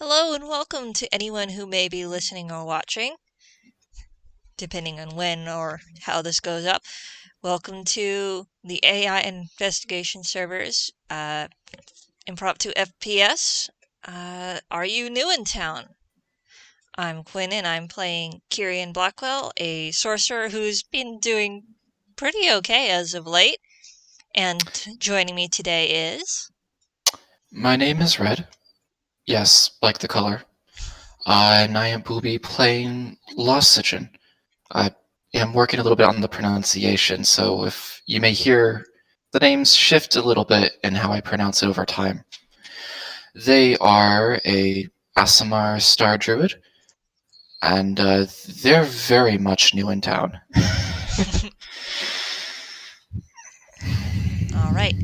Hello and welcome to anyone who may be listening or watching, depending on when or how this goes up. Welcome to the AI investigation servers, impromptu FPS. Are you new in town? I'm Quinn and I'm playing Kirian Blackwelle, a sorcerer who's been doing pretty okay as of late. And joining me today is... My name is Red. Yes, like the color. And I will be playing Lausijan. I am working a little bit on the pronunciation, so if you may hear the names shift a little bit in how I pronounce it over time. They are a Aasamair star druid, and they're very much new in town. All right.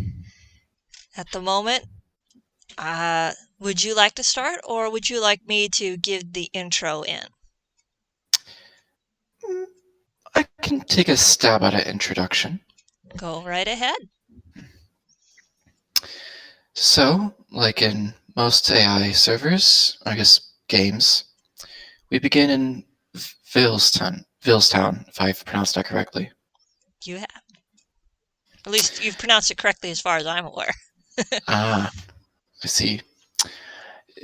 At the moment, would you like to start, or would you like me to give the intro in? I can take a stab at an introduction. Go right ahead. So, like in most AI servers, I guess games, we begin in Villestown, if I've pronounced that correctly. You have. At least you've pronounced it correctly as far as I'm aware. Ah, I see.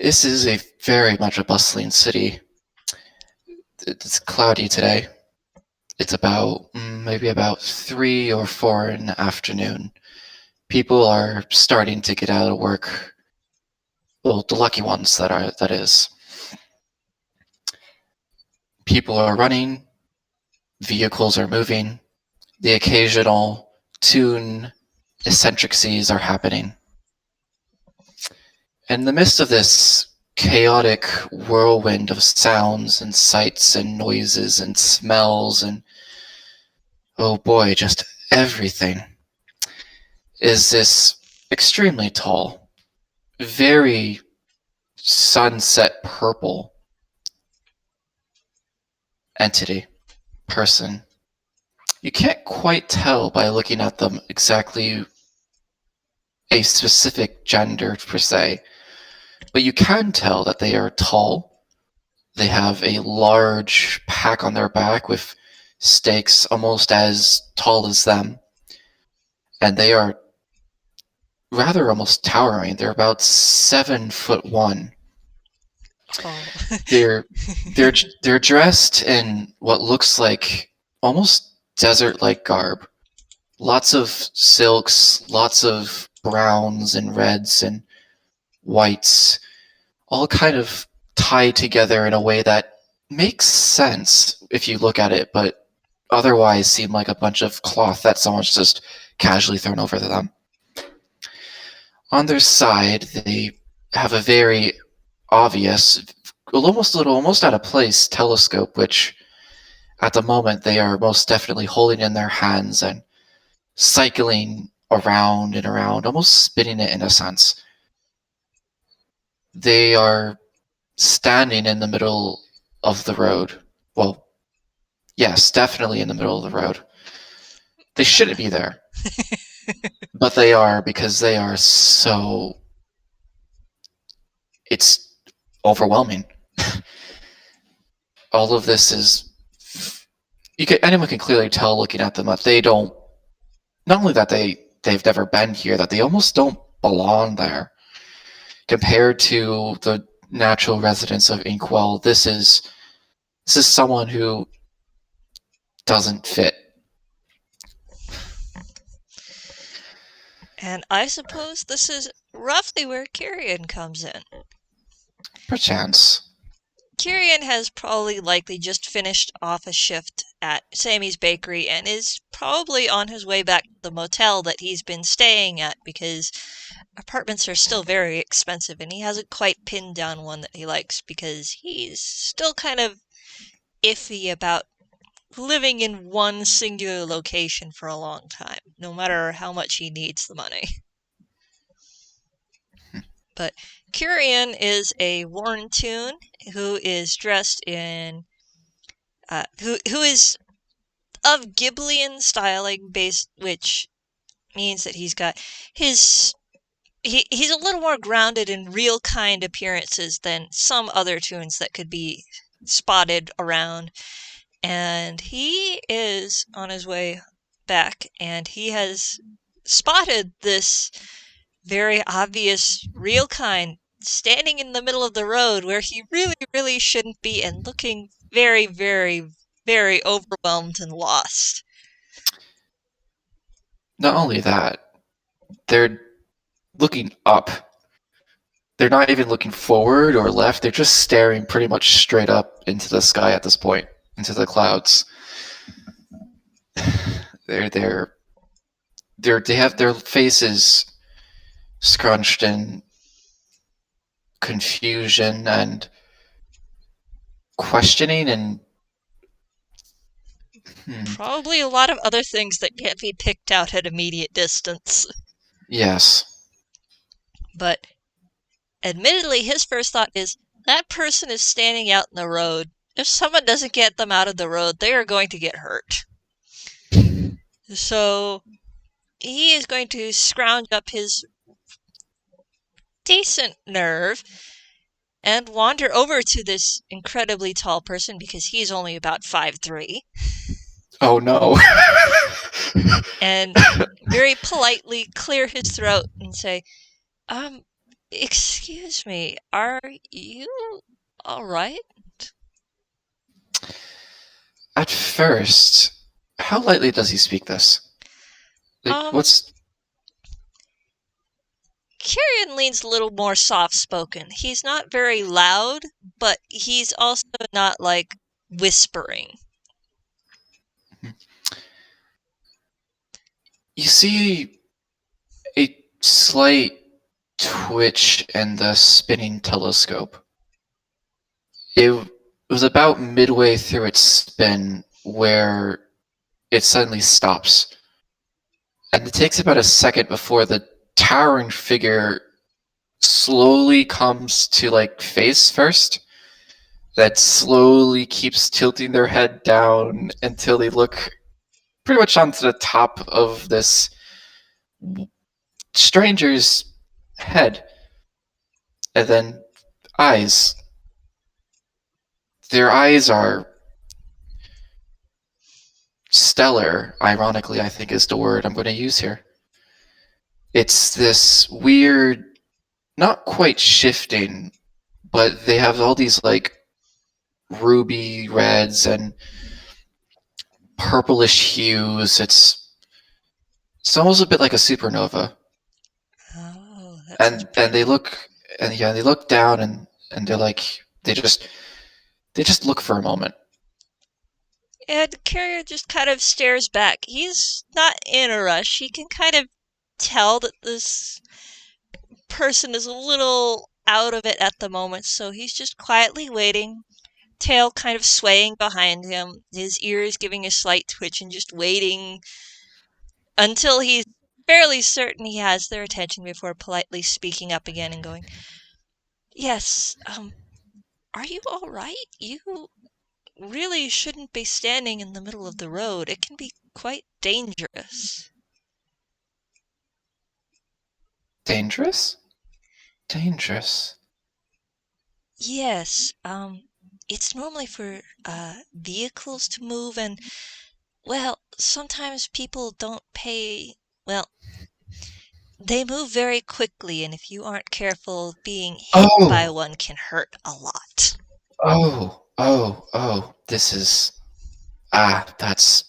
This is a very much a bustling city. It's cloudy today. It's about maybe about 3 or 4 in the afternoon. People are starting to get out of work. Well, the lucky ones that is. People are running, vehicles are moving, the occasional toon eccentricities are happening. In the midst of this chaotic whirlwind of sounds and sights and noises and smells and, oh boy, just everything, is this extremely tall, very sunset purple entity, person. You can't quite tell by looking at them exactly a specific gender per se, but you can tell that they are tall. They have a large pack on their back with stakes almost as tall as them, and they are rather almost towering. They're about 7'1". Oh. They're they're dressed in what looks like almost desert-like garb. Lots of silks, lots of browns and reds and whites, all kind of tied together in a way that makes sense if you look at it, but otherwise seem like a bunch of cloth that someone's just casually thrown over them. On their side, they have a very obvious, almost out of place telescope, which at the moment they are most definitely holding in their hands and cycling around and around, almost spinning it in a sense. They are standing in the middle of the road. Well, yes, definitely in the middle of the road. They shouldn't be there, but they are because they are so. It's overwhelming. All of this is. Anyone can clearly tell looking at them that they don't. Not only that they've never been here, that they almost don't belong there. Compared to the natural residents of Inkwell, this is someone who doesn't fit. And I suppose this is roughly where Kirian comes in. Perchance. Kirian has probably likely just finished off a shift at Sammy's Bakery and is probably on his way back to the motel that he's been staying at because apartments are still very expensive and he hasn't quite pinned down one that he likes because he's still kind of iffy about living in one singular location for a long time, no matter how much he needs the money. But Kirian is a worn toon who is dressed in who is of Ghiblian styling based, which means that he's got his he's a little more grounded in real kind appearances than some other toons that could be spotted around. And he is on his way back, and he has spotted this very obvious real kind standing in the middle of the road where he really, really shouldn't be, and looking very, very, very overwhelmed and lost. Not only that, they're looking up. They're not even looking forward or left. They're just staring pretty much straight up into the sky at this point, into the clouds. They have their faces scrunched in confusion and questioning and Probably a lot of other things that can't be picked out at immediate distance. yes. But admittedly, his first thought is, that person is standing out in the road. If someone doesn't get them out of the road, they are going to get hurt. So he is going to scrounge up his decent nerve and wander over to this incredibly tall person, because he's only about 5'3", Oh no. and very politely clear his throat and say, excuse me, are you all right? At first, how lightly does he speak this? Like, what's... Kirian leans a little more soft-spoken. He's not very loud, but he's also not, like, whispering. You see a slight twitch in the spinning telescope. It was about midway through its spin where it suddenly stops. And it takes about a second before the towering figure slowly comes to, like, face first. That slowly keeps tilting their head down until they look pretty much onto the top of this stranger's head. And then eyes. Their eyes are stellar, ironically, I think is the word I'm going to use here. It's this weird, not quite shifting, but they have all these, like, ruby reds and purplish hues. It's almost a bit like a supernova. Oh, and they look down and they're like, they just look for a moment. And Carrier just kind of stares back. He's not in a rush. He can kind of tell that this person is a little out of it at the moment, so he's just quietly waiting, tail kind of swaying behind him, his ears giving a slight twitch, and just waiting until he's fairly certain he has their attention before politely speaking up again and going, yes, are you all right? You really shouldn't be standing in the middle of the road. It can be quite dangerous. Dangerous? Dangerous. Yes, it's normally for vehicles to move, and, well, sometimes people don't pay, well, they move very quickly, and if you aren't careful, being hit by one can hurt a lot. This is... that's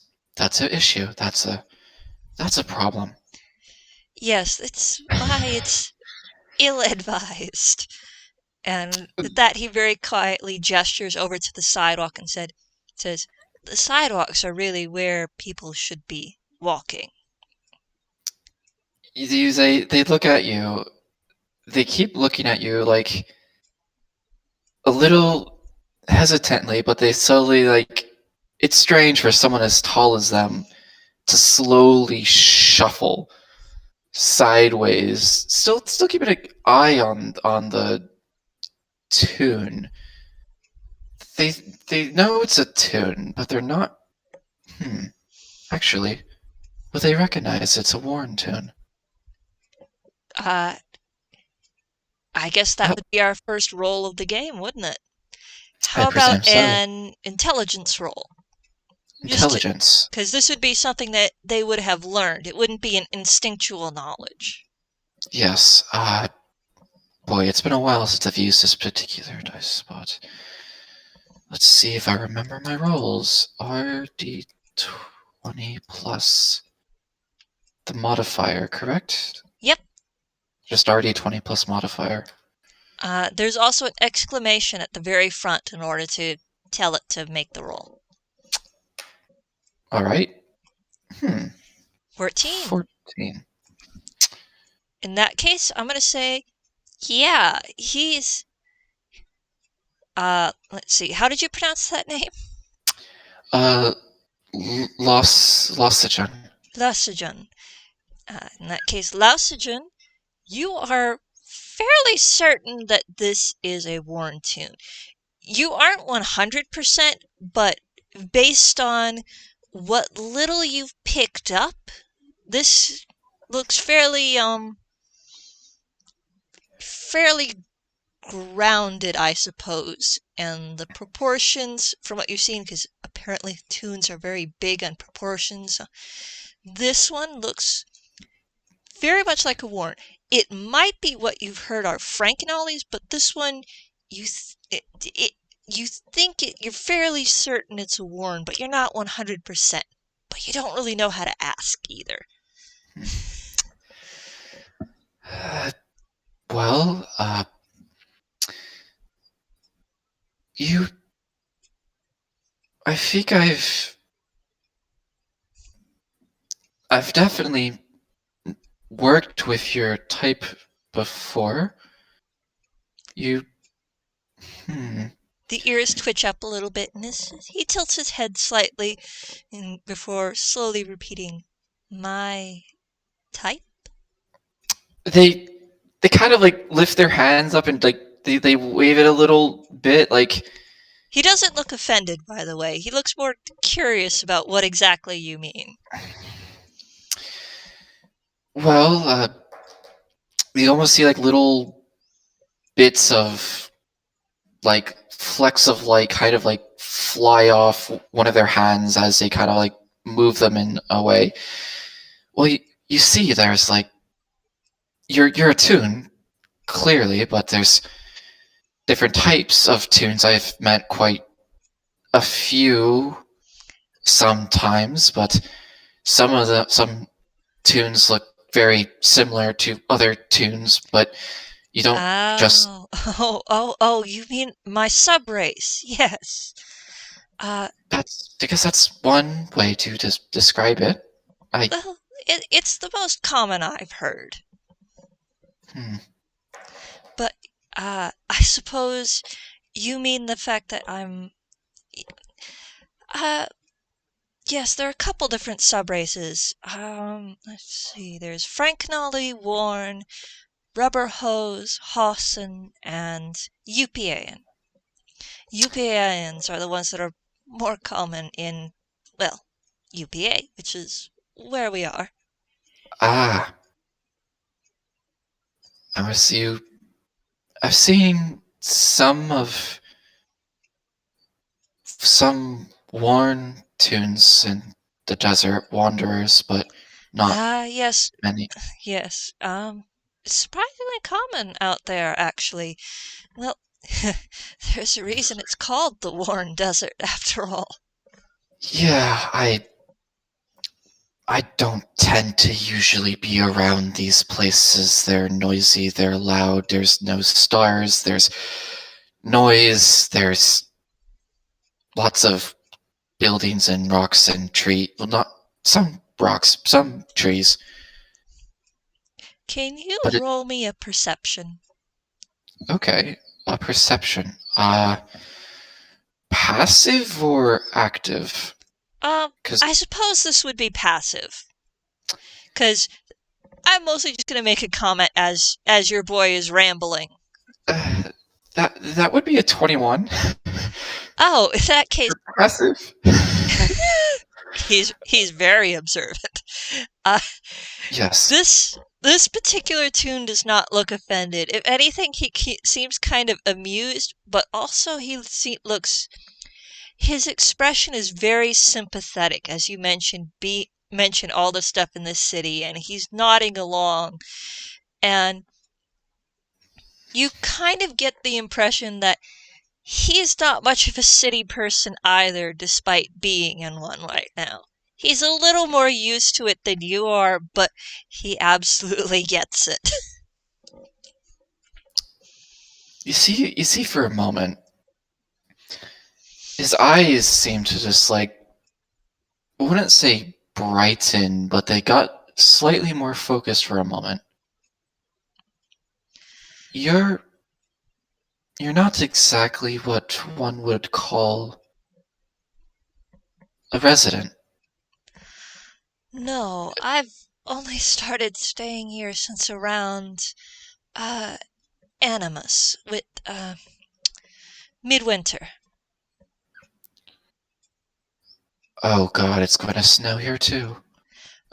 an issue. That's a problem. Yes, it's why it's ill-advised. And with that, he very quietly gestures over to the sidewalk and says, the sidewalks are really where people should be walking. They look at you. They keep looking at you, like, a little hesitantly, but they slowly, like... It's strange for someone as tall as them to slowly shuffle sideways, still keeping an eye on the toon. They know it's a toon, but they're not... Actually, but they recognize it's a Warren toon. I guess that Oh, would be our first roll of the game, wouldn't it? I How about presume so. an intelligence roll? Just Intelligence. because this would be something that they would have learned. It wouldn't be an instinctual knowledge. Yes. Boy, it's been a while since I've used this particular dice spot. Let's see if I remember my rolls. RD20 plus the modifier, correct? Yep. Just RD20 plus modifier. There's also an exclamation at the very front in order to tell it to make the roll. All right. 14. 14. In that case, I'm going to say, yeah, he's... let's see, how did you pronounce that name? Lausijan. Lausijan. In that case, Lausijan, you are fairly certain that this is a worn toon. You aren't 100%, but based on what little you've picked up, this looks fairly grounded, I suppose. And the proportions, from what you've seen, because apparently toons are very big on proportions, this one looks very much like a worn. It might be what you've heard are Frankenollies, but this one, you think you're fairly certain it's a worn, but you're not 100%. But you don't really know how to ask either. Well, I think I've definitely worked with your type before. The ears twitch up a little bit, and he tilts his head slightly before slowly repeating, "My type?" They kind of like lift their hands up and like they wave it a little bit, like. He doesn't look offended, by the way. He looks more curious about what exactly you mean. Well, you almost see like little bits of like flecks of light kind of like fly off one of their hands as they kind of like move them in a way. Well, you see there's like you're a toon, clearly, but there's different types of toons. I've met quite a few sometimes, but some toons look very similar to other toons, but you don't just. Oh, you mean my subrace? Yes. That's one way to describe it. Well, it's the most common I've heard. But, I suppose you mean the fact that I'm... yes, there are a couple different subraces. Let's see, there's Franknolly, Warren, Rubber Hose, Hawson, and Upian. Upians are the ones that are more common in, well, UPA, which is where we are. I was I've seen some worn toons in the Desert Wanderers, but not Yes, many. yes. It's surprisingly common out there, actually. Well, there's a reason it's called the Worn Desert, after all. Yeah, I don't tend to usually be around these places. They're noisy, they're loud, there's no stars, there's noise, there's lots of buildings and rocks and trees. Well, not some rocks, some trees. Can you roll me a perception? Okay, a perception. Passive or active? I suppose this would be passive. Because I'm mostly just going to make a comment as your boy is rambling. That would be a 21. Oh, in that case... Passive. he's very observant. Yes. This This particular Toon does not look offended. If anything, he seems kind of amused, but also looks. His expression is very sympathetic, as you mentioned all the stuff in this city, and he's nodding along, and you kind of get the impression that he's not much of a city person either, despite being in one right now. He's a little more used to it than you are, but he absolutely gets it. You see, for a moment, his eyes seem to just like, I wouldn't say brighten, but they got slightly more focused for a moment. You're not exactly what one would call a resident. No, I've only started staying here since around, uh, Animus, with, midwinter. Oh god, it's going to snow here too.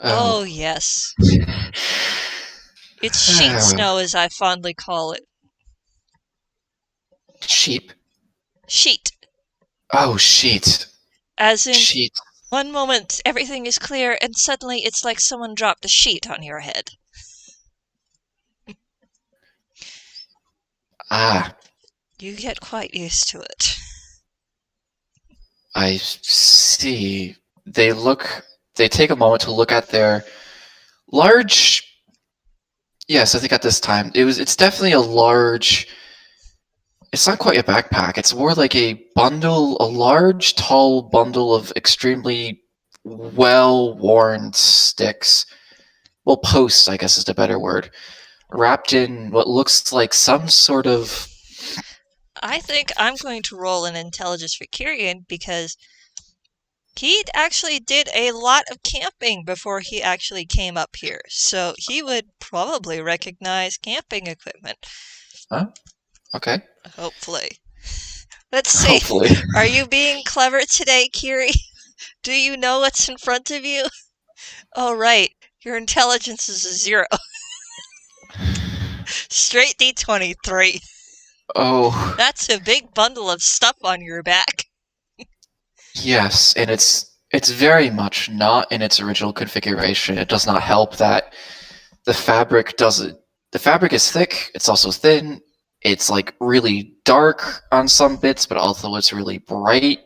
Oh, Oh. yes. It's sheet snow, as I fondly call it. Sheep? Sheet. Oh, sheet. As in, Sheet. one moment everything is clear, and suddenly it's like someone dropped a sheet on your head. Ah, You get quite used to it. I see. They take a moment to look at their large. Yes, I think at this time it's definitely a large. It's not quite a backpack. It's more like a large, tall bundle of extremely well-worn sticks. Well, posts, I guess is the better word. Wrapped in what looks like some sort of. I think I'm going to roll an intelligence for Kirian because he actually did a lot of camping before he actually came up here, so he would probably recognize camping equipment. Huh? Okay. Hopefully. Let's see. Hopefully. Are you being clever today, Kiri? Do you know what's in front of you? Oh, right. Your intelligence is a 0. Straight D23. Oh, That's a big bundle of stuff on your back. yes, and it's very much not in its original configuration. It does not help that the fabric doesn't. The fabric is thick. It's also thin. It's like really dark on some bits, but also it's really bright.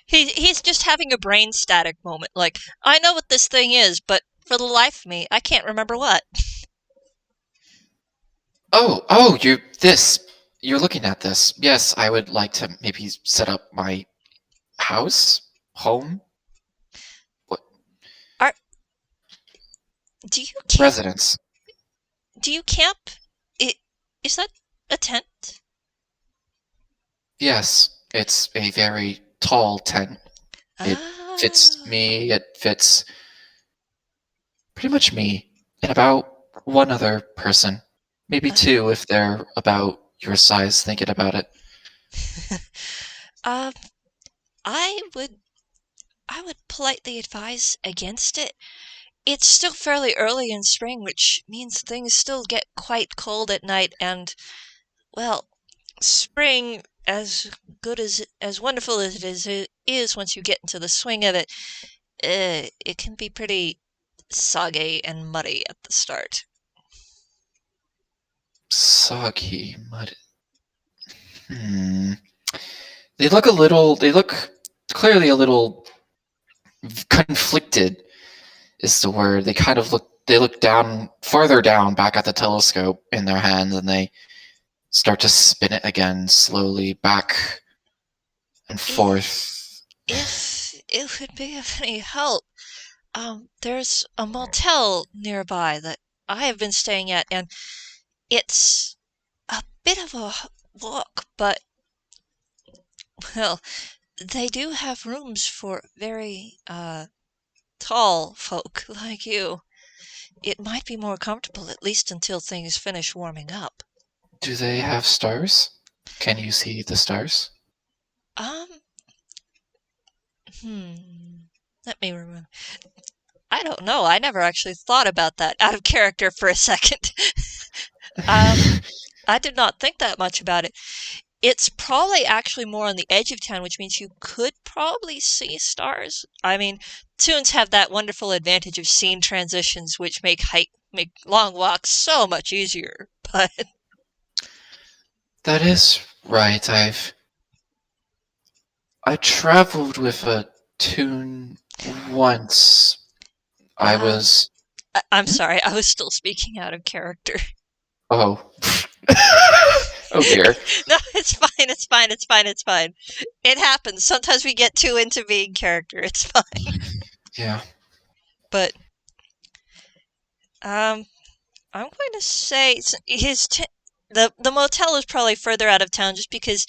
He's just having a brain static moment. Like, I know what this thing is, but for the life of me, I can't remember what. Oh, you're looking at this. Yes, I would like to maybe set up my home, what, Are do you camp? residence. Do you camp? Is that a tent? Yes, it's a very tall tent. It fits Ah, me. It fits pretty much me and about one other person, maybe two if they're about your size. Thinking about it. um, I would I would politely advise against it. It's still fairly early in spring, which means things still get quite cold at night, and, well, spring, as wonderful as it is once you get into the swing of it, it can be pretty soggy and muddy at the start. Soggy mud. Hmm. They look a little. They look clearly a little conflicted. Is the word. They kind of look. They look down, farther down, back at the telescope in their hands, and they start to spin it again, slowly back and forth. If it would be of any help, there's a motel nearby that I have been staying at, and it's a bit of a walk, but, well, they do have rooms for very, tall folk like you. It might be more comfortable, at least until things finish warming up. Do they have stars? Can you see the stars? Um, hmm. Let me remember. I don't know. I never actually thought about that out of character for a second. I did not think that much about it. It's probably actually more on the edge of town, which means you could probably see stars. I mean, Toons have that wonderful advantage of scene transitions, which make long walks so much easier. But That is right. I traveled with a Toon once. I um, was. I'm Hmm? sorry, I was still speaking out of character. Oh. Oh dear. No, it's fine. It's fine. It's fine. It's fine. It happens. Sometimes we get too into being character. It's fine. Yeah. But um, I'm going to say the motel is probably further out of town just because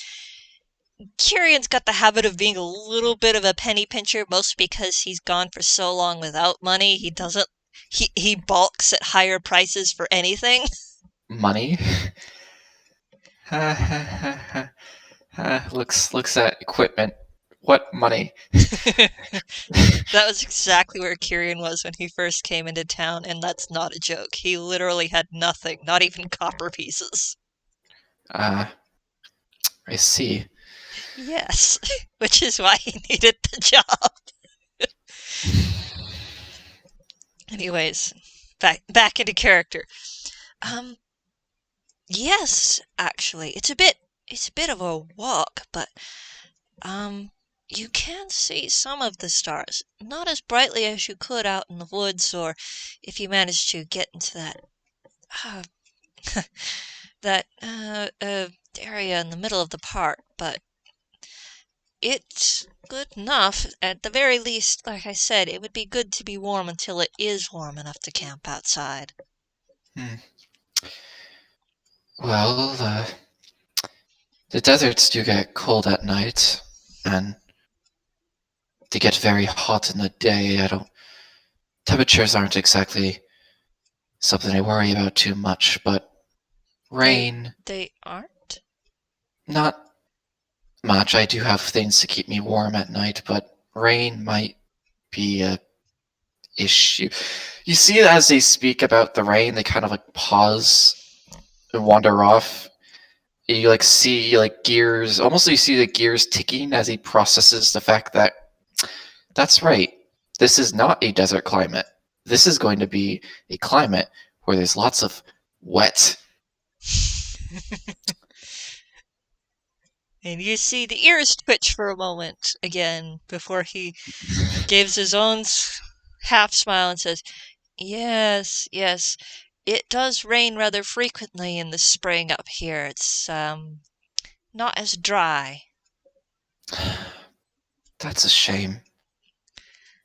Kirian's got the habit of being a little bit of a penny pincher, mostly because he's gone for so long without money. He doesn't. He balks at higher prices for anything. Money. Ha ha ha ha. Looks at equipment. What money? That was exactly where Kirian was when he first came into town, and that's not a joke. He literally had nothing, not even copper pieces. I see. Yes, which is why he needed the job. Anyways, back into character. Um, yes, actually, it's a bit of a walk, but um, you can see some of the stars. Not as brightly as you could out in the woods, or if you managed to get into uh, that area in the middle of the park, but it's good enough. At the very least, like I said, it would be good to be warm until it is warm enough to camp outside. Hmm. Well, the deserts do get cold at night, and they get very hot in the day. I don't. Temperatures aren't exactly something I worry about too much, but They rain, they aren't? not much. I do have things to keep me warm at night, but rain might be a issue. You see, as they speak about the rain, they kind of like pause and wander off. You like see like gears, almost you see the gears ticking as he processes the fact that that's right. This is not a desert climate. This is going to be a climate where there's lots of wet. And you see the ears twitch for a moment again before he gives his own half smile and says, "Yes, yes, it does rain rather frequently in the spring up here. It's not as dry." That's a shame.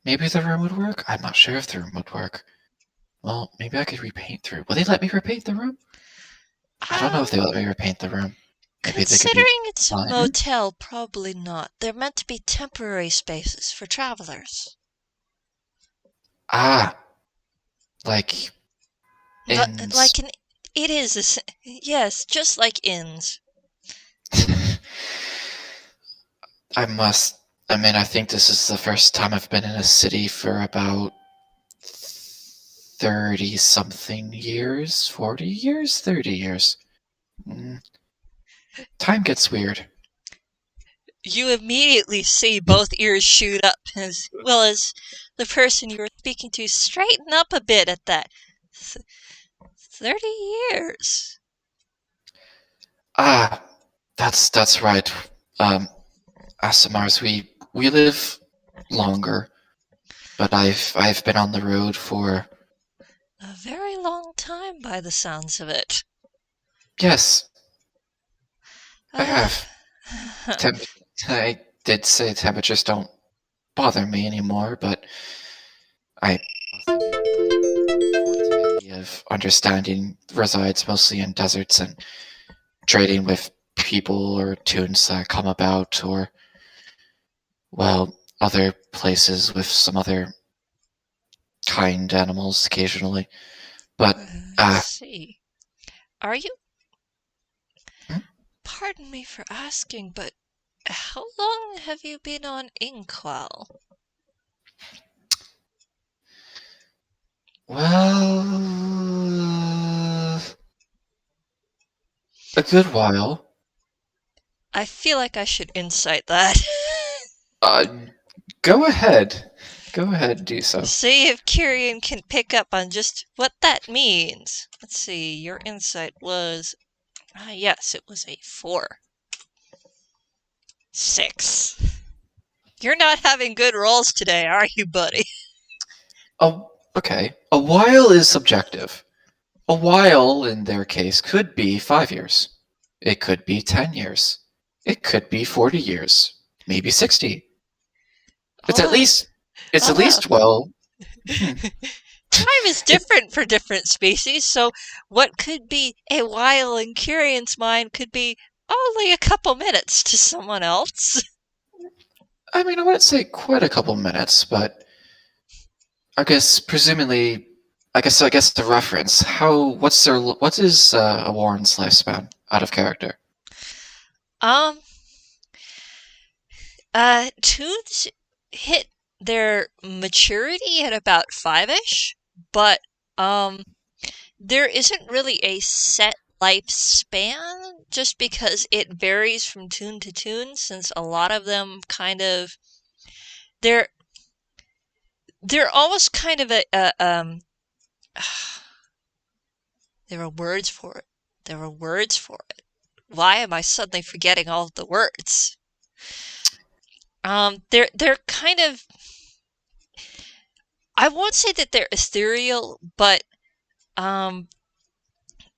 Maybe the room would work? I'm not sure if the room would work. Well, maybe I could repaint the room. Will they let me repaint the room? I don't know if Um, they let me repaint the room. Maybe they could be Considering it's a fine. motel, probably not. They're meant to be temporary spaces for travelers. Ah, like inns. Like an, it is, yes, just like inns. I must. I mean, I think this is the first time I've been in a city for about 30 something years. 40 years? 30 years. Mm, time gets weird. You immediately see both ears shoot up, as well as the person you were speaking to straighten up a bit at that. 30 years. Ah, that's right. Um, Aasamairs, we live longer, but I've been on the road for A very long time by the sounds of it. yes, I Uh, have. Temp- I did say temperatures don't bother me anymore, but I also feel my forte of understanding resides mostly in deserts and trading with people or tunes that come about, or well, other places with some other kind animals occasionally. But I see. Are you, hmm? pardon me for asking, but how long have you been on Inkwell? Well, a good while. I feel like I should insight that. Uh, Go ahead. Go ahead, do so. See if Kirian can pick up on just what that means. Let's see, your insight was. Yes, it was a 4. 6. You're not having good rolls today, are you, buddy? Oh, okay. A while is subjective. A while, in their case, could be 5 years. It could be 10 years. It could be 40 years. Maybe 60. It's at Although, least, it's at although, least, well, hmm, time is it, different for different species, so what could be a while in Kirian's mind could be only a couple minutes to someone else. I mean, I wouldn't say quite a couple minutes, but I guess presumably, I guess the reference. What is a Warren's lifespan out of character? Um, Toons hit their maturity at about 5-ish, but, there isn't really a set lifespan just because it varies from tune to tune, since a lot of them kind of they're they're almost kind of there are words for it. There are words for it. Why am I suddenly forgetting all of the words? They're kind of, I won't say that they're ethereal, but um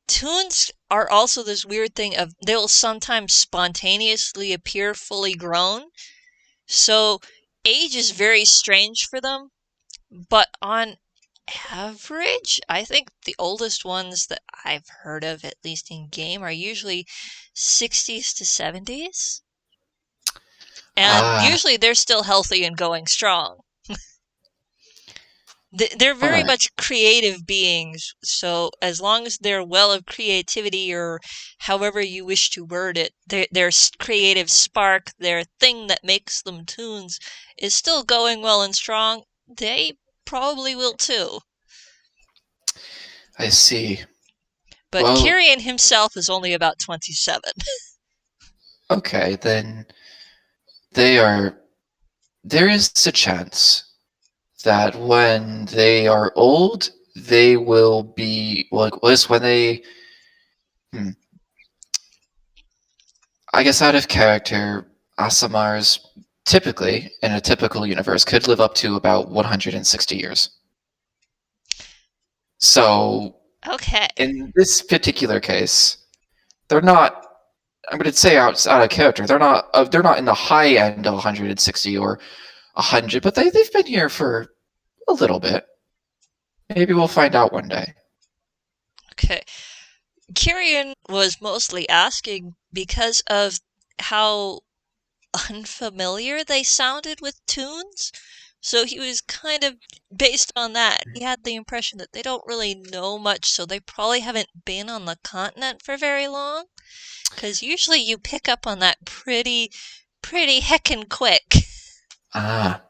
tunes are also this weird thing of they'll sometimes spontaneously appear fully grown. So age is very strange for them, but on average, I think the oldest ones that I've heard of, at least in game, are usually 60s to 70s. And Ah, usually they're still healthy and going strong. They're all very right. much creative beings, so as long as they're well of creativity, or however you wish to word it, their creative spark, their thing that makes them tunes, is still going well and strong, they probably will too. I see. But Well, Kirian himself is only about 27. okay, then they are. There is a chance that when they are old, they will be like was when they. Hmm, I guess out of character, Aasamars typically in a typical universe could live up to about 160 years. So Okay. in this particular case, they're not. I'm going to say out of character. They're not. They're not in the high end of 160 or 100, but they've been here for a little bit. Maybe we'll find out one day. Okay. Kirian was mostly asking because of how unfamiliar they sounded with tunes. So he was kind of based on that. He had the impression that they don't really know much, so they probably haven't been on the continent for very long. Because usually you pick up on that pretty heckin' quick. Ah,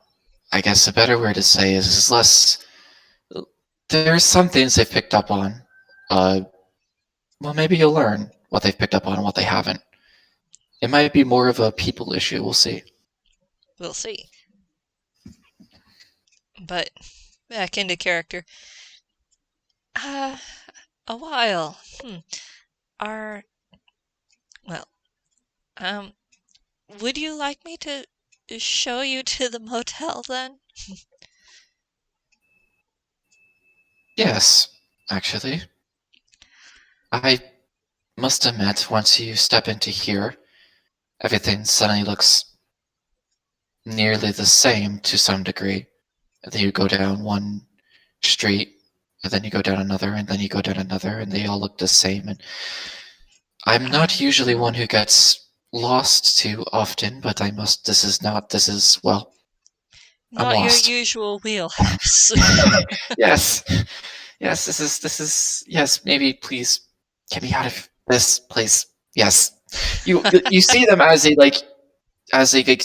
I guess a better word to say is less. There's some things they've picked up on. Uh, well, maybe you'll learn what they've picked up on and what they haven't. It might be more of a people issue. We'll see. We'll see. But back into character. Uh, a while. Are, well, um, would you like me to show you to the motel then? Yes, actually, I must admit, once you step into here, everything suddenly looks nearly the same to some degree. And then you go down one street, and then you go down another, and then you go down another, and they all look the same. And I'm not Um, usually one who gets lost too often, but I must. This is not. This is well. I'm Not your lost. usual wheelhouse. Yes, yes. This is. Yes, maybe please get me out of this place. Yes, you see them as they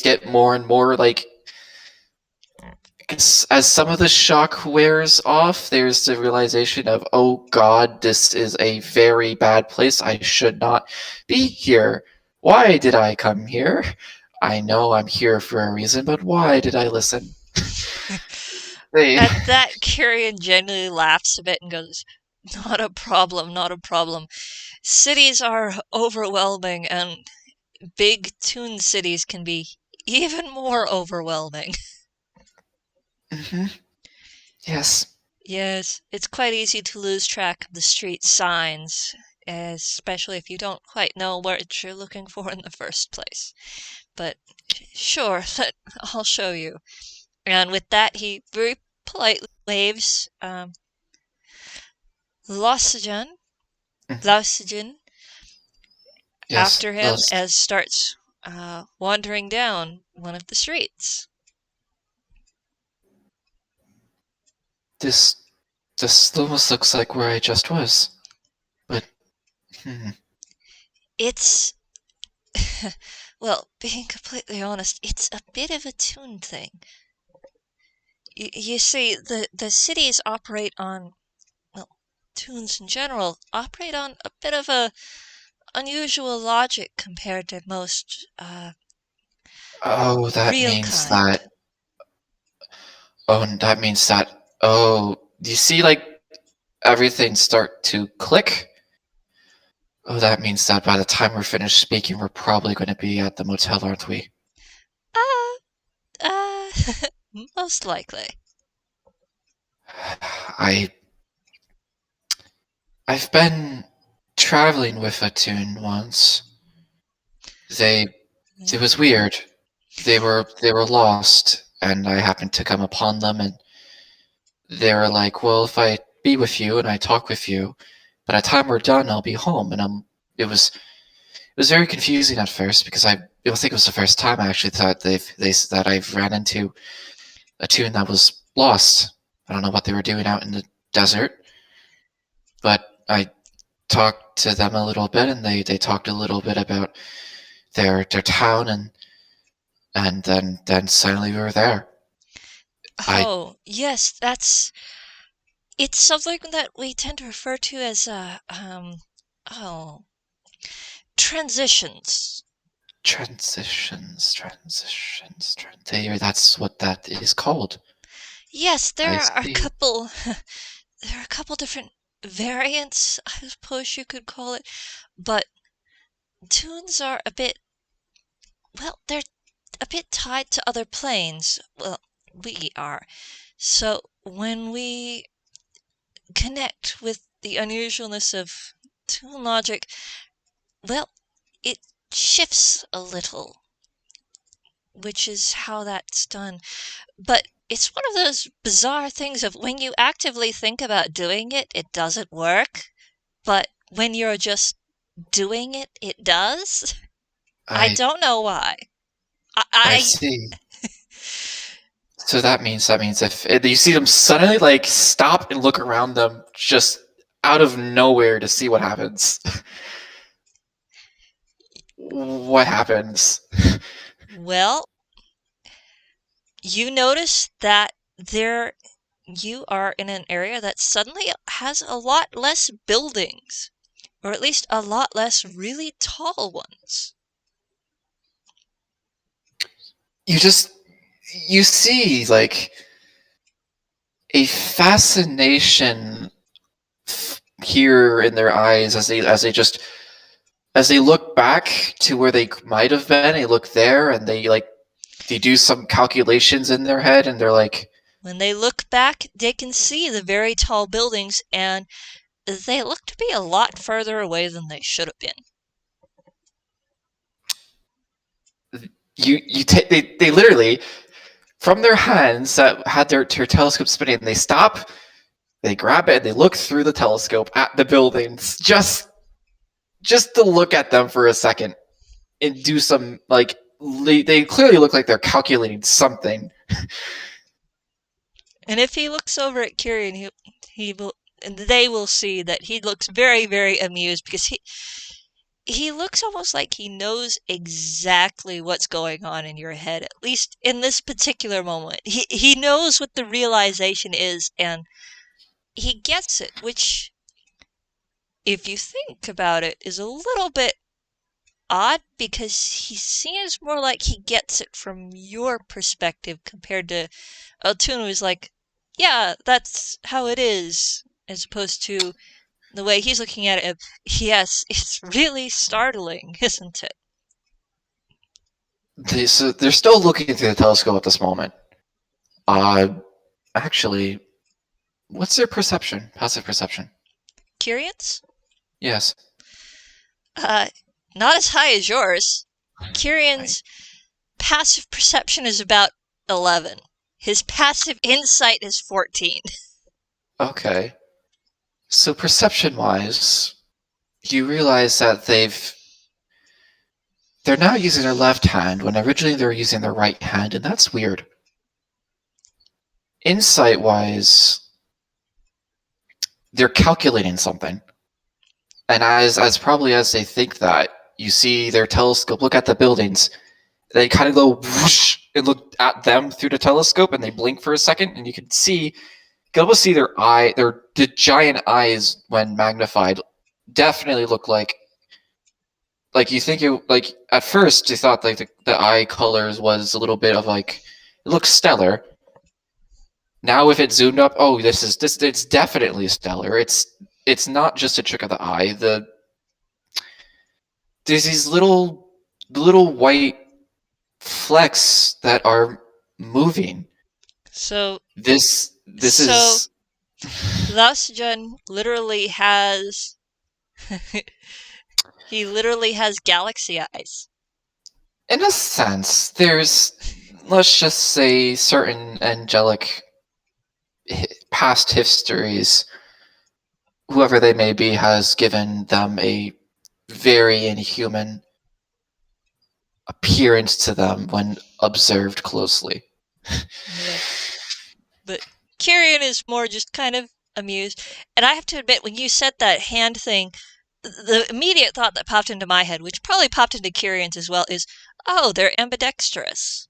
get more and more like as some of the shock wears off, there's the realization of, oh God, this is a very bad place. I should not be here. Why did I come here? I know I'm here for a reason, but why did I listen? They, At that, Kirian genuinely laughs a bit and goes, "Not a problem, not a problem. Cities are overwhelming, and big toon cities can be even more overwhelming." Mhm. Yes. Yes, it's quite easy to lose track of the street signs, especially if you don't quite know what you're looking for in the first place. But sure, I'll show you. And with that, he very politely waves Lausijan, Mhm. Lausijan Yes. after him Those, as starts wandering down one of the streets. this this almost looks like where I just was. But hmm. It's, well, being completely honest, it's a bit of a tune thing. You see, the cities operate on, well, tunes in general operate on a bit of a unusual logic compared to most Oh, that real means kind. that. Oh, and that means that. Oh, do you see like everything start to click? Oh, that means that by the time we're finished speaking, we're probably going to be at the motel, aren't we? Uh, uh, most likely. I I've been traveling with a tune once. They it was weird. They were lost, and I happened to come upon them, and they were like, "Well, if I be with you and I talk with you, by the time we're done, I'll be home." And it was very confusing at first because I don't think it was the first time I actually thought that I've ran into a tune that was lost. I don't know what they were doing out in the desert, but I talked to them a little bit, and they talked a little bit about their town, and then suddenly we were there. I Oh, yes, it's something that we tend to refer to as oh, transitions. That's what that is called. Yes, I there are a see. couple there are a couple different variants, I suppose you could call it, but tunes are a bit, well, they're a bit tied to other planes. Well, we are. So when we connect with the unusualness of tune logic, well, it shifts a little, which is how that's done. But it's one of those bizarre things of when you actively think about doing it, it doesn't work. But when you're just doing it, it does. I I don't know why. I I see. So that means if you see them suddenly like stop and look around them just out of nowhere to see what happens. What happens? well, you notice that there you are in an area that suddenly has a lot less buildings, or at least a lot less really tall ones. You just you see like a fascination here in their eyes as they look back to where they might have been. They look there and they do some calculations in their head, and they're like, When they look back, they can see the very tall buildings, and they look to be a lot further away than they should have been. you take they literally from their hands that had their telescope spinning, they stop, they grab it, and they look through the telescope at the buildings just to look at them for a second and do some like they clearly look like they're calculating something. And if he looks over at Kirian, he will, and they will see that he looks very, very amused because he looks almost like he knows exactly what's going on in your head, at least in this particular moment. He knows what the realization is, and he gets it, which, if you think about it, is a little bit odd because he seems more like he gets it from your perspective compared to Otun, who's like, yeah, that's how it is, as opposed to the way he's looking at it. Yes, it's really startling, isn't it? So they're still looking through the telescope at this moment. Actually, what's their perception? Passive perception. Kirian's? Yes. Uh, not as high as yours. Right. Kirian's passive perception is about 11. His passive insight is 14. Okay. So perception-wise, you realize that they're now using their left hand when originally they were using their right hand, and that's weird. Insight-wise, they're calculating something. And as probably as they think that, you see their telescope look at the buildings. They kind of go whoosh and look at them through the telescope, and they blink for a second, and you can almost see the giant eyes when magnified definitely look like you think it like at first you thought like the eye colors was a little bit of like it looks stellar. Now if it zoomed up, oh, this it's definitely stellar. It's not just a trick of the eye. There's these little white flecks that are moving. So, This so is Lausijan literally has he literally has galaxy eyes. in a sense there's let's just say certain angelic past histories, whoever they may be, has given them a very inhuman appearance to them when observed closely. Yeah. But Kirian is more just kind of amused. And I have to admit, when you said that hand thing, the immediate thought that popped into my head, which probably popped into Kirian's as well, is, oh, they're ambidextrous.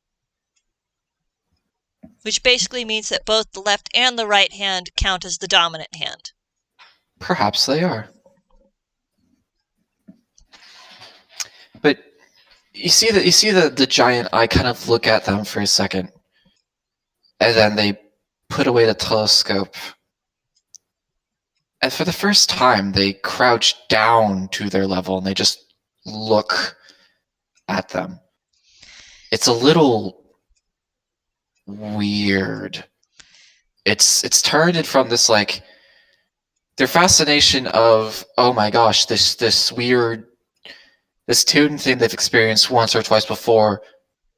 Which basically means that both the left and the right hand count as the dominant hand. Perhaps they are. But you see the giant eye kind of look at them for a second, and then they put away the telescope. And for the first time, they crouch down to their level and they just look at them. It's a little weird. It's turned from this like their fascination of, oh my gosh, this weird this tune thing they've experienced once or twice before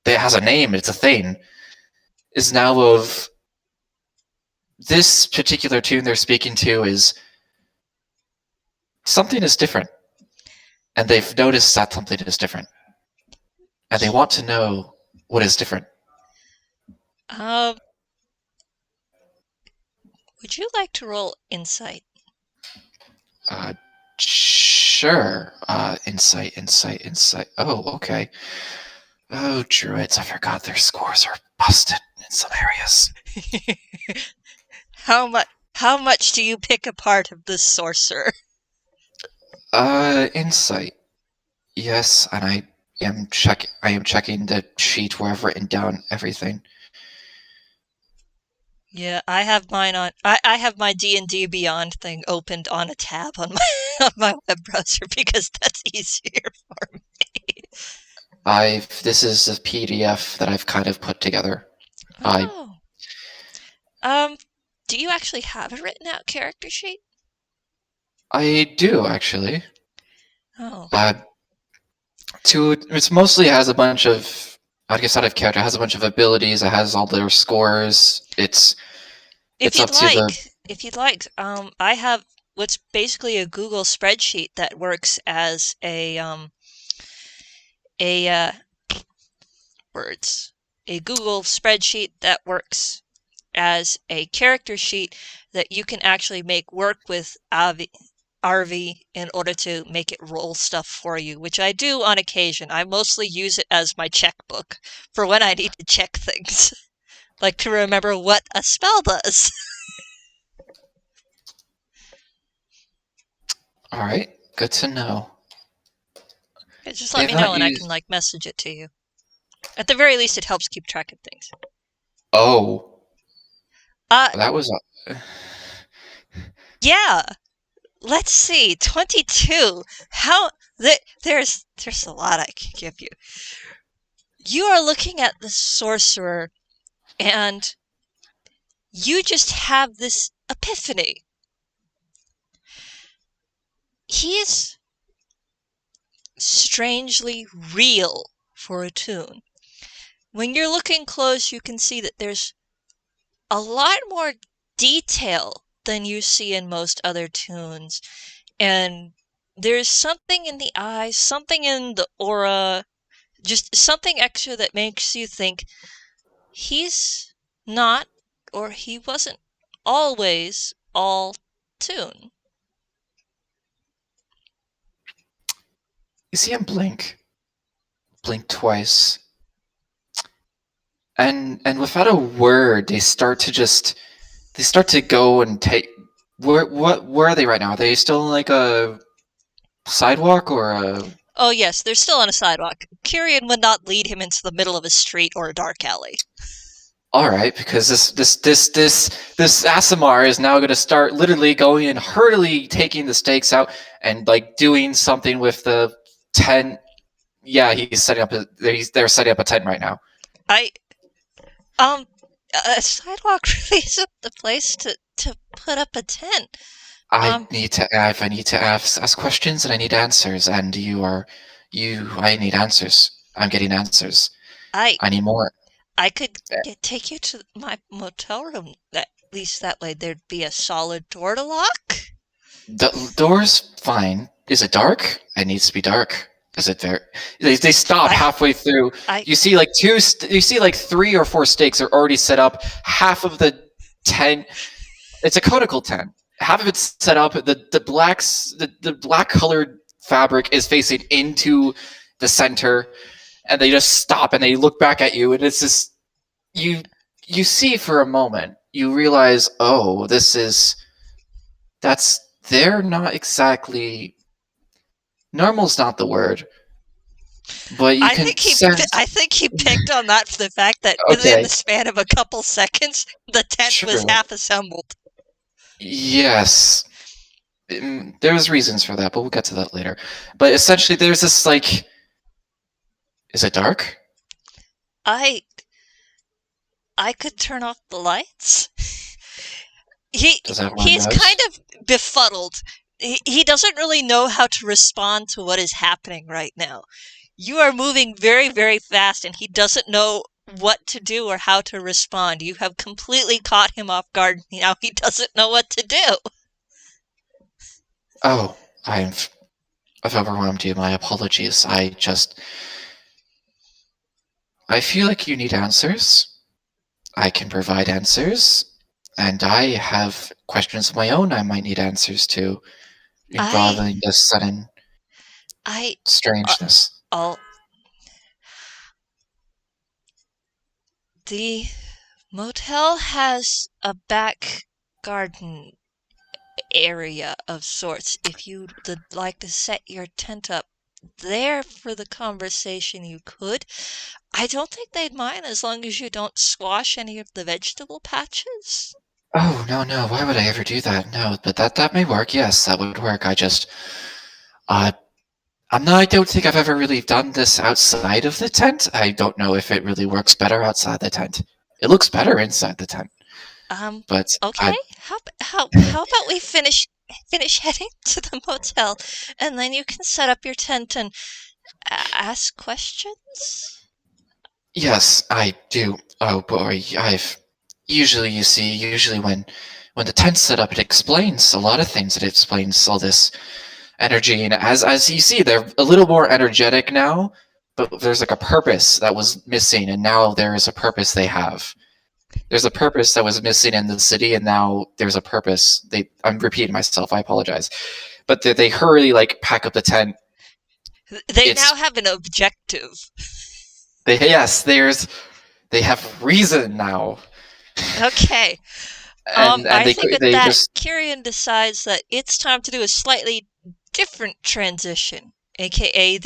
that has a name, it's a thing, is now of this particular tune they're speaking to is something is different. And they've noticed that something is different. And they want to know what is different. Um, would you like to roll insight? Sure. Insight. Oh, okay. Oh, druids, I forgot their scores are busted in some areas. How much do you pick apart of this sorcerer? Insight. Yes, and I am checking the sheet where I've written down everything. Yeah, I have mine on. I have my D&D Beyond thing opened on a tab on my on my web browser because that's easier for me. This is a PDF that I've kind of put together. Oh. Do you actually have a written out character sheet? I do actually. Oh. It's mostly has a bunch of, I guess out of character, it has a bunch of abilities, it has all their scores. It's up to the If you'd like, I have what's basically a Google spreadsheet that works as a words a Google spreadsheet that works as a character sheet that you can actually make work with RV in order to make it roll stuff for you, which I do on occasion. I mostly use it as my checkbook for when I need to check things, like to remember what a spell does. All right, good to know. Just let They've me not know and I can used. like message it to you. At the very least, it helps keep track of things. Oh, Uh, that was. yeah. Let's see. 22. How there's a lot I can give you. You are looking at the sorcerer and you just have this epiphany. He's strangely real for a toon. When you're looking close, you can see that there's a lot more detail than you see in most other toons. And there's something in the eyes, something in the aura, just something extra that makes you think he's not, or he wasn't always all toon. You see him blink twice, and without a word, they start to go and take. Where are they right now? Are they still on like a sidewalk or a? Oh yes, they're still on a sidewalk. Kirian would not lead him into the middle of a street or a dark alley. All right, because this Aasamair is now going to start literally going and hurriedly taking the stakes out and like doing something with the tent. Yeah, he's setting up. They're setting up a tent right now. I a sidewalk really isn't the place to put up a tent. I need to ask questions and I need answers, and I need answers. I'm getting answers. I I need more. I could take you to my motel room. At least that way there'd be a solid door to lock. The door's fine. Is it dark? It needs to be dark. Is it very? They stop I halfway through. I You see like you see like 3 or 4 stakes are already set up. Half of the tent. It's a conical tent. Half of it's set up. The black colored fabric is facing into the center, and they just stop and they look back at you, and it's just you see for a moment. You realize, oh, they're not exactly normal's not the word, but you can sense. I think he picked on that for the fact that within Okay, the span of a couple seconds the tent was true. half assembled. Yes, there's reasons for that, but we'll get to that later. But essentially, there's this like, is it dark? I I could turn off the lights. Does everyone He's knows? kind of befuddled. He doesn't really know how to respond to what is happening right now. You are moving very, very fast, and he doesn't know what to do or how to respond. You have completely caught him off guard. Now he doesn't know what to do. Oh, I've overwhelmed you. My apologies. I feel like you need answers. I can provide answers, and I have questions of my own I might need answers to, I, involving this sudden I, uh, strangeness. all the motel has a back garden area of sorts. If you'd like to set your tent up there for the conversation, you could. I don't think they'd mind as long as you don't squash any of the vegetable patches. Oh, no, no, why would I ever do that? No, but that may work. Yes, that would work. Uh, I don't think I've ever really done this outside of the tent. I don't know if it really works better outside the tent. It looks better inside the tent, but Okay. I, How about we finish heading to the motel, and then you can set up your tent and ask questions? yes, I do. Oh boy, usually when the tent's set up, it explains a lot of things. It explains all this energy, and as you see, they're a little more energetic now. But there's like a purpose that was missing, and now there is a purpose they have. There's a purpose that was missing in the city, and now there's a purpose. I'm repeating myself. I apologize, but they hurry, like, pack up the tent. They now have an objective. They have reason now. Okay. And I think they that just Kirian decides that it's time to do a slightly different transition, aka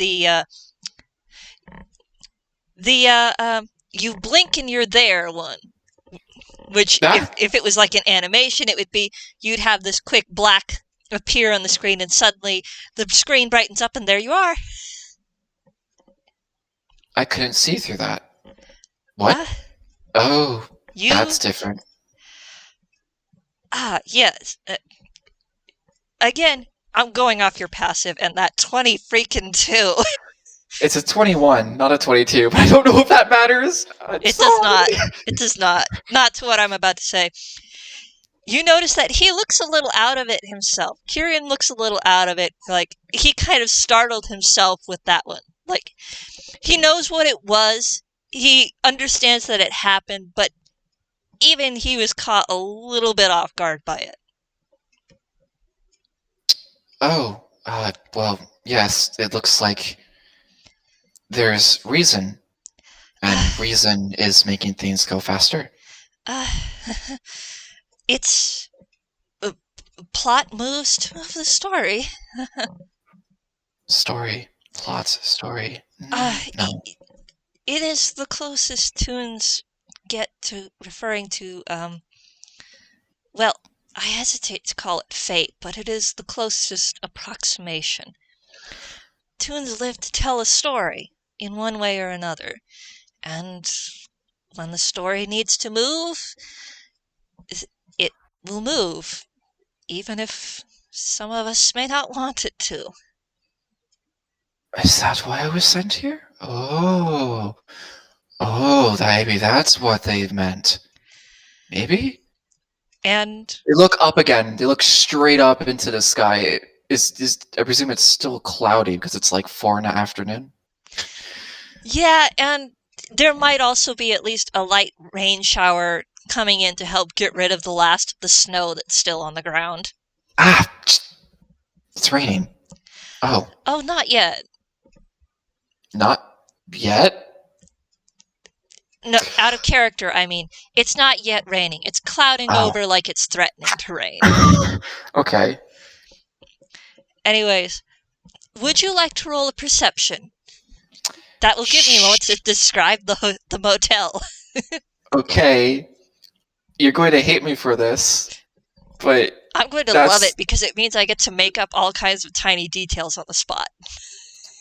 you blink and you're there one. Which, if it was like an animation, it would be you'd have this quick black appear on the screen, and suddenly the screen brightens up, and there you are. I couldn't see through that. What? Oh, that's different. Yes. Again, I'm going off your passive, and that 20 freaking 2. It's a 21, not a 22, but I don't know if that matters. It does not. It does not. Not to what I'm about to say. You notice that he looks a little out of it himself. Kirian looks a little out of it. Like, he kind of startled himself with that one. Like, he knows what it was. He understands that it happened, but even he was caught a little bit off guard by it. Oh, well, yes, it looks like there's reason, and reason is making things go faster. It's plot moves to move the story. Story, plot, story. No. It is the closest Toons get to referring to, well, I hesitate to call it fate, but it is the closest approximation. Toons live to tell a story, in one way or another, and when the story needs to move, it will move, even if some of us may not want it to. Is that why I was sent here? Oh, maybe that's what they meant. Maybe? And they look up again. They look straight up into the sky. I presume it's still cloudy because it's like 4 in the afternoon. Yeah, and there might also be at least a light rain shower coming in to help get rid of the last of the snow that's still on the ground. It's raining. Oh, not yet. Not yet? No, out of character, I mean. It's not yet raining. It's clouding over like it's threatening to rain. Okay. Anyways, would you like to roll a perception? That will give me moments to describe the motel. Okay. You're going to hate me for this, but I'm going to love it because it means I get to make up all kinds of tiny details on the spot.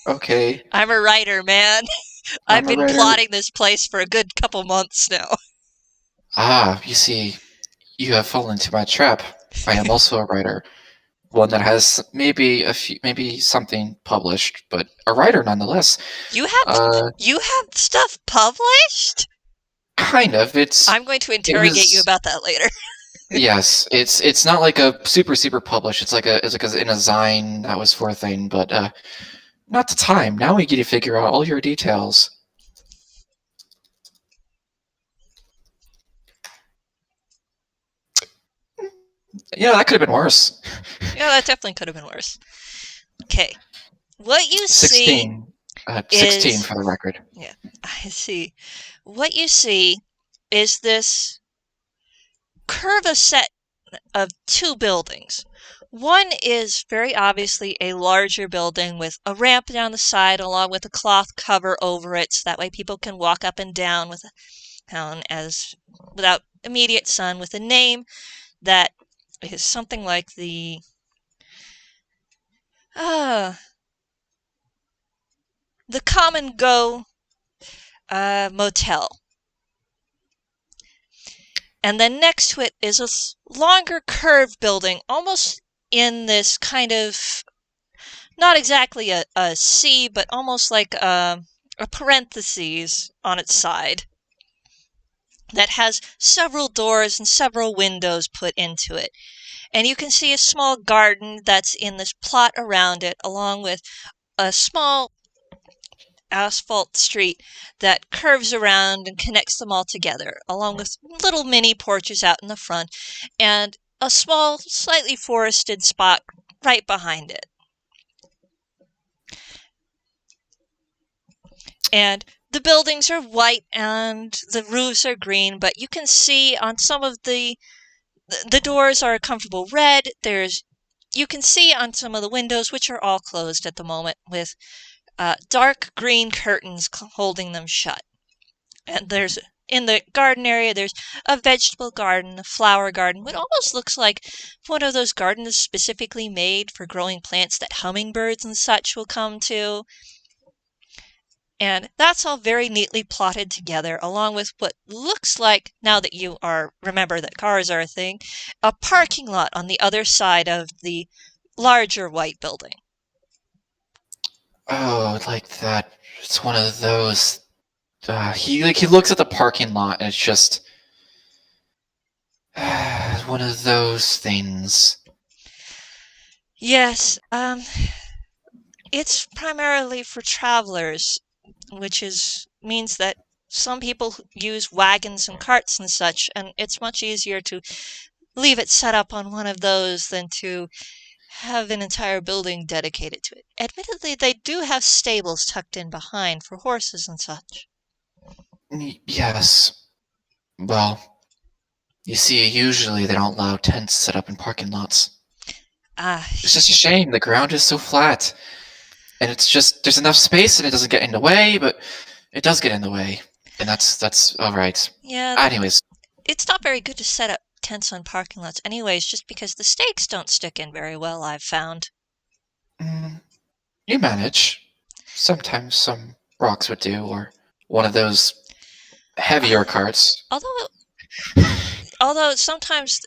Okay. I'm a writer, man. I've been plotting this place for a good couple months now. You see, you have fallen into my trap. I am also a writer. One that has maybe something published, but a writer nonetheless. You have stuff published? Kind of. I'm going to interrogate you about that later. Yes, it's not like a super published. It's like in a zine that was for a thing, but not the time. Now we get to figure out all your details. Yeah, that could have been worse. Yeah, that definitely could have been worse. Okay. What you 16. see 16 for the record. Yeah, I see. What you see is this curved set of 2 buildings. One is very obviously a larger building with a ramp down the side along with a cloth cover over it, so that way people can walk up and down without immediate sun, with a name that is something like the Come and Go Motel. And then next to it is a longer curved building, almost in this kind of, not exactly a C, but almost like a parentheses on its side, that has several doors and several windows put into it. And you can see a small garden that's in this plot around it, along with a small asphalt street that curves around and connects them all together, along with little mini porches out in the front, and a small, slightly forested spot right behind it. And the buildings are white and the roofs are green, but you can see on some of the doors are a comfortable red. You can see on some of the windows, which are all closed at the moment, with dark green curtains holding them shut. And in the garden area, there's a vegetable garden, a flower garden, what almost looks like one of those gardens specifically made for growing plants that hummingbirds and such will come to. And that's all very neatly plotted together, along with what looks like, now that you remember that cars are a thing, a parking lot on the other side of the larger white building. Oh, like that. It's one of those. He looks at the parking lot and it's just one of those things. Yes, it's primarily for travelers, which means that some people use wagons and carts and such, and it's much easier to leave it set up on one of those than to have an entire building dedicated to it. Admittedly, they do have stables tucked in behind for horses and such. Yes. Well, you see, usually they don't allow tents set up in parking lots. It's just a shame. The ground is so flat. And it's just, there's enough space and it doesn't get in the way, but it does get in the way. And that's alright. Yeah. Anyways. It's not very good to set up tents on parking lots anyways, just because the stakes don't stick in very well, I've found. You manage. Sometimes some rocks would do, or one of those heavier carts. Although sometimes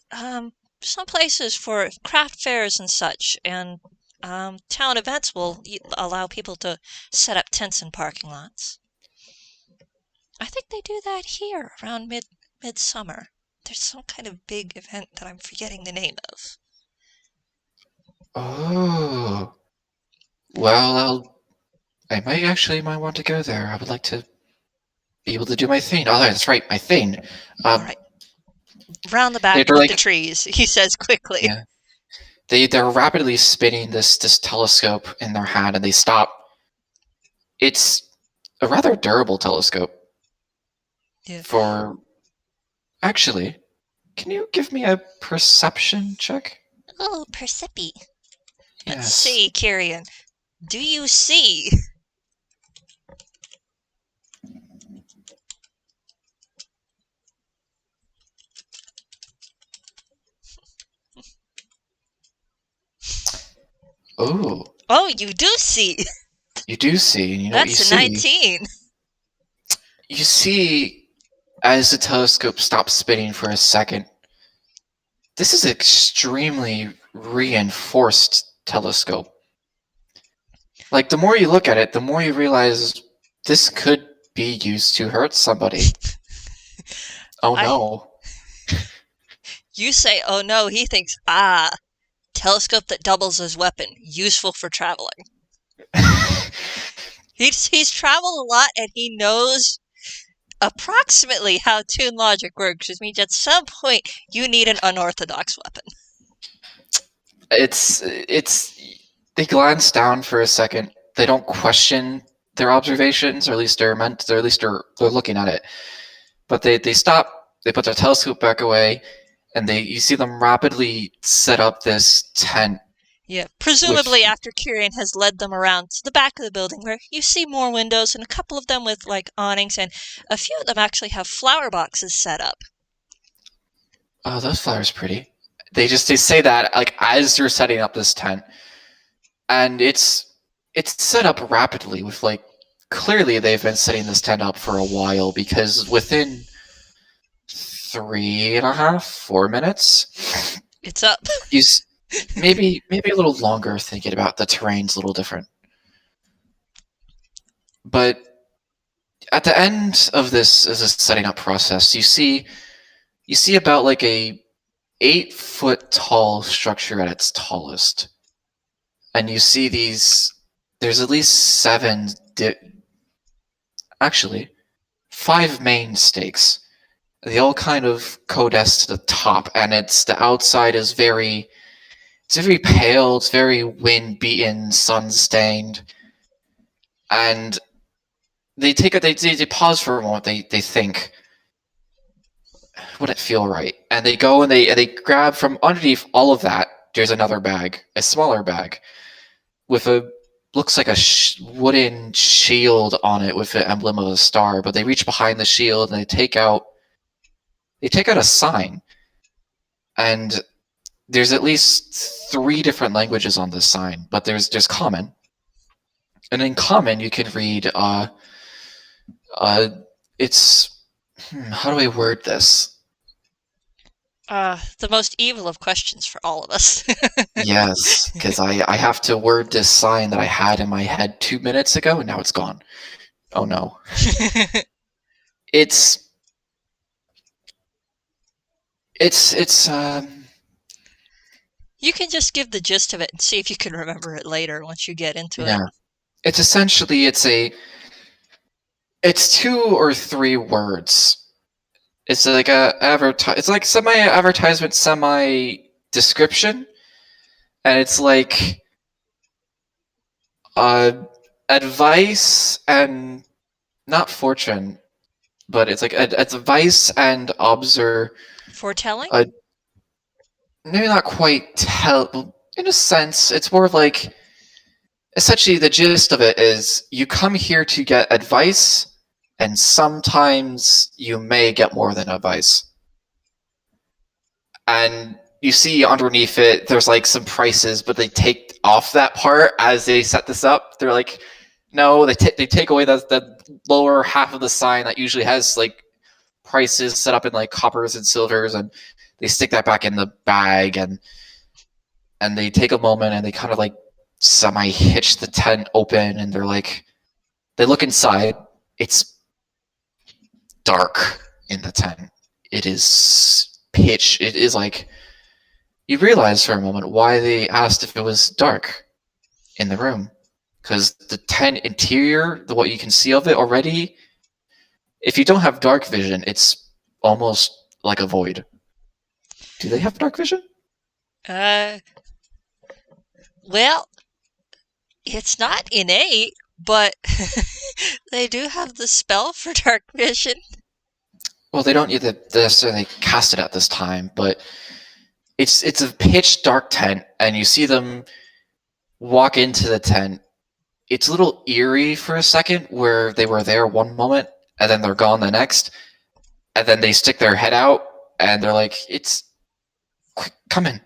some places for craft fairs and such and town events will allow people to set up tents in parking lots. I think they do that here around midsummer. There's some kind of big event that I'm forgetting the name of. Oh. Well, I might want to go there. I would like to be able to do my thing. Oh, that's right, my thing. All right. Round the back with the trees, he says quickly. Yeah. They're rapidly spinning this telescope in their hand, and they stop. It's a rather durable telescope. Yeah. Actually, can you give me a perception check? Oh, percepi. Yes. Let's see, Kirian. Do you see? Oh, you do see. You do see, and you know That's what you see. That's a 19. You see, as the telescope stops spinning for a second, this is an extremely reinforced telescope. Like, the more you look at it, the more you realize this could be used to hurt somebody. Oh no. You say, oh no, he thinks, telescope that doubles as weapon, useful for traveling. He's traveled a lot and he knows approximately how Toon logic works, which means at some point you need an unorthodox weapon. They glance down for a second. They don't question their observations, or at least they're looking at it. But they stop, they put their telescope back away, and you see them rapidly set up this tent. Yeah, presumably after Kirian has led them around to the back of the building, where you see more windows and a couple of them with like awnings, and a few of them actually have flower boxes set up. Oh, those flowers pretty. They say that like as you're setting up this tent, and it's set up rapidly with like, clearly they've been setting this tent up for a while, because within 3.5, 4 minutes, it's up. Maybe a little longer, thinking about the terrain's a little different. But at the end of this setting up process, you see about like a 8-foot tall structure at its tallest. And you see there's at least 5 main stakes. They all kind of coalesce to the top, and the outside is very It's very pale, it's very wind-beaten, sun-stained. And they pause for a moment, they think, would it feel right? And they go and they grab from underneath all of that, there's another bag, a smaller bag, with looks like a wooden shield on it with the emblem of a star, but they reach behind the shield and they take out a sign. And there's at least 3 different languages on this sign, but there's common. And in common you can read it's how do I word this? The most evil of questions for all of us. Yes, because I have to word this sign that I had in my head 2 minutes ago, and now it's gone. Oh no. It's You can just give the gist of it and see if you can remember it later once you get into it. yeah. It's essentially it's 2 or 3 words. It's like it's like semi-advertisement, semi-description, and it's like advice and not fortune, but it's like advice and foretelling. Maybe not quite in a sense. It's more of like essentially the gist of it is you come here to get advice, and sometimes you may get more than advice. And you see underneath it, there's like some prices, but they take off that part as they set this up. They're like, no, they take away the lower half of the sign that usually has like prices set up in like coppers and silvers, and they stick that back in the bag, and they take a moment and they kind of like semi-hitch the tent open, and they're like, they look inside. It's dark in the tent. It is pitch. It is like, you realize for a moment why they asked if it was dark in the room. Because the tent interior, what you can see of it already, if you don't have dark vision, it's almost like a void. Do they have dark vision? Well, it's not innate, but they do have the spell for dark vision. Well, they don't need to necessarily cast it at this time, but it's a pitch dark tent, and you see them walk into the tent. It's a little eerie for a second, where they were there one moment, and then they're gone the next, and then they stick their head out, and they're like, quick, come in.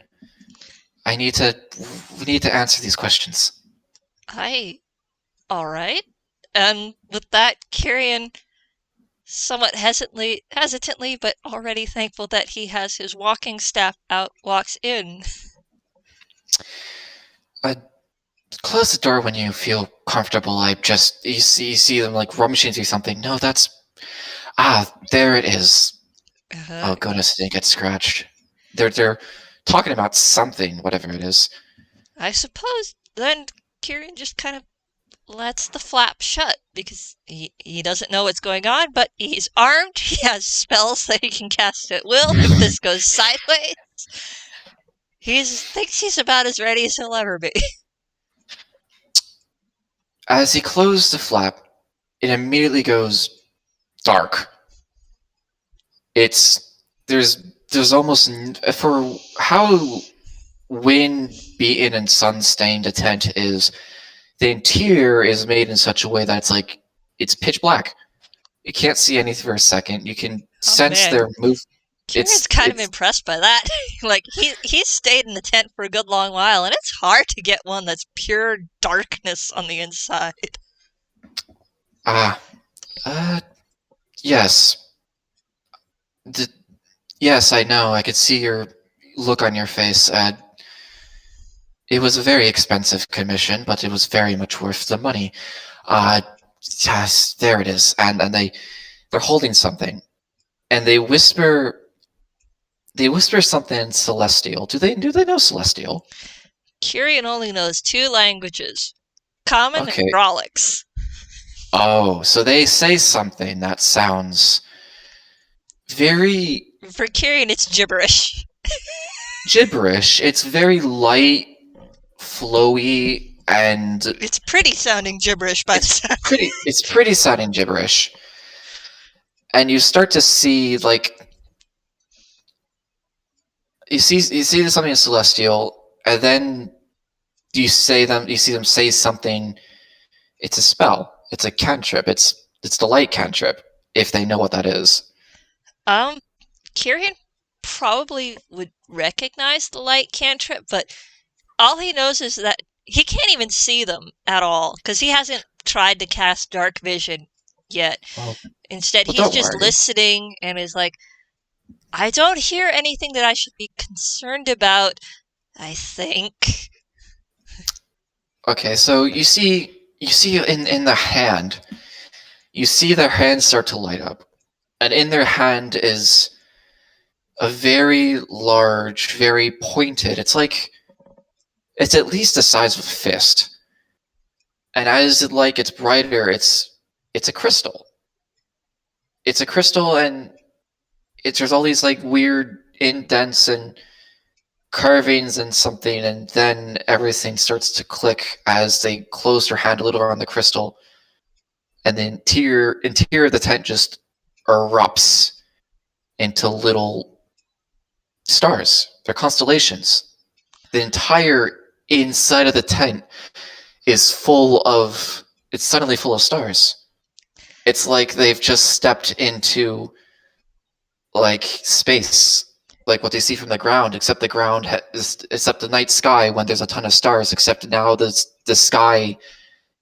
We need to answer these questions. All right. And with that, Kirian, somewhat hesitantly, but already thankful that he has his walking staff out, walks in. Close the door when you feel comfortable. You see them like rummaging through something. No, there it is. Oh goodness, it didn't get scratched. They're talking about something, whatever it is. I suppose then Kirian just kind of lets the flap shut, because he doesn't know what's going on, but he's armed. He has spells that he can cast at will if this goes sideways. He thinks he's about as ready as he'll ever be. As he closed the flap, it immediately goes dark. There's almost, for how wind-beaten and sun-stained a tent is, the interior is made in such a way that it's pitch black. You can't see anything for a second. You can sense their move. Kirian's kind of impressed by that. Like, he's stayed in the tent for a good long while, and it's hard to get one that's pure darkness on the inside. Yes. Yes, I know. I could see your look on your face. It was a very expensive commission, but it was very much worth the money. Yes, there it is. And they're holding something, and they whisper something in Celestial. Do they know Celestial? Kirian only knows 2 languages, Common and Grolix. Oh, so they say something that sounds very... For Kirian, it's gibberish. gibberish. It's very light, flowy, and It's pretty sounding gibberish by the sound. it's pretty sounding gibberish. And you start to see like you see something celestial, and then you see them say something. It's a spell. It's a cantrip. It's the light cantrip, if they know what that is. Kirian probably would recognize the light cantrip, but all he knows is that he can't even see them at all because he hasn't tried to cast dark vision yet. Well, Instead, well, he's don't just worry. listening and is like, I don't hear anything that I should be concerned about, I think. Okay, so you see in the hand, you see their hand start to light up, and in their hand is a very large, very pointed. It's at least the size of a fist, and as it like gets brighter, it's a crystal. It's a crystal, and there's all these like weird indents and carvings and something, and then everything starts to click as they close their hand a little around the crystal, and the interior of the tent just erupts into little stars. They're constellations. The entire inside of the tent is suddenly full of stars. It's like they've just stepped into like space, like what they see from the ground, except except the night sky when there's a ton of stars, except now the sky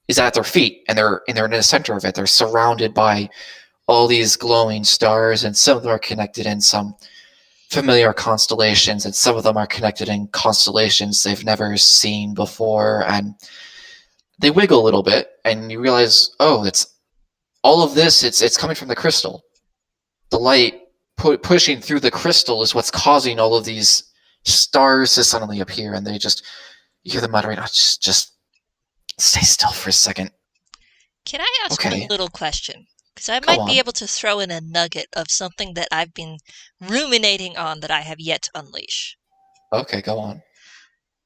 is at their feet, and they're in the center of it. They're surrounded by all these glowing stars, and some of them are connected in some familiar constellations, and some of them are connected in constellations they've never seen before, and they wiggle a little bit, and you realize, oh, it's all of this. It's coming from the crystal. The light pushing through the crystal is what's causing all of these stars to suddenly appear, and you hear them muttering, oh, just stay still for a second. Can I ask a Okay, little question? Because I go might be on. able to throw in a nugget of something that I've been ruminating on that I have yet to unleash. Okay, go on.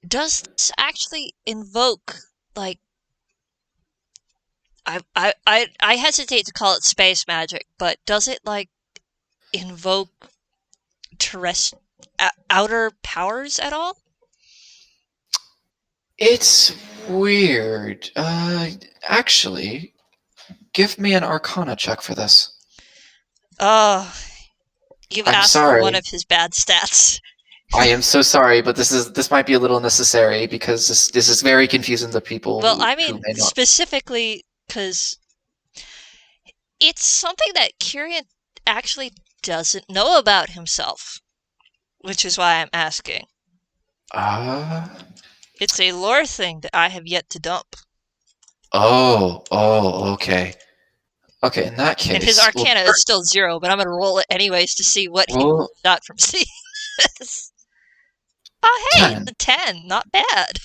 Does this actually invoke, like, I hesitate to call it space magic, but does it, like, invoke outer powers at all? It's weird. Actually, give me an Arcana check for this. Oh, you've I'm asked for one sorry. of his bad stats. I am so sorry, but this might be a little necessary because this is very confusing to people Well, I who mean, may not. specifically because it's something that Kirian actually doesn't know about himself, which is why I'm asking. Uh It's a lore thing that I have yet to dump. okay. Okay, in that And his case, arcana is still 0, but I'm going to roll it anyways to see what he well, got from seeing this. Oh, hey, it's 10. a 10. Not bad.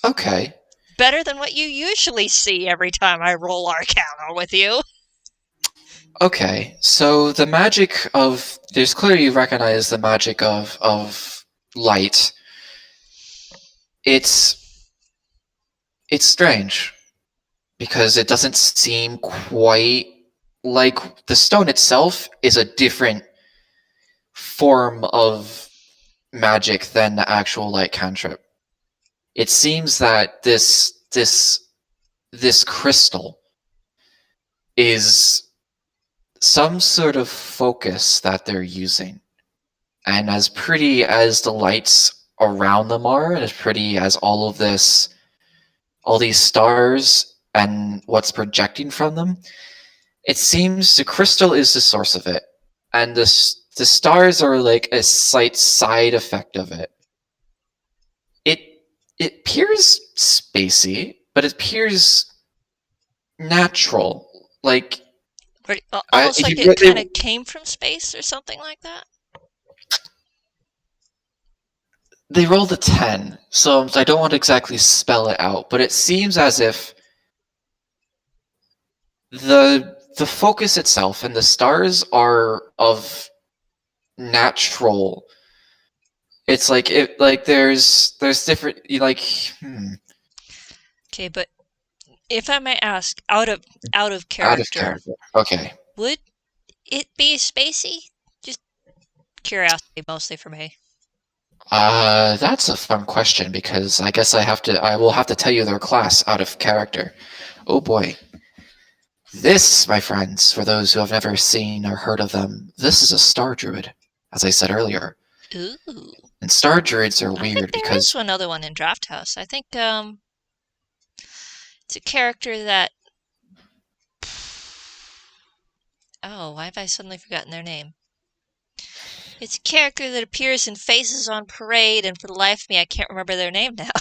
Okay. Better than what you usually see every time I roll arcana with you. Okay. So the magic of there's clearly you recognize the magic of light. It's it's strange because it doesn't seem quite like the stone itself is a different form of magic than the actual light cantrip. It seems that this crystal is some sort of focus that they're using. And as pretty as the lights around them are, and as pretty as all these stars and what's projecting from them, it seems the crystal is the source of it, and the stars are like a slight side effect of it. It it appears spacey, but it appears natural. Like Almost like it kind of came from space or something like that. they rolled a 10, so I don't want to exactly spell it out, but it seems as if the focus itself and the stars are of natural It's like there's different Okay, but if I may ask, out of out of character, character. Okay. would it be spacey? Just curiosity, mostly for me. That's a fun question because I guess I will have to tell you their class out of character. Oh boy. This, my friends, for those who have never seen or heard of them, this is a star druid, as I said earlier. Ooh, And star druids are I think weird there is because another one in Draft House. I think it's a character that. Oh, why have I suddenly forgotten their name? It's a character that appears in Faces on Parade, and for the life of me, I can't remember their name now.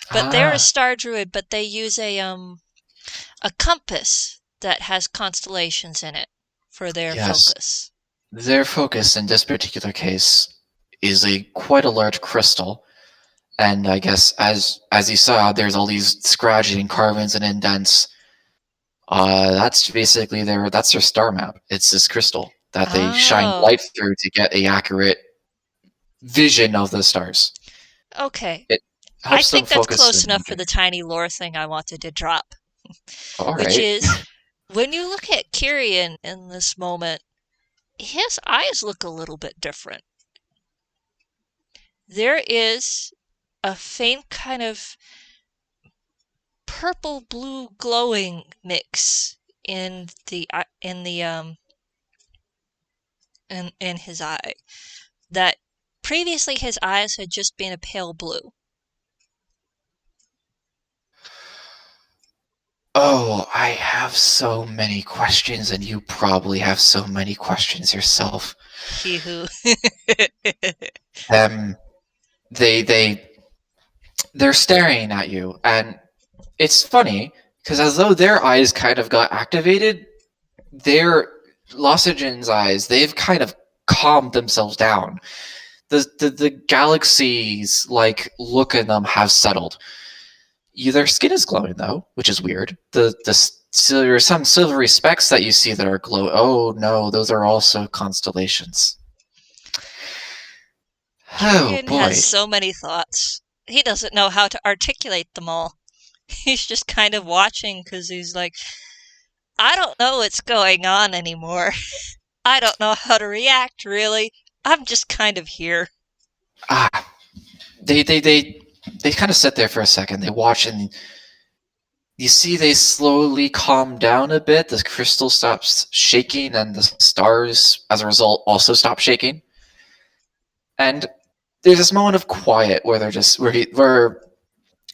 But they're a ah star druid, but they use a compass that has constellations in it for their yes, focus. their focus in this particular case is a quite a large crystal. And I guess as you saw, there's all these scratching and carvings and indents. That's basically their star map. It's this crystal that they shine Oh, light through to get a accurate vision of the stars. okay. It I helps them think that's focus their close enough for magic. the tiny lore thing I wanted to drop, All which right. is when you look at Kirian in this moment, his eyes look a little bit different. There is a faint kind of purple blue glowing mix in his eye that previously his eyes had just been a pale blue. Oh, I have so many questions, and you probably have so many questions yourself. He who Um, they they're staring at you, and it's funny because as though their eyes kind of got activated, their Lausijan's eyes, they've kind of calmed themselves down. The galaxies like look in them have settled. Their skin is glowing though, which is weird. So there are some silvery specks that you see that are glow. Oh no, those are also constellations. Oh Kirian has boy. so many thoughts. He doesn't know how to articulate them all. He's just kind of watching because he's like, I don't know what's going on anymore. I don't know how to react, really. I'm just kind of here. Ah, they kind of sit there for a second. They watch, and you see they slowly calm down a bit. The crystal stops shaking, and the stars, as a result, also stop shaking. And there's this moment of quiet where they're just where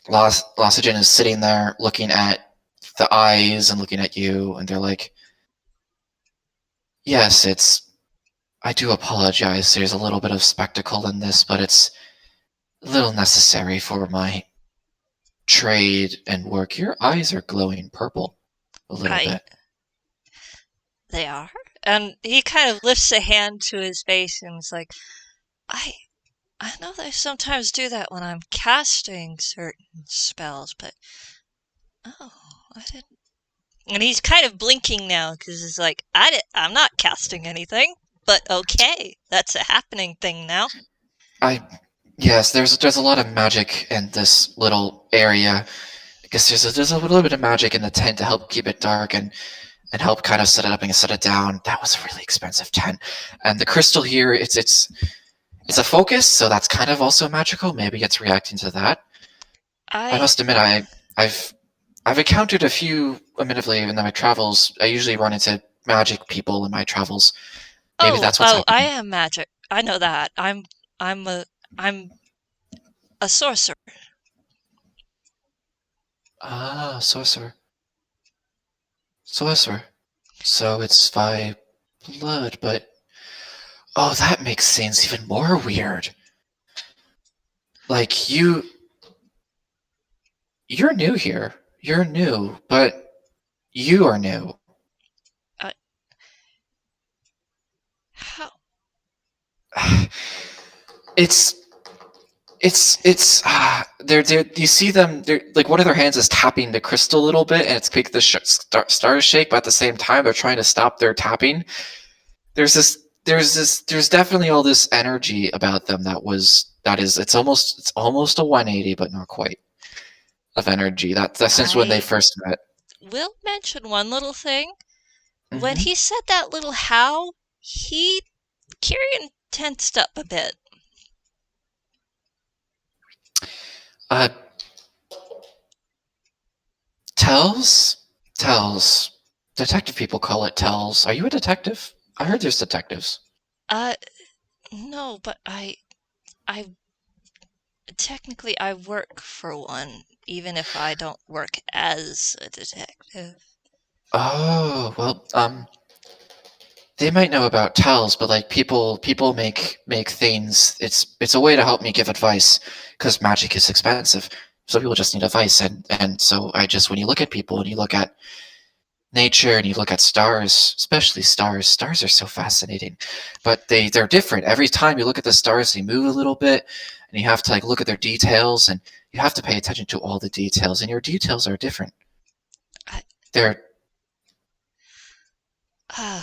Lausijan is sitting there looking at the eyes and looking at you, and they're like, "Yes, it's. I do apologize. There's a little bit of spectacle in this, but it's a little necessary for my trade and work." Your eyes are glowing purple a little I. bit. They are? And he kind of lifts a hand to his face and is like, I. I know they sometimes do that when I'm casting certain spells, but. Oh, I didn't. And he's kind of blinking now because he's like, I'm not casting anything, but okay, that's a happening thing now. I yes, there's a lot of magic in this little area. I guess there's a little bit of magic in the tent to help keep it dark and help kind of set it up and set it down. That was a really expensive tent. And the crystal here, it's a focus, so that's kind of also magical. Maybe it's reacting to that. I I. must admit, I've I've encountered a few, admittedly, in my travels. I usually run into magic people in my travels. Maybe Oh, that's what's oh, I happening. am magic. I know that. I'm a, I'm a sorcerer. Ah, sorcerer. Sorcerer. So it's by blood, but oh, that makes things even more weird. Like you're new here. You're new, but you are new. Uh, how? It's they're you see them, they're like one of their hands is tapping the crystal a little bit, and it's making the stars shake, but at the same time they're trying to stop their tapping. There's this there's definitely all this energy about them it's almost a 180, but not quite, of energy. That's since when they I first met. will mention one little thing. When Hmm. he said that little how, Kirian tensed up a bit. Uh, tells tells. Detective people call it tells. Are you a detective? I heard there's detectives. Uh, no, but I technically I work for one, even if I don't work as a detective. Oh well, they might know about tells, but like people make things. It's a way to help me give advice because magic is expensive. So people just need advice, and so I just when you look at people and you look at nature and you look at stars, especially stars are so fascinating, but they're different every time you look at the stars. They move a little bit, and you have to like look at their details, and you have to pay attention to all the details, and your details are different. I, They're uh,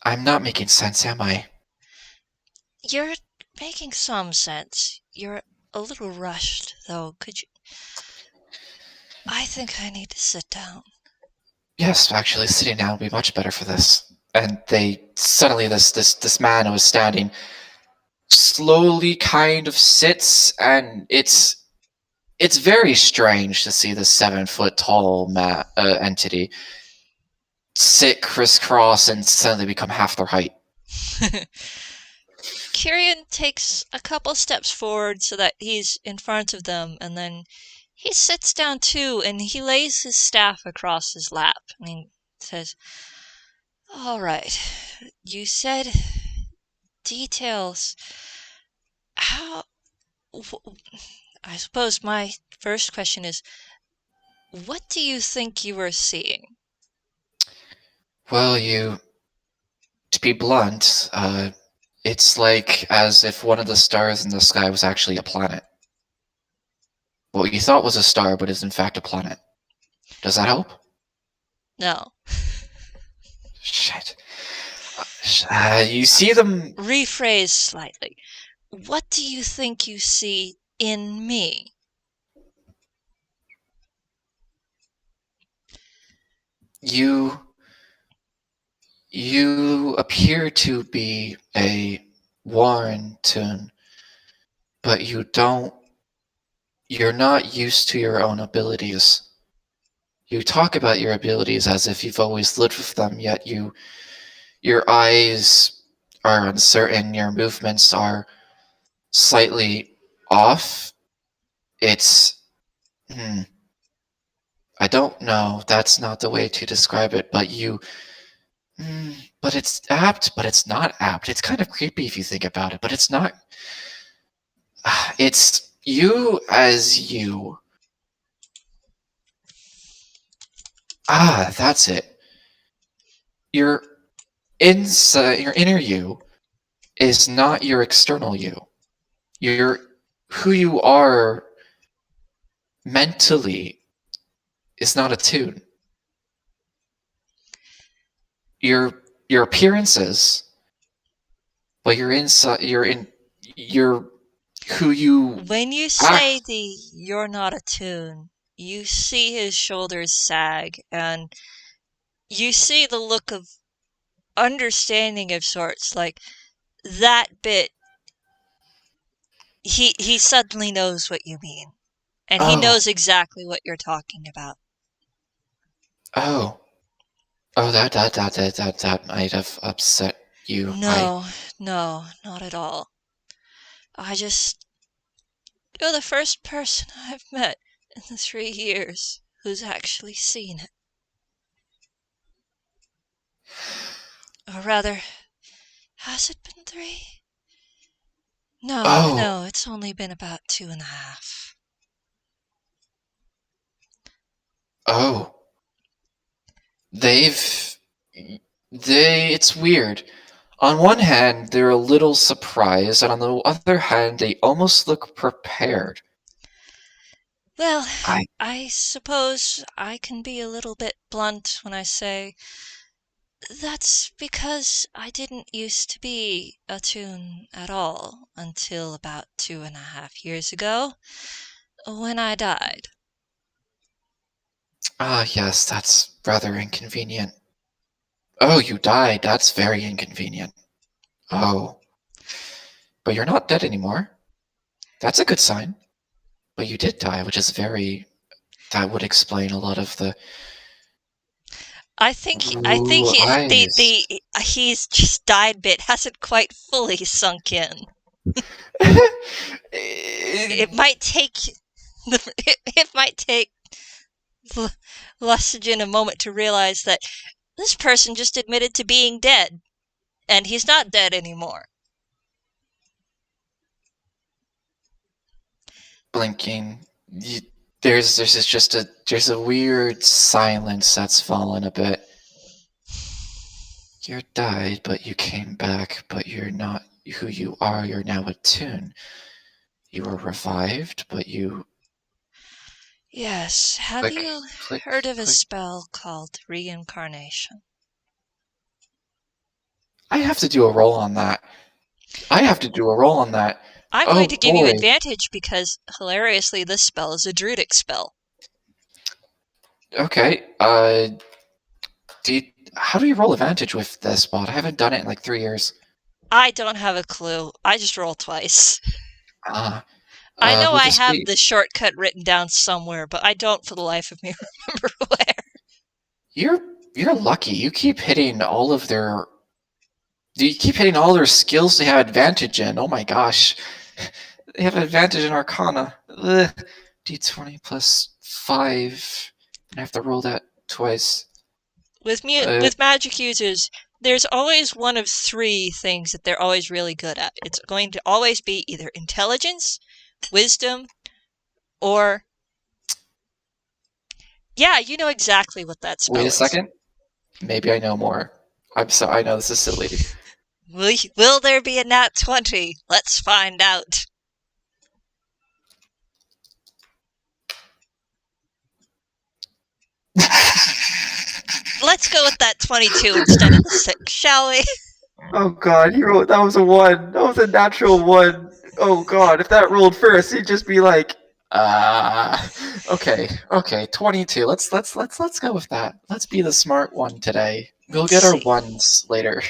I'm not making sense, am I? you're making some sense. You're a little rushed, though. Could you? I think I need to sit down. Yes, actually, sitting down would be much better for this. And they suddenly this man who was standing slowly kind of sits, and it's very strange to see this 7 foot tall entity sit crisscross and suddenly become half their height. Kirian takes a couple steps forward so that he's in front of them, and then he sits down too, and he lays his staff across his lap, and he says, "All right, you said details. How? I suppose my first question is, what do you think you were seeing?" Well, to be blunt, it's like as if one of the stars in the sky was actually a planet. What you thought was a star, but is in fact a planet. Does that help? No. Shit. You see them. Rephrase slightly. What do you think you see in me? You you appear to be a Warren Toon, but you're not used to your own abilities. You talk about your abilities as if you've always lived with them, yet your eyes are uncertain, your movements are slightly off. It's hmm, I don't know. That's not the way to describe it, but but it's apt, but it's not apt. It's kind of creepy if you think about it, but it's not. It's you as you. That's it. Your your inner you is not your external you. Your who you are mentally is not a tune. Your appearances, but your who you When you say act. the "you're not a tune," you see his shoulders sag, and you see the look of understanding of sorts, like that bit. He suddenly knows what you mean, and he Oh, knows exactly what you're talking about. oh, oh, that might have upset you. No, no, not at all. I just You're the first person I've met in the 3 years who's actually seen it. Or rather, has it been 3? No, Oh, no, it's only been about 2.5. oh, they've, it's weird. On one hand, they're a little surprised, and on the other hand, they almost look prepared. Well, I, I suppose I can be a little bit blunt when I say That's because I didn't used to be a Toon at all until about 2.5 years ago, when I died. Ah, yes, that's rather inconvenient. Oh, you died. That's very inconvenient. Oh, but you're not dead anymore. That's a good sign. But you did die, which is very... That would explain a lot of the... I think Ooh, eyes. the he's just died bit hasn't quite fully sunk in. It might take it might take Lausijan a moment to realize that this person just admitted to being dead, and he's not dead anymore. Blinking. There's a weird silence that's fallen a bit. You died, but you came back, but you're not who you are. You're now a Toon. You were revived, but you... Yes, have Click, you click, heard of a click. spell called reincarnation? I have to do a roll on that. I have to do a roll on that. I'm Oh going to give you boy. advantage because, hilariously, this spell is a druidic spell. Okay. How do you roll advantage with this bot? I haven't done it in like 3 years. I don't have a clue. I just roll twice. Ah. I know Will I this have be... the shortcut written down somewhere, but I don't for the life of me remember where. You're lucky. You keep hitting all of their... You keep hitting all their skills they have advantage in. Oh my gosh. They have advantage in Arcana. Ugh. D20 plus 5. And I have to roll that twice. With magic users, there's always one of three things that they're always really good at. It's going to always be either intelligence, wisdom, or... Yeah, you know exactly what that Wait a spell is. second. Maybe I know more. I'm sorry. I know this is silly. Will there be a nat 20? Let's find out. Let's go with that 22 instead of the 6, shall we? Oh god, that was a 1. That was a natural 1. Oh god, if that rolled first, he'd just be like, okay, 22. Let's go with that. Let's be the smart one today. We'll Let's get our see. ones later.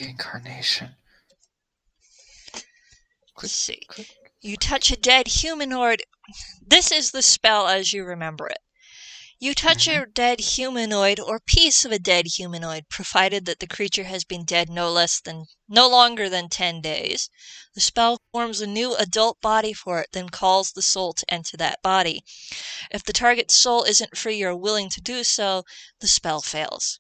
Reincarnation. Let's Click, see. click. You touch a dead humanoid. This is the spell as you remember it. You touch a dead humanoid or piece of a dead humanoid, provided that the creature has been dead no longer than 10 days. The spell forms a new adult body for it, then calls the soul to enter that body. If the target's soul isn't free or willing to do so, the spell fails.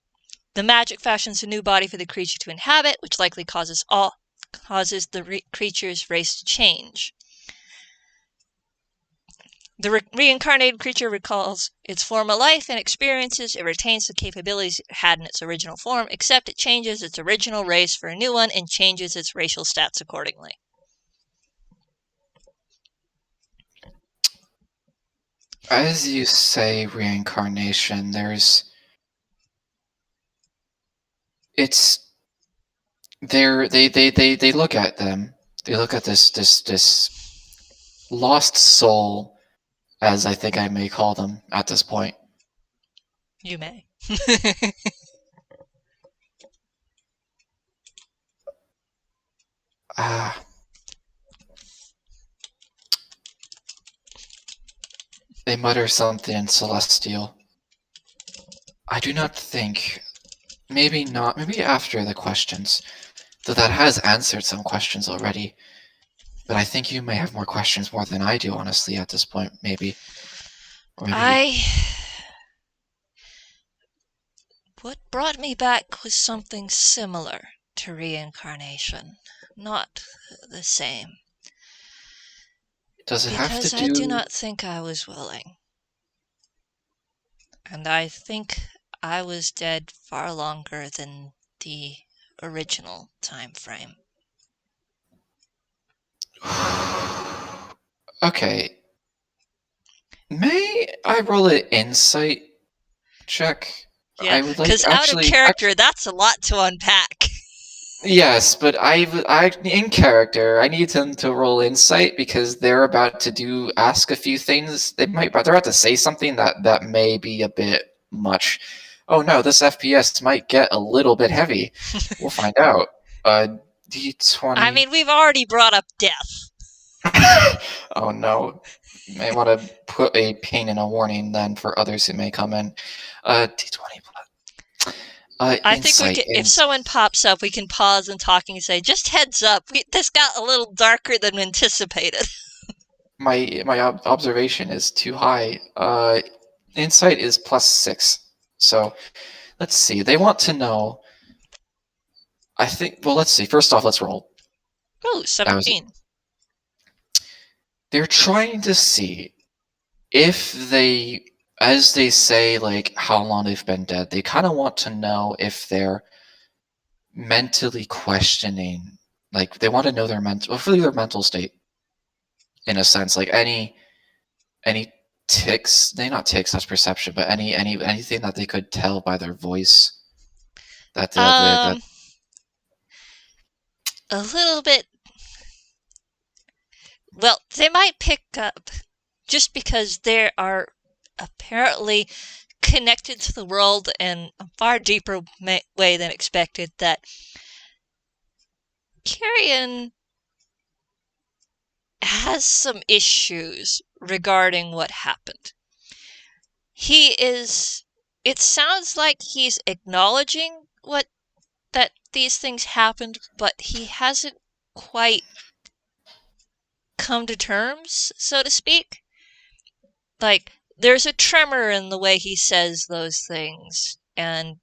The magic fashions a new body for the creature to inhabit, which likely causes the creature's race to change. The reincarnated creature recalls its former life and experiences. It retains the capabilities it had in its original form, except it changes its original race for a new one and changes its racial stats accordingly. As you say reincarnation, it's they look at them. They look at this lost soul, as I think I may call them at this point. You may. They mutter something in Celestial. I do not think... Maybe not. Maybe after the questions. Though that has answered some questions already. But I think you may have more questions more than I do, honestly, at this point, maybe. Or maybe... What brought me back was something similar to reincarnation. Not the same. Does it have to Because I do do... not think I was willing. And I think I was dead far longer than the original time frame. Okay. May I roll an insight check? Yeah, I would like because out of character, that's a lot to unpack. Yes, but in character, I need them to roll insight because they're about to ask a few things. They're about to say something that may be a bit much. Oh no, this FPS might get a little bit heavy. We'll find out. D20. I mean, we've already brought up death. Oh no. May want to put a pin and a warning then for others who may come in. D20 plus. I think we Insight can, if someone pops up, we can pause and talking and say, just heads up, this got a little darker than anticipated. My observation is too high. Insight is +6. So let's see. They want to know. I think. Well, let's see. First off, let's roll. Ooh, 17. They're trying to see if they, as they say, like how long they've been dead. They kind of want to know if they're mentally questioning. Like they want to know their mental state, in a sense. Like any ticks, they not ticks, that's perception, but anything that they could tell by their voice that A little bit. Well, they might pick up just because they are apparently connected to the world in a far deeper way than expected, that Kirian has some issues regarding what happened. It sounds like he's acknowledging that these things happened, but he hasn't quite come to terms, so to speak. Like, there's a tremor in the way he says those things, and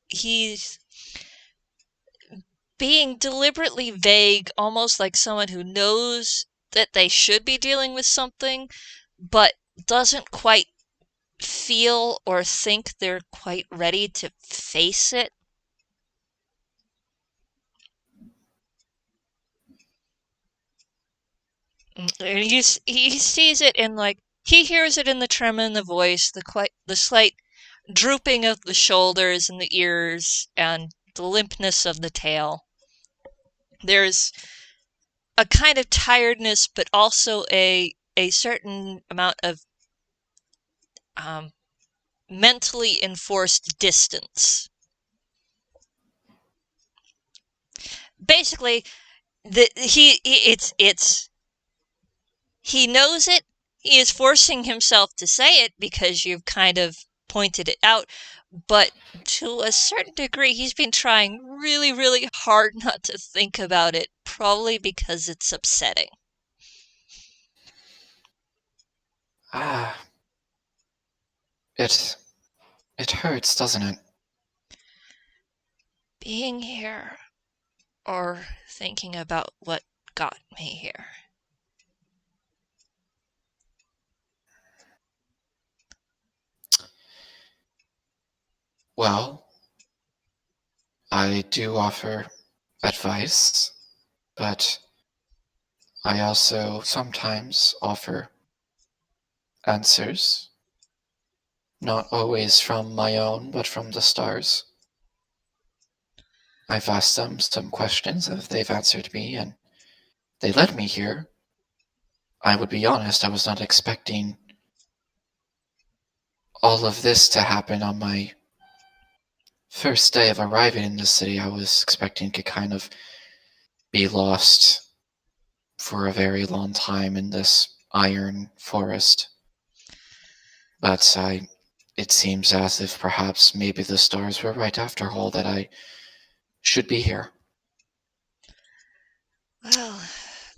he's being deliberately vague, almost like someone who knows that they should be dealing with something, but doesn't quite feel or think they're quite ready to face it. And he sees it in, like, he hears it in the tremor in the voice, the slight drooping of the shoulders and the ears, and the limpness of the tail. There's a kind of tiredness, but also a certain amount of mentally enforced distance. Basically, he knows it. He is forcing himself to say it because you've kind of pointed it out, but to a certain degree, he's been trying really, really hard not to think about it, probably because it's upsetting. It hurts, doesn't it? Being here, or thinking about what got me here. Well, I do offer advice, but I also sometimes offer answers. Not always from my own, but from the stars. I've asked them some questions, and they've answered me, and they led me here. I would be honest, I was not expecting all of this to happen on my first day of arriving in the city. I was expecting to kind of be lost for a very long time in this iron forest. But it seems as if perhaps maybe the stars were right after all, that I should be here. Well,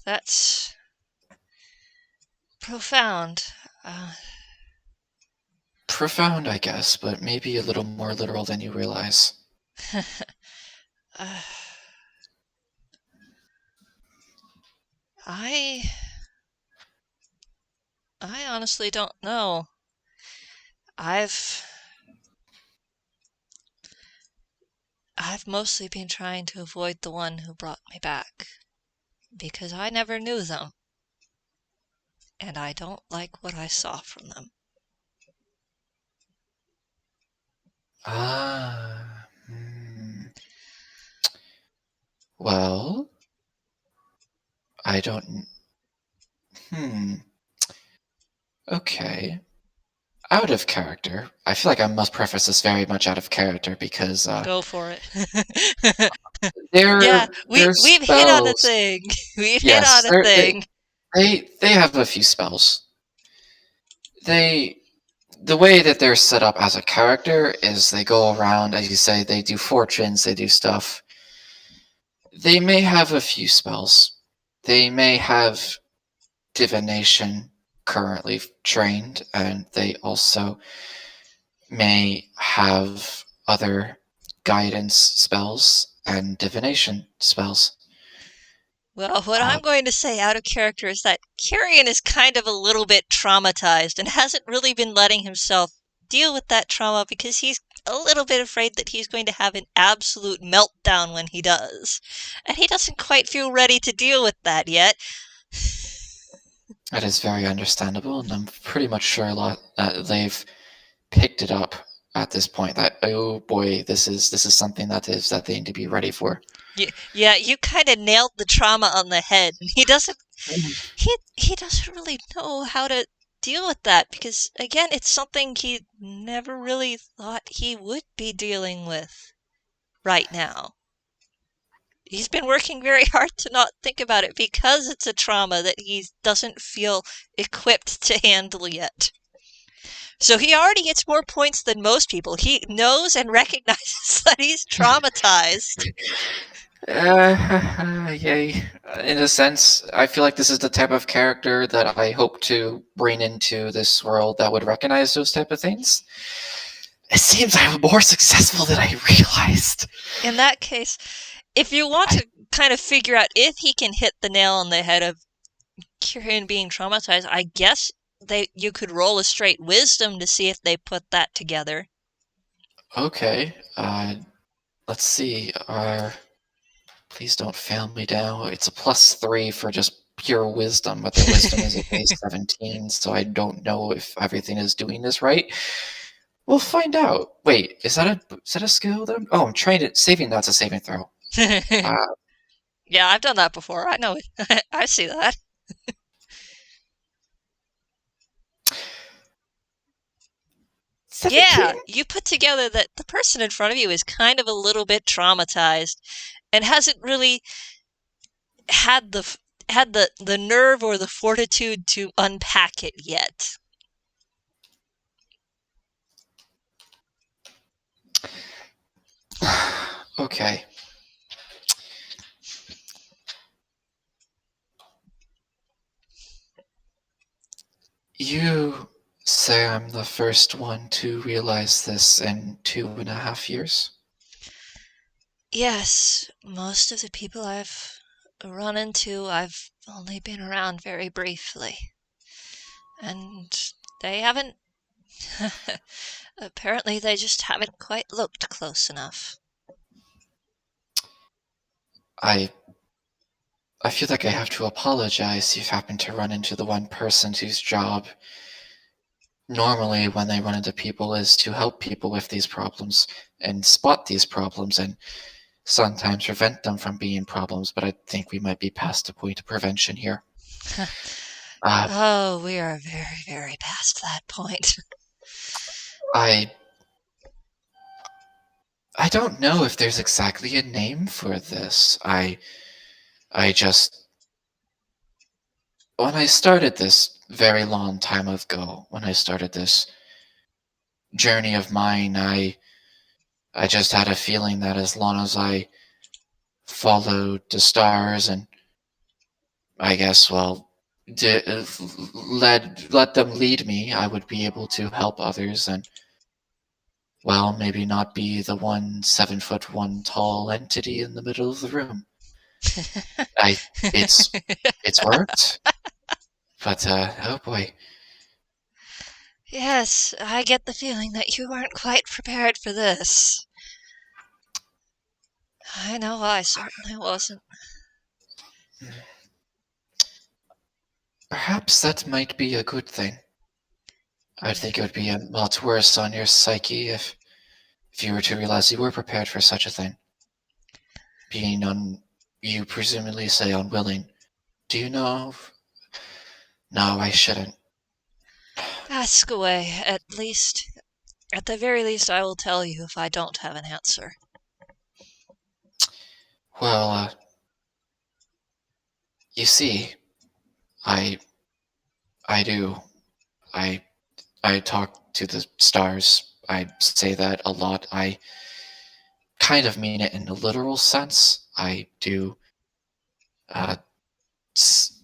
that's profound. Profound, I guess, but maybe a little more literal than you realize. uh, I honestly don't know. I've I've mostly been trying to avoid the one who brought me back, because I never knew them, and I don't like what I saw from them. Ah. Well, I don't. Hmm. Okay. Out of character. I feel like I must preface this very much out of character because Go for it. Yeah, their we've hit on a spells. thing. We've hit Yes, on a thing. they have a few spells. They the way that they're set up as a character is they go around, as you say, they do fortunes, they do stuff. They may have a few spells. They may have divination currently trained, and they also may have other guidance spells and divination spells. Well, what Uh, I'm going to say out of character is that Kirian is kind of a little bit traumatized and hasn't really been letting himself deal with that trauma because he's a little bit afraid that he's going to have an absolute meltdown when he does. And he doesn't quite feel ready to deal with that yet. that is very understandable, and I'm pretty much sure that they've picked it up at this point. That oh boy, this is something that they need to be ready for. Yeah, you kind of nailed the trauma on the head. He doesn't really know how to deal with that because again, it's something he never really thought he would be dealing with right now. He's been working very hard to not think about it because it's a trauma that he doesn't feel equipped to handle yet. So he already gets more points than most people. He knows and recognizes that he's traumatized. Yay. In a sense, I feel like this is the type of character that I hope to bring into this world that would recognize those type of things. It seems I'm more successful than I realized. In that case, if you want I, to kind of figure out if he can hit the nail on the head of Kirian being traumatized, I guess you could roll a straight wisdom to see if they put that together. okay. Let's see. Please don't fail me now. It's a +3 for just pure wisdom, but the wisdom is a base 17, so I don't know if everything is doing this right. We'll find out. Wait, is that a skill? Oh, I'm trained at saving. That's a saving throw. Uh, Yeah, I've done that before. I know it. I see that. 17. Yeah, you put together that the person in front of you is kind of a little bit traumatized and hasn't really had the nerve or the fortitude to unpack it yet. Okay. You say I'm the first one to realize this in 2.5 years? Yes, most of the people I've run into, I've only been around very briefly. And they haven't. Apparently, they just haven't quite looked close enough. I I feel like I have to apologize. You've happened to run into the one person whose job normally when they run into people is to help people with these problems and spot these problems and sometimes prevent them from being problems, but I think we might be past the point of prevention here. Uh, Oh, we are very, very past that point. I I don't know if there's exactly a name for this. I just when I started this very long time ago, when I started this journey of mine, I just had a feeling that as long as I followed the stars and I guess well let them lead me, I would be able to help others and well, maybe not be the 1 7-foot 1 tall entity in the middle of the room. I it's worked, but oh boy. Yes, I get the feeling that you weren't quite prepared for this. I know I certainly wasn't. Perhaps that might be a good thing. I think it would be a lot worse on your psyche if you were to realize you were prepared for such a thing. Being you presumably say unwilling. Do you know? No, I shouldn't. Ask away, at least. At the very least, I will tell you if I don't have an answer. Well, you see, I, I do. I, I talk to the stars. I say that a lot. I kind of mean it in a literal sense. I do uh, s-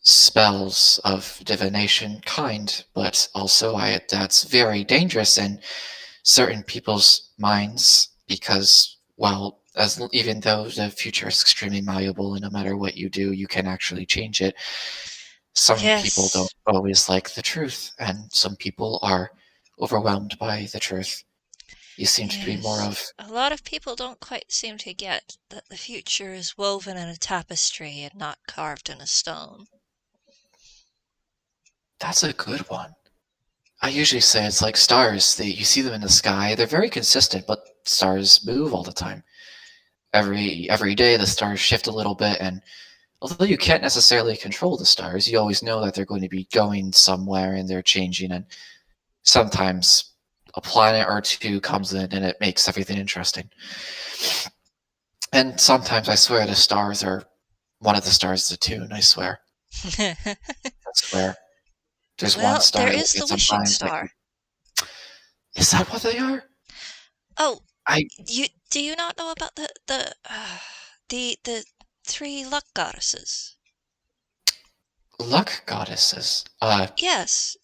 spells of divination kind, but also that's very dangerous in certain people's minds because, well, even though the future is extremely malleable and no matter what you do, you can actually change it, some people don't Yes, always like the truth, and some people are overwhelmed by the truth. You seem to be more yes. of A lot of people don't quite seem to get that the future is woven in a tapestry and not carved in a stone. that's a good one. I usually say it's like stars. You see them in the sky. They're very consistent, but stars move all the time. Every day the stars shift a little bit, and although you can't necessarily control the stars, you always know that they're going to be going somewhere and they're changing. And sometimes a planet or two comes in and it makes everything interesting. And sometimes I swear the stars are one of the stars is a tune. I swear. I swear. There's one Well, there star that is the gets on wishing time. star. Is that what they are? Oh, I you do you not know about the three luck goddesses? luck goddesses. Yes,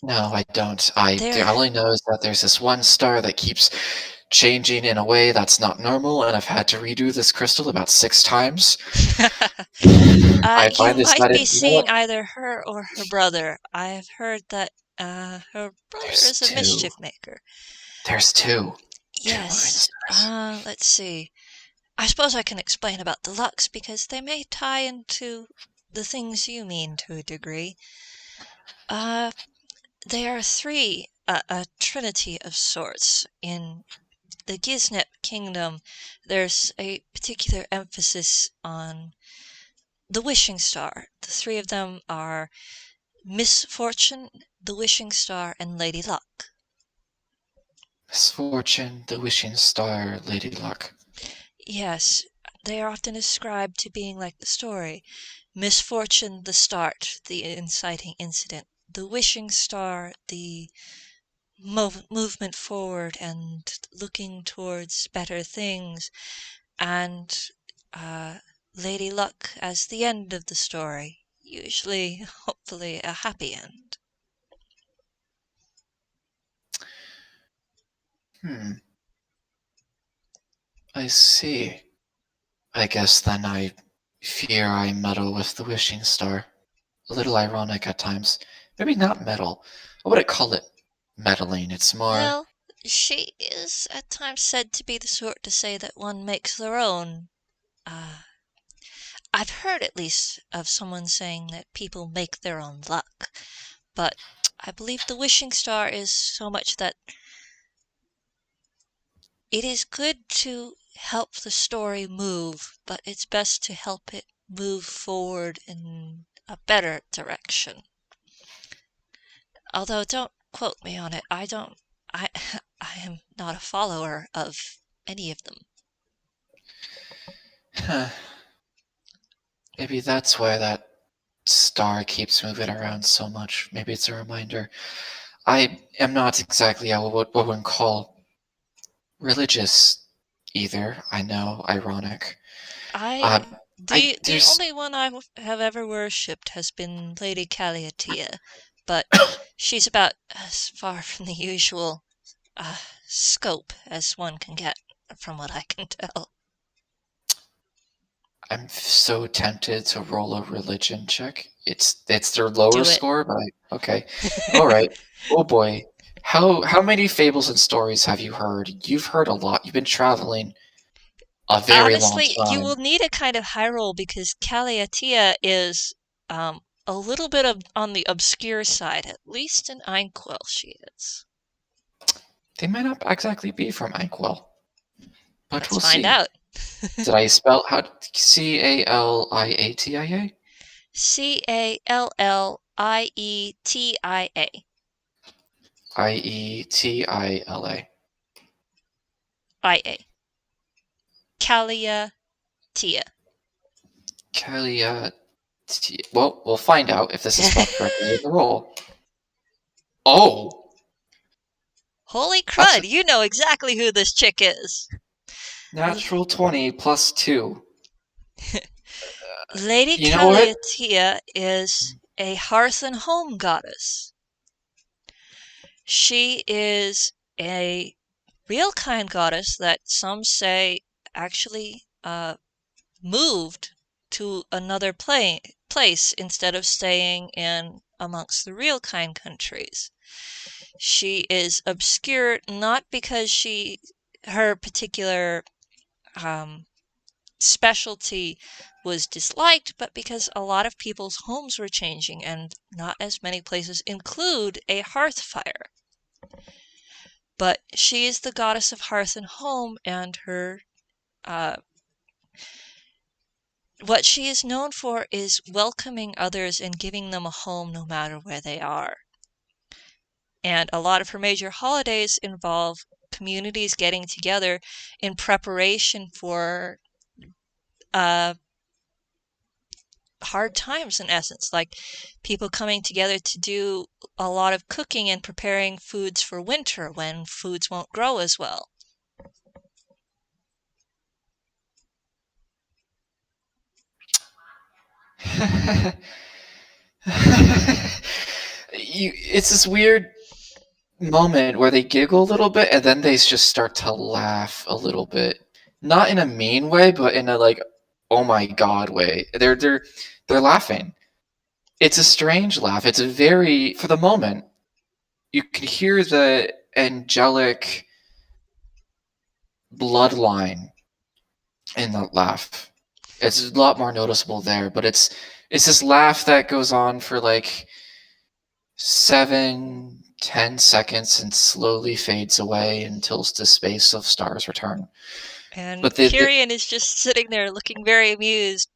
No, I don't. I they're only know is that there's this one star that keeps changing in a way that's not normal, and I've had to redo this crystal about 6 times. I you finally might decided, be you know what? seeing either her or her brother. I've heard that her brother There's is a two. mischief maker. There's two. Two moving Yes. stars. Let's see. I suppose I can explain about the Lux because they may tie into the things you mean to a degree. Uh, there are three, a trinity of sorts. In the Gisnet kingdom, there's a particular emphasis on the wishing star. The three of them are Misfortune, the wishing star, and Lady Luck. Misfortune, the wishing star, Lady Luck. Yes, they are often ascribed to being like the story. Misfortune, the start, the inciting incident. The wishing star, the movement forward and looking towards better things. And uh, Lady Luck as the end of the story. Usually, hopefully, a happy end. Hmm. I see. I guess then I fear I meddle with the wishing star. A little ironic at times. Maybe not meddle. I wouldn't call it meddling. It's more. Well, she is at times said to be the sort to say that one makes their own. Uh, I've heard at least of someone saying that people make their own luck, but I believe the wishing star is so much that it is good to help the story move, but it's best to help it move forward in a better direction. Although don't quote me on it. I don't I I am not a follower of any of them. Huh, maybe that's why that star keeps moving around so much. Maybe it's a reminder. I am not exactly what one call religious either. I know, ironic. I Um, I the there's only one I have ever worshipped has been Lady Caliatia, but she's about as far from the usual uh, scope as one can get, from what I can tell. I'm so tempted to roll a religion check. It's their lower Do it. score, but okay. All right. Oh boy. How many fables and stories have you heard? You've heard a lot. You've been traveling. a very long Honestly, you will time. need a kind of high roll because Caliatia is a little bit of on the obscure side. At least in Einquell she is. They might not exactly be from Inkwell, but Let's we'll find see. out. Did I spell how Caliatia? Callietia. Ietila. IA. Caliatia. Calia. Well, we'll find out if this is spelled correctly in the roll. Oh, Holy that's a crud, you know exactly who this chick is. natural 20 plus 2. Lady You know what? Caliatia is a hearth and home goddess. She is a real kind goddess that some say actually moved to another place instead of staying in amongst the real kind countries. She is obscure not because her particular um, specialty was disliked, but because a lot of people's homes were changing and not as many places include a hearth fire. But she is the goddess of hearth and home, and uh, what she is known for is welcoming others and giving them a home no matter where they are. And a lot of her major holidays involve communities getting together in preparation for uh, hard times, in essence, like people coming together to do a lot of cooking and preparing foods for winter when foods won't grow as well. It's this weird moment where they giggle a little bit and then they just start to laugh a little bit. Not in a mean way, but in a like, oh my god way. They're laughing. It's a strange laugh. It's a very for the moment. You can hear the angelic bloodline in the laugh. It's a lot more noticeable there, but it's this laugh that goes on for like 7, 10 seconds and slowly fades away until the space of stars return. And But Kirian is just sitting there looking very amused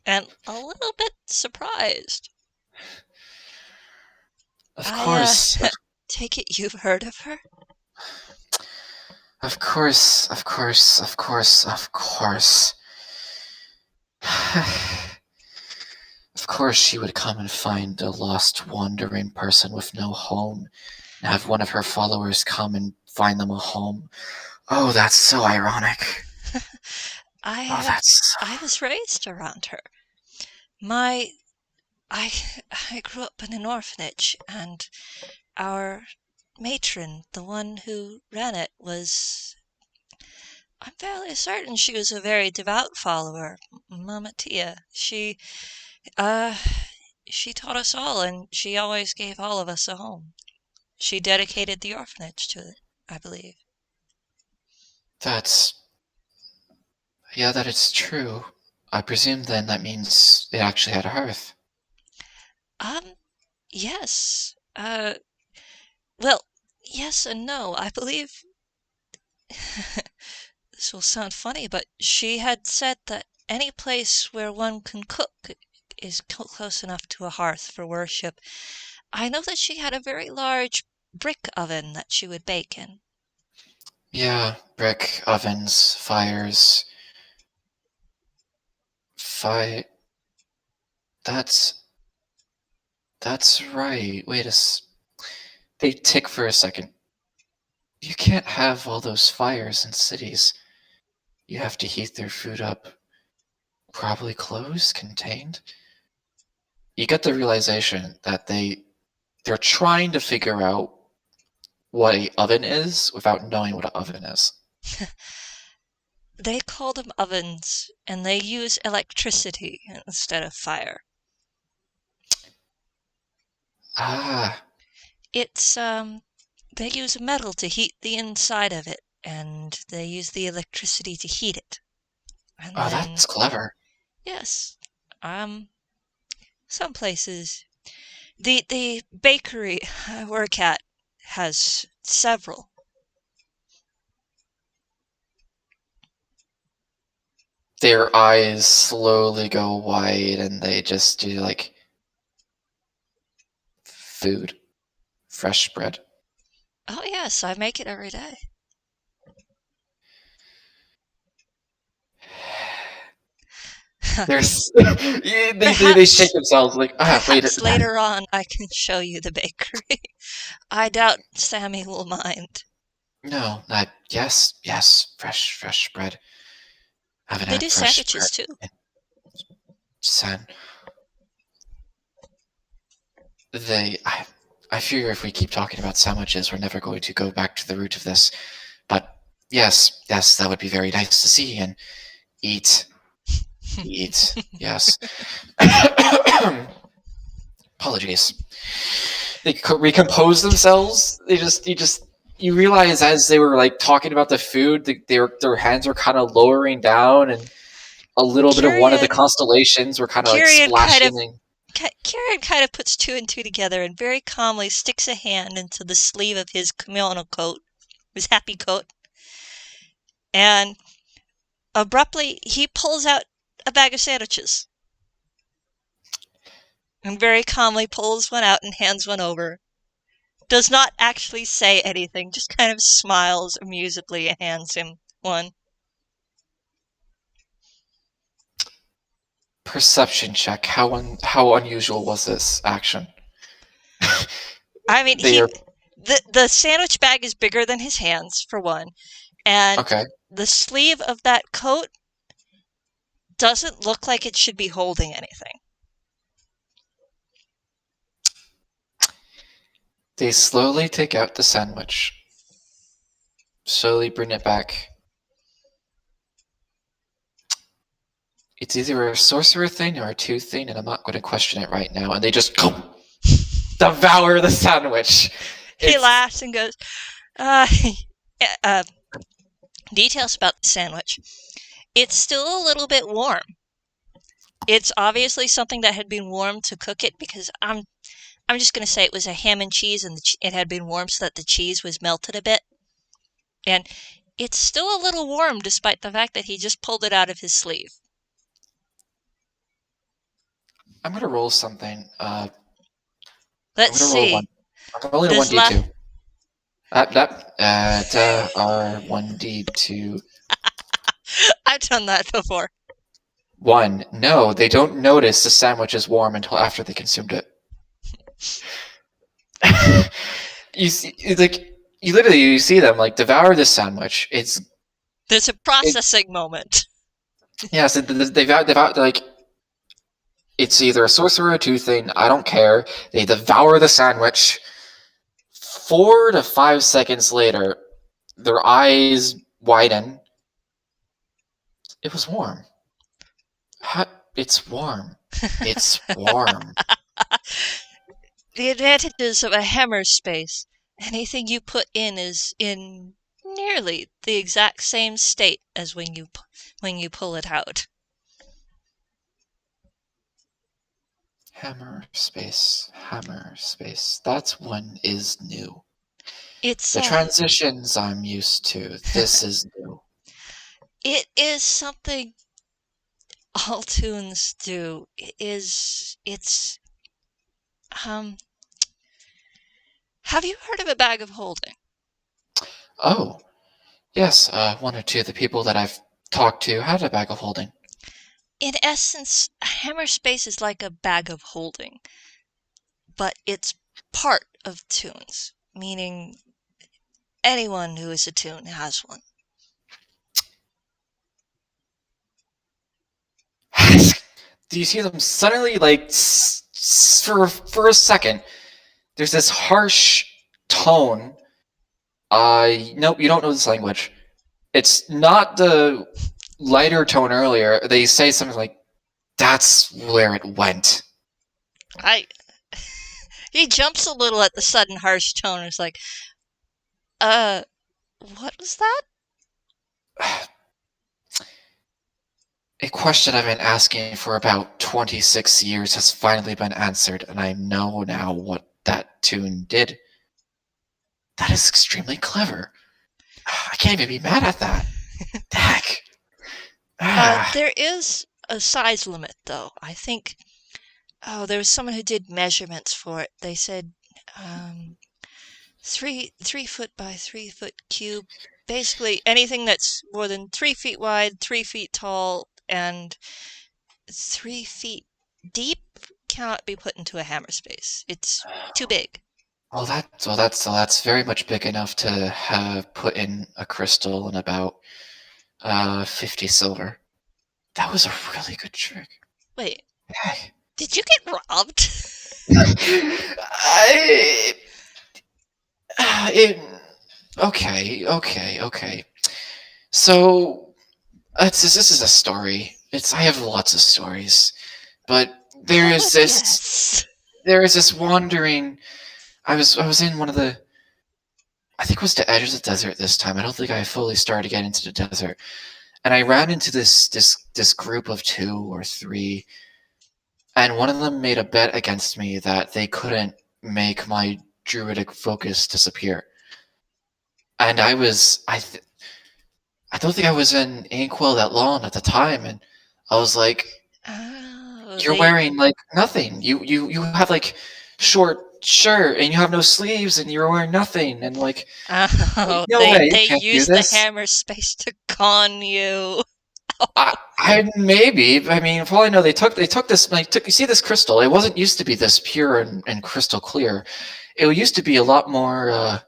and a little bit surprised. of I course, take it you've heard of her? of course, of course, of course, of course. Of course, she would come and find a lost, wandering person with no home, and have one of her followers come and find them a home. Oh, that's so ironic. Oh, I that's. I was raised around her. My I I grew up in an orphanage, and our matron, the one who ran it, I'm fairly certain she was a very devout follower, Mama Tia. Uh she taught us all, and she always gave all of us a home. She dedicated the orphanage to it, I believe. That's. Yeah, that is true. I presume then that means it actually had a hearth. Um, yes. Well, yes and no. I believe this will sound funny, but she had said that any place where one can cook is close enough to a hearth for worship. I know that she had a very large brick oven that she would bake in. Yeah, brick, ovens, fires. Fi. That's. That's right. They tick for a second. You can't have all those fires in cities. You have to heat their food up. Probably closed, contained. You get the realization that they're trying to figure out what a oven is without knowing what an oven is. They call them ovens, and they use electricity instead of fire. Ah, It's they use metal to heat the inside of it, and they use the electricity to heat it. And Oh, then, that's clever. yes, some places. The bakery I work at has several. Their eyes slowly go wide and they just do like food, fresh bread. Oh, yes, I make it every day. There's they shake Perhaps, themselves like, wait. perhaps later on I can show you the bakery. I doubt Sammy will mind. No, not yes, fresh bread. Haven't They had do fresh sandwiches bread too. in San. I fear if we keep talking about sandwiches, we're never going to go back to the root of this. But yes, that would be very nice to see and eat, eat. Yes. Apologies. They recompose themselves. You realize as they were like talking about the food, their hands were kind of lowering down, and a little bit of one of the Kirian, constellations were kind of like Kirian kind of, splashing. Kirian kind of puts two and two together and very calmly sticks a hand into the sleeve of his kimono coat, his happy coat, and abruptly he pulls out a bag of sandwiches and very calmly pulls one out and hands one over. Does not actually say anything, just kind of smiles amusedly and hands him one. Perception check. How unusual was this action? I mean, They are the sandwich bag is bigger than his hands, for one, and okay. the sleeve of that coat doesn't look like it should be holding anything. They slowly take out the sandwich. Slowly bring it back. It's either a sorcerer thing or a tooth thing, and I'm not going to question it right now. And they just devour the sandwich. He laughs and goes, uh, uh, details about the sandwich. It's still a little bit warm. It's obviously something that had been warmed to cook it, because I'm just going to say it was a ham and cheese, and it had been warmed so that the cheese was melted a bit. And it's still a little warm despite the fact that he just pulled it out of his sleeve. I'm going to roll something. I'm Let's going to roll one. see. I'm rolling a Does 1d2. R1d2. I've done that before. 1. No, they don't notice the sandwich is warm until after they consumed it. You see, you see them like devour this sandwich. There's a processing moment. Yes, they like it's either a sorcerer or a two thing. I don't care. They devour the sandwich. 4 to 5 seconds later, their eyes widen. It was warm. It's warm. It's warm. The advantages of a hammer space. Anything you put in is in nearly the exact same state as when you pull it out. Hammer space. That one is new. It's The transitions I'm used to. This is new. it is something all toons do. It's have you heard of a bag of holding? Oh, yes. One or two of the people that I've talked to had a bag of holding. In essence, a hammer space is like a bag of holding, but it's part of toons, meaning anyone who is a toon has one. Do you see them suddenly, like, for a second, there's this harsh tone. Nope, you don't know this language. It's not the lighter tone earlier. They say something like, "That's where it went." He jumps a little at the sudden harsh tone and is like, what was that? A question I've been asking for about 26 years has finally been answered, and I know now what that tune did. That is extremely clever. I can't even be mad at that. Heck. Ah, There is a size limit, though. I think, there was someone who did measurements for it. They said, um, 3 foot by 3 foot cube. Basically, anything that's more than 3 feet wide, 3 feet tall, and 3 feet deep cannot be put into a hammer space. It's too big. that's very much big enough to have put in a crystal and about 50 silver. That was a really good trick. Wait, Heck. did you get robbed? I, it, okay. So this is a story. I have lots of stories, but there Oh, is this yes. there is this wandering. I was in one of the, I think it was the edge of the desert this time. I don't think I fully started to get into the desert, and I ran into this group of two or three, and one of them made a bet against me that they couldn't make my druidic focus disappear. And I don't think I was in Inkwell that long at the time, and I was like, Oh, "You're wearing like nothing. You have like short shirt and you have no sleeves and you're wearing nothing and like no way you they can't do used the this." hammer space to con you. I maybe. I mean, for all I know, they took this. Like, you see this crystal? It wasn't used to be this pure and crystal clear. It used to be a lot more,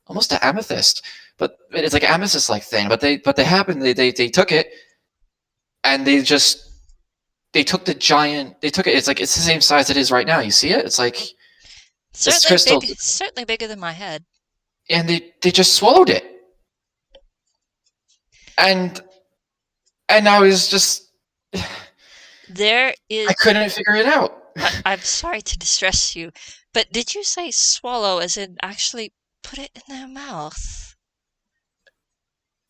almost an amethyst, but it's like amethyst like thing. But they happened. They took it and they took the giant. They took it. It's like it's the same size it is right now. You see it? It's like this Certainly crystal, big, certainly bigger than my head. and they just swallowed it. And I was just There I is. couldn't figure it out. I'm sorry to distress you, but did you say swallow as in actually put it in their mouth?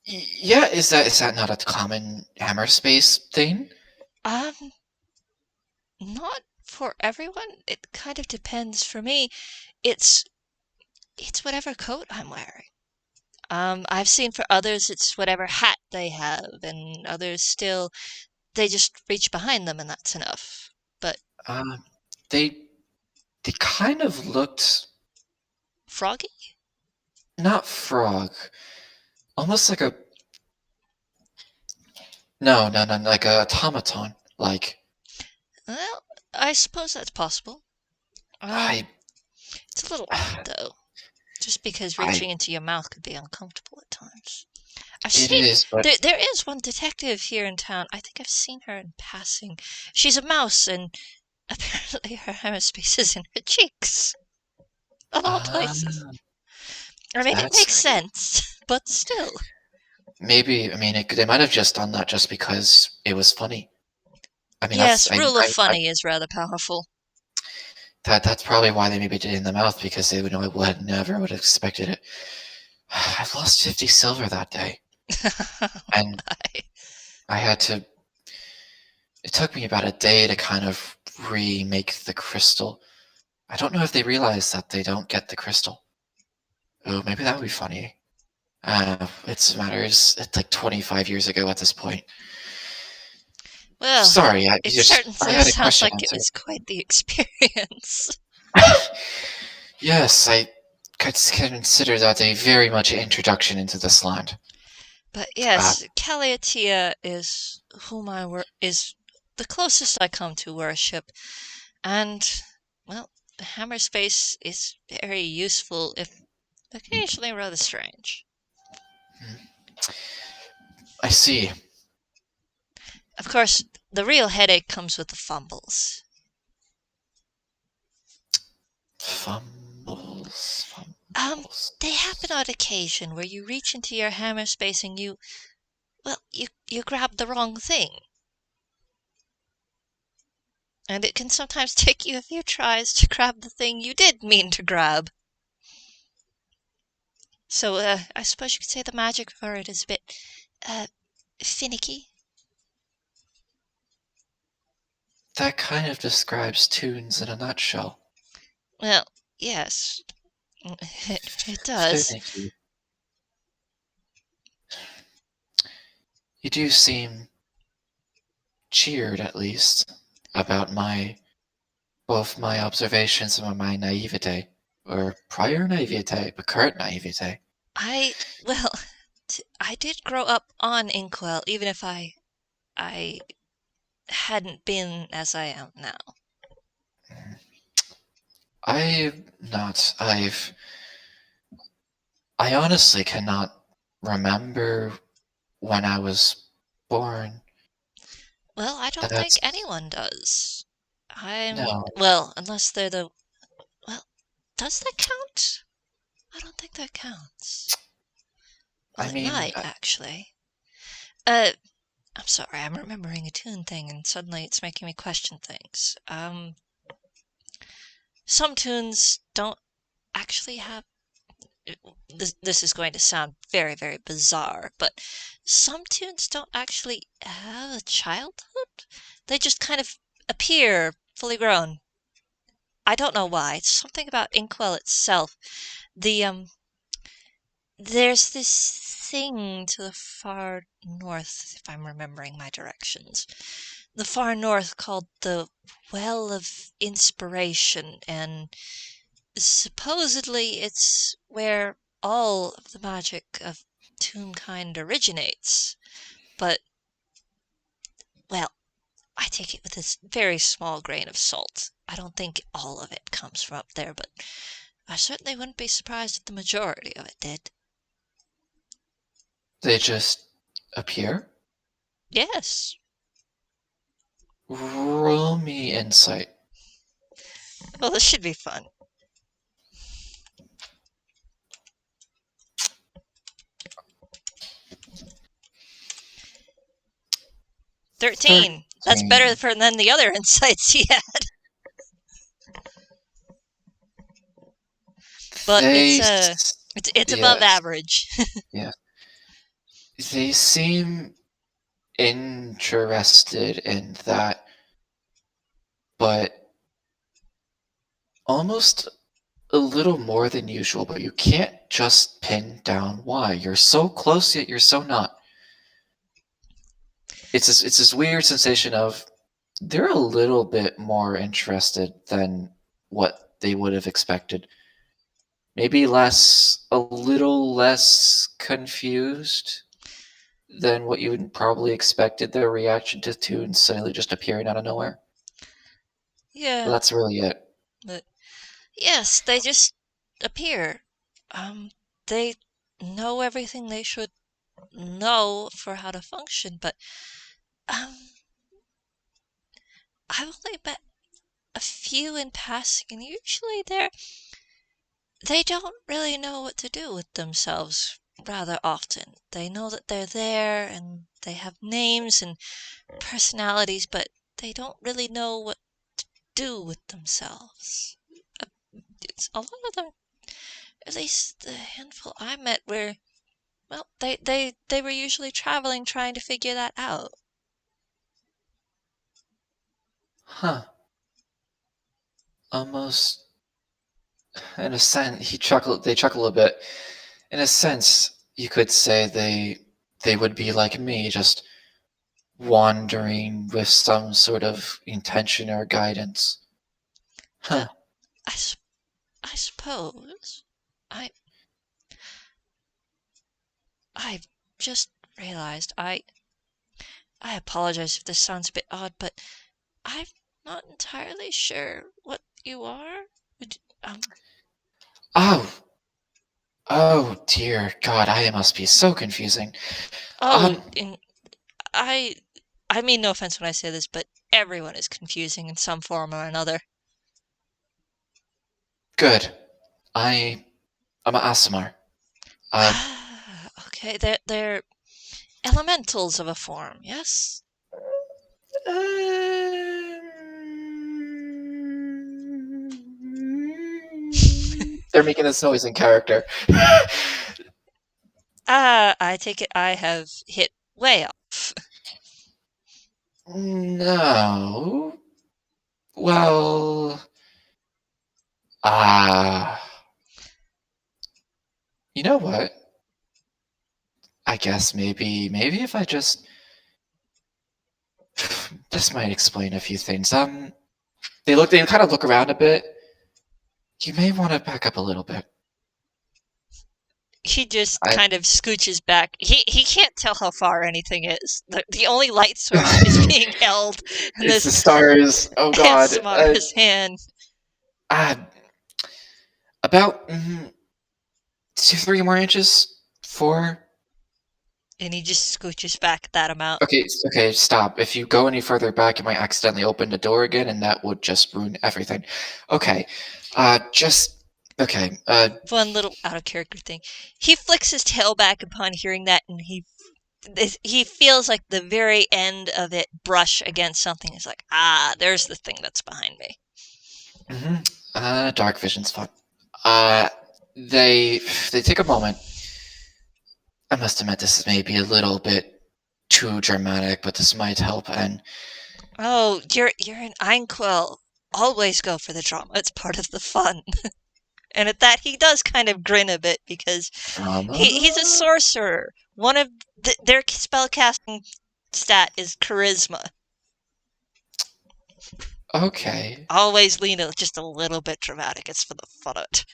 Yeah, is that not a common hammer space thing? Um, Not for everyone. It kind of depends. For me, it's it's whatever coat I'm wearing. I've seen for others it's whatever hat they have, and others still they just reach behind them and that's enough. But Um, they they kind of looked froggy? not frog, almost like a no, like a automaton. Like Well, I suppose that's possible. I It's a little odd though, just because I reaching into your mouth could be uncomfortable at times. I've it seen is, but there is one detective here in town. I think I've seen her in passing. She's a mouse, and apparently her hammerspace is in her cheeks, of all places. uh, I mean, it that's makes sense, but still. maybe. I mean, they might have just done that just because it was funny. I mean, Yes, rule of funny is rather powerful. that's probably why they maybe did it in the mouth because they would know I would never would have expected it. I've lost 50 silver that day, Oh and my. I had to. It took me about a day to kind of remake the crystal. I don't know if they realize that they don't get the crystal. Oh, maybe that would be funny. It's matters. It's like 25 years ago at this point. Well, Sorry, it certainly I had a sounds question like it answered. was quite the experience. Yes, I could consider that a very much introduction into this land. But Uh, yes, Caliatia is the closest I come to worship, and well, the hammer space is very useful, if occasionally rather strange. I see. Of course, the real headache comes with the fumbles. Fumbles, Um, fumbles. they happen on occasion where you reach into your hammer space and you grab the wrong thing. And it can sometimes take you a few tries to grab the thing you did mean to grab. So, I suppose you could say the magic for it is a bit, uh, finicky. That kind of describes tunes in a nutshell. Well, yes, it does. Thank you. You do seem cheered, at least, about both my observations and my naivete, or prior naivete, but current naivete. Well, I did grow up on Inkwell, even if I hadn't been as I am now. I've not. I honestly cannot remember when I was born. Well, I don't think That's anyone does. no. Well, unless they're well, does that count? I don't think that counts. Well, I it mean, might, actually. Uh, I'm sorry, I'm remembering a tune thing, and suddenly it's making me question things. Some tunes don't actually have. This is going to sound very, very bizarre, but some tunes don't actually have a childhood. They just kind of appear fully grown. I don't know why. It's something about Inkwell itself. The There's this thing to the far north, if I'm remembering my directions. The far north called the Well of Inspiration, and supposedly it's where all of the magic of Toonkind originates. But, well, I take it with a very small grain of salt. I don't think all of it comes from up there, but I certainly wouldn't be surprised if the majority of it did. they just appear. Yes. Roll me insight. Well, this should be fun. 13. That's better 13. than the other insights he had. But They, it's above yes, average. yeah. They seem interested in that, but almost a little more than usual, but you can't just pin down why. You're so close, yet you're so not. It's this weird sensation of they're a little bit more interested than what they would have expected. Maybe a little less confused than what you would probably expected their reaction to tunes suddenly just appearing out of nowhere. But Yeah, that's really it. but yes, they just appear. They know everything they should know for how to function, but um, I've only met a few in passing, and usually they don't really know what to do with themselves rather often. They know that they're there and they have names and personalities, but they don't really know what to do with themselves. Uh, It's a lot of them, at least the handful I met, were well, they were usually traveling trying to figure that out. Huh. Almost in a sense they chuckle a bit. In a sense, you could say they would be like me, just wandering with some sort of intention or guidance. Uh, Huh. I, I suppose. I I've just realized I apologize if this sounds a bit odd, but I'm not entirely sure what you are. Would Oh, oh dear God, I must be so confusing. oh, Um, and I I mean no offense when I say this, but everyone is confusing in some form or another. good. I I'm Aasamair. Uh, Okay, they're elementals of a form, yes? they're making this noise in character. I take it I have hit way off. No. Well, ah, you know what? I guess maybe if I just this might explain a few things. They kind of look around a bit. You may want to back up a little bit. He just I kind of scooches back. He can't tell how far anything is. The only light source is being held in it's the this stars. Oh God. Aasamar's hand. Uh, about 2, 3 more inches. 4. And he just scooches back that amount. Okay, stop. If you go any further back, you might accidentally open the door again, and that would just ruin everything. Okay, just okay. One little out of character thing. He flicks his tail back upon hearing that, and he feels like the very end of it brush against something. He's like, there's the thing that's behind me. Dark vision's fun. They take a moment. I must admit, this is maybe a little bit too dramatic, but this might help. And Oh, you're an Einquill. Always go for the drama. It's part of the fun. And at that, he does kind of grin a bit because drama. he's a sorcerer. One of their spellcasting stat is charisma. Okay. Always lean just a little bit dramatic. It's for the fun of it.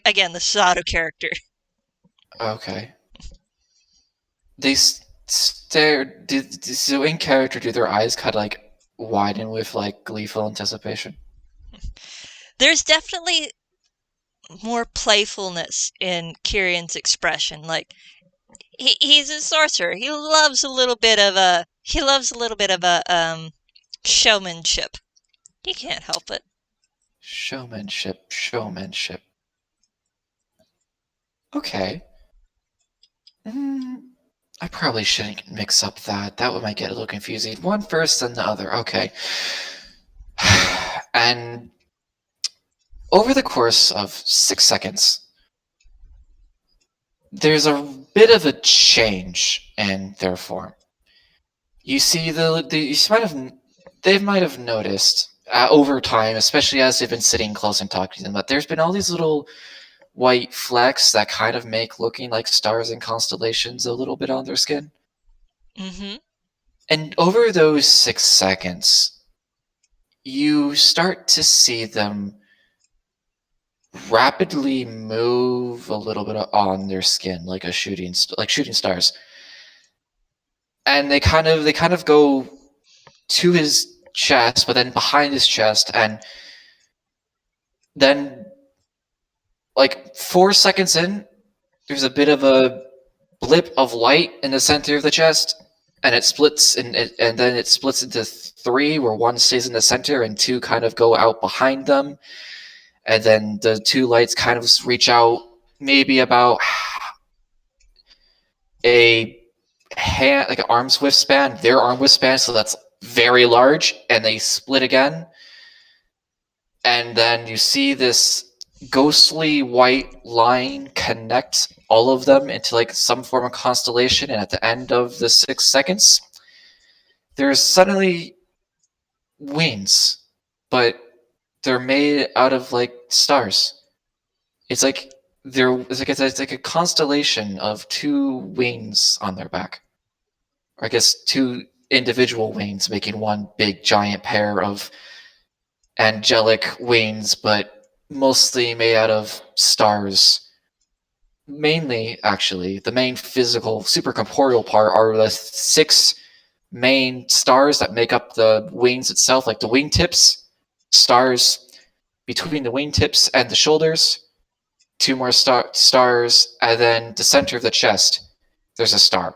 Again, the Sado character. Okay. They stare. So in character, do their eyes kind of like widen with like gleeful anticipation? There's definitely more playfulness in Kirian's expression. Like he's a sorcerer. He loves a little bit of a showmanship. He can't help it. Showmanship. Okay. I probably shouldn't mix up that. That might get a little confusing. One first, then the other. Okay. And over the course of 6 seconds, there's a bit of a change in their form. You see, they might have noticed over time, especially as they've been sitting close and talking to them, that there's been all these little white flecks that kind of make looking like stars and constellations a little bit on their skin. Mm-hmm. And over those 6 seconds, you start to see them rapidly move a little bit on their skin, like shooting stars. And they kind of go to his chest, but then behind his chest, and then like 4 seconds in, there's a bit of a blip of light in the center of the chest, and it splits, and then it splits into 3, where 1 stays in the center and 2 kind of go out behind them, and then the 2 lights kind of reach out maybe about a hand, like an arm's width span, their arm width span, so that's very large, and they split again, and then you see this ghostly white line connect all of them into like some form of constellation, and at the end of the 6 seconds, there's suddenly wings, but they're made out of like stars. It's like it's like a constellation of 2 wings on their back. Or I guess 2 individual wings making one big giant pair of angelic wings, but mostly made out of stars. Mainly, actually, the main physical, supercorporeal part are the 6 main stars that make up the wings itself, like the wingtips, stars between the wingtips and the shoulders, 2 more stars, and then the center of the chest, there's a star.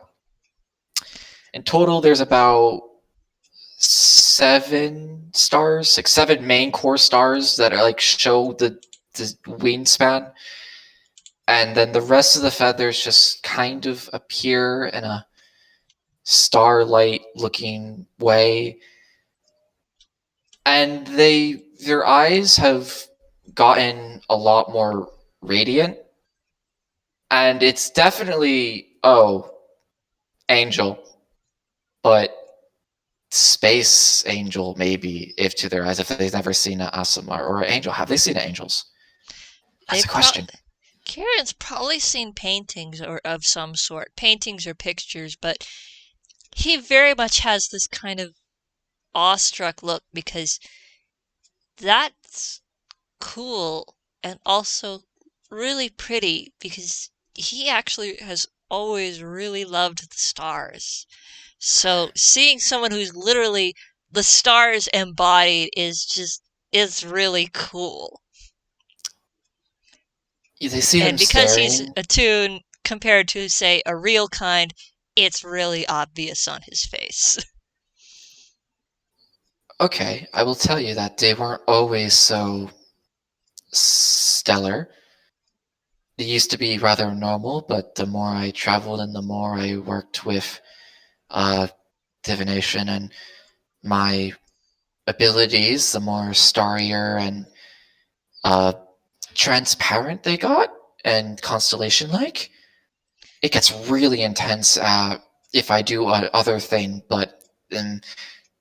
In total, there's about 7 stars, like 7 main core stars that are like show the wingspan, and then the rest of the feathers just kind of appear in a starlight looking way, and their eyes have gotten a lot more radiant, and it's definitely Angel, but space angel, maybe, if to their eyes, if they've never seen an Aasamair or an angel. Have they seen angels? That's They a question. Kieran's probably seen paintings or of some sort, paintings or pictures, but he very much has this kind of awestruck look because that's cool and also really pretty because he actually has always really loved the stars. So seeing someone who's literally the stars embodied is really cool. They see And them because he's staring. a toon compared to say a real kind, it's really obvious on his face. Okay, I will tell you that they weren't always so stellar. They used to be rather normal, but the more I traveled and the more I worked with uh, divination and my abilities, the more starrier and uh, transparent they got and constellation like. It gets really intense if I do other thing, but then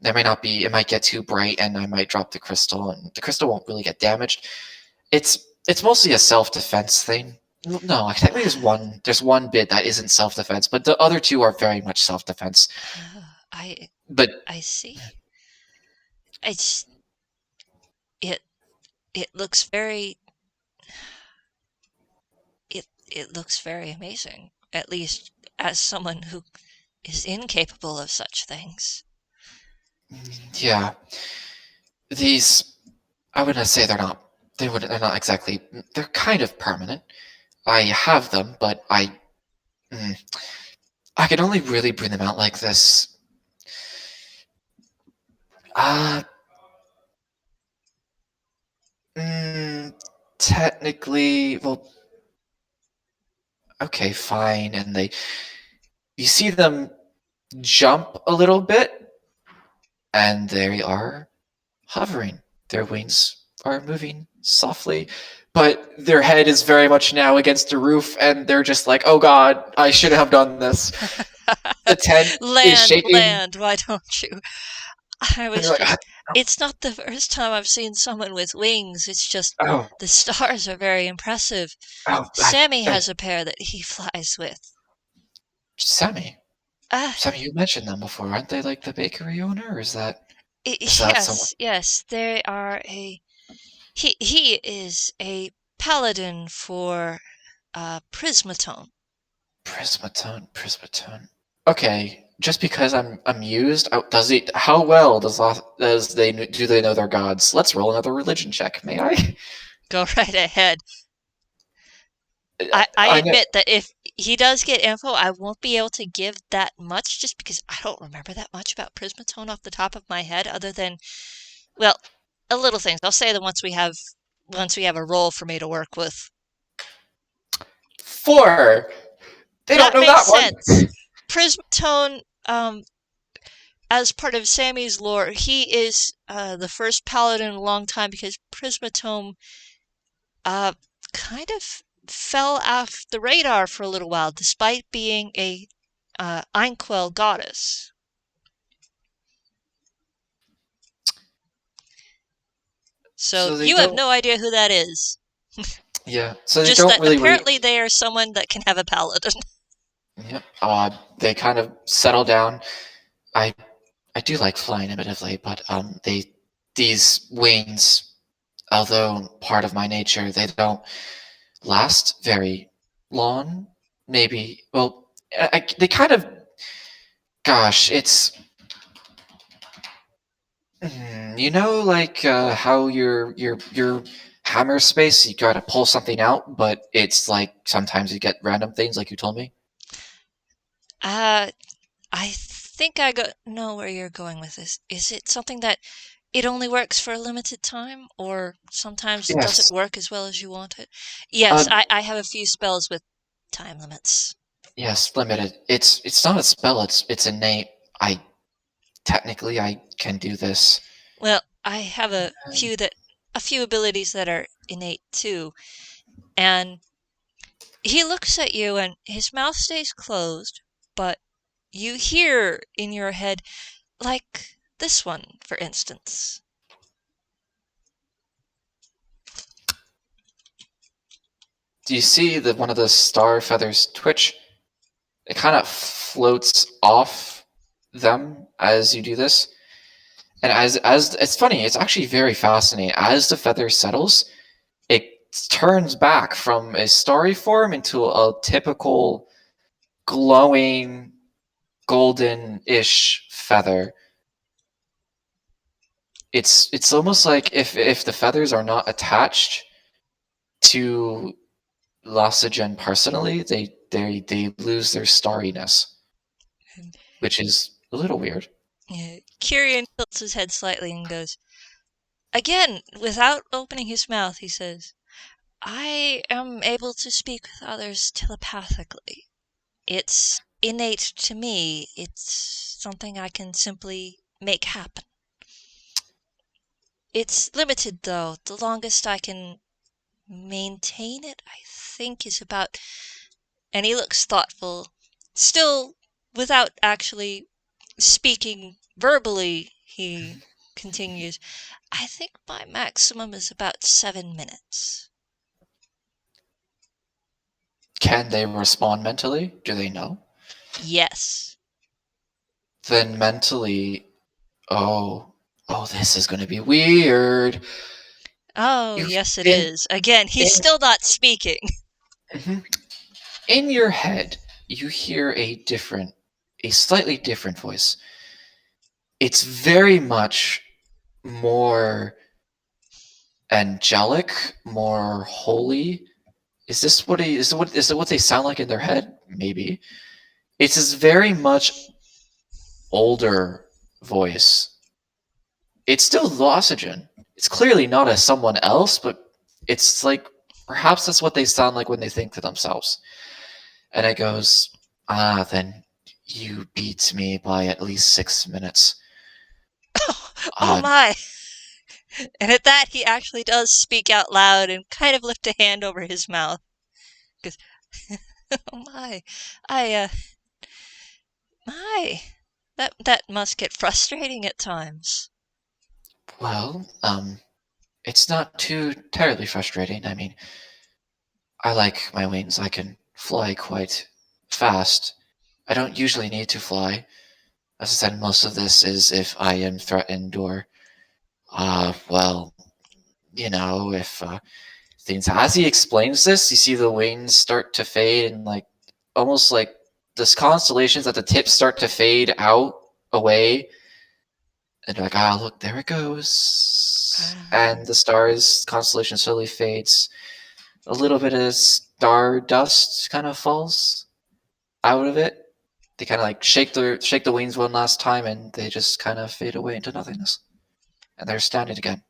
there may not be. It might get too bright, and I might drop the crystal, and the crystal won't really get damaged. It's it's mostly a self defense thing. No, technically there's one bit that isn't self defense, but the other two are very much self defense. I But I see. It's it it looks very it looks very amazing. At least as someone who is incapable of such things. yeah, these I wouldn't say they're not exactly they're kind of permanent. I have them, but mm, I can only really bring them out like this. Uh mm, technically, well, okay, fine. And you see them jump a little bit, and they are hovering. Their wings are moving softly, but their head is very much now against the roof, and they're just like, "Oh God, I shouldn't have done this." The tent is Land, shaking, land, why don't you? I and was you're like, just, it's not the first time I've seen someone with wings. It's just "Oh, the stars are very impressive. oh, Sammy has a pair that he flies with. Sammy, Ah, Sammy, you mentioned them before, aren't they? Like the bakery owner, or is that someone? yes, yes, they are he is a paladin for Prismatone. Prismatone. Okay, just because I'm amused, does he? How well does do they know their gods? Let's roll another religion check. May I? Go right ahead. I I know. admit that if he does get info, I won't be able to give that much just because I don't remember that much about Prismatone off the top of my head, other than, well, a little things. I'll say that once we have a roll for me to work with. 4. They don't That know makes that one. sense. Prismatone, as part of Sammy's lore, he is the first paladin in a long time because Prismatome uh, kind of fell off the radar for a little while, despite being a Einquell goddess. So So they you have don't. no idea who that is. Yeah. So they Just don't that really. apparently they are someone that can have a paladin. Yep. They kind of settle down. I I do like flying admittedly, but these wings, although part of my nature, they don't last very long. Maybe. Well, they kind of. Gosh, it's like how your hammer space, you gotta pull something out, but it's like sometimes you get random things, like you told me. uh, I think I know where you're going with this. Is it something that it only works for a limited time, or sometimes doesn't Yes. work as well as you want it? Yes, Uh, I have a few spells with time limits. yes, limited. It's not a spell. It's innate. I technically I can do this. Well, I have a few abilities that are innate too. And he looks at you and his mouth stays closed, but you hear in your head like This one, for instance. Do you see that one of the star feathers twitch? It kind of floats off them as you do this. And as it's funny, it's actually very fascinating. As the feather settles, it turns back from a starry form into a typical glowing golden-ish feather. It's almost like if the feathers are not attached to Lausijan personally, they lose their starriness, which is a little weird. Kirian tilts his head slightly and goes, again, without opening his mouth, he says, I am able to speak with others telepathically. It's innate to me. It's something I can simply make happen. It's limited, though. The longest I can maintain it, I think, is about... And he looks thoughtful. Still, without actually speaking verbally, he continues, I think my maximum is about 7 minutes. Can they respond mentally? Do they know? Yes. Then mentally, oh, this is going to be weird. Oh, yes, it is. Again, he's still not speaking. In your head, you hear a slightly different voice. It's very much more angelic, more holy. Is this what they sound like in their head? Maybe. It's this very much older voice. It's still Lausijan. It's clearly not as someone else, but it's like perhaps that's what they sound like when they think to themselves. And it goes, then you beat me by at least 6 minutes. Oh my! And at that, he actually does speak out loud and kind of lift a hand over his mouth. Because, oh my, my, that must get frustrating at times. Well, it's not too terribly frustrating. I mean, I like my wings. I can fly quite fast. I don't usually need to fly. As I said, most of this is if I am threatened or, well, if things. As he explains this, you see the wings start to fade and almost like the constellations at the tips start to fade out away. And you're like, look, there it goes. And the stars constellation slowly fades. A little bit of star dust kind of falls out of it. They kind of shake the wings one last time, and they just kind of fade away into nothingness. And they're standing again.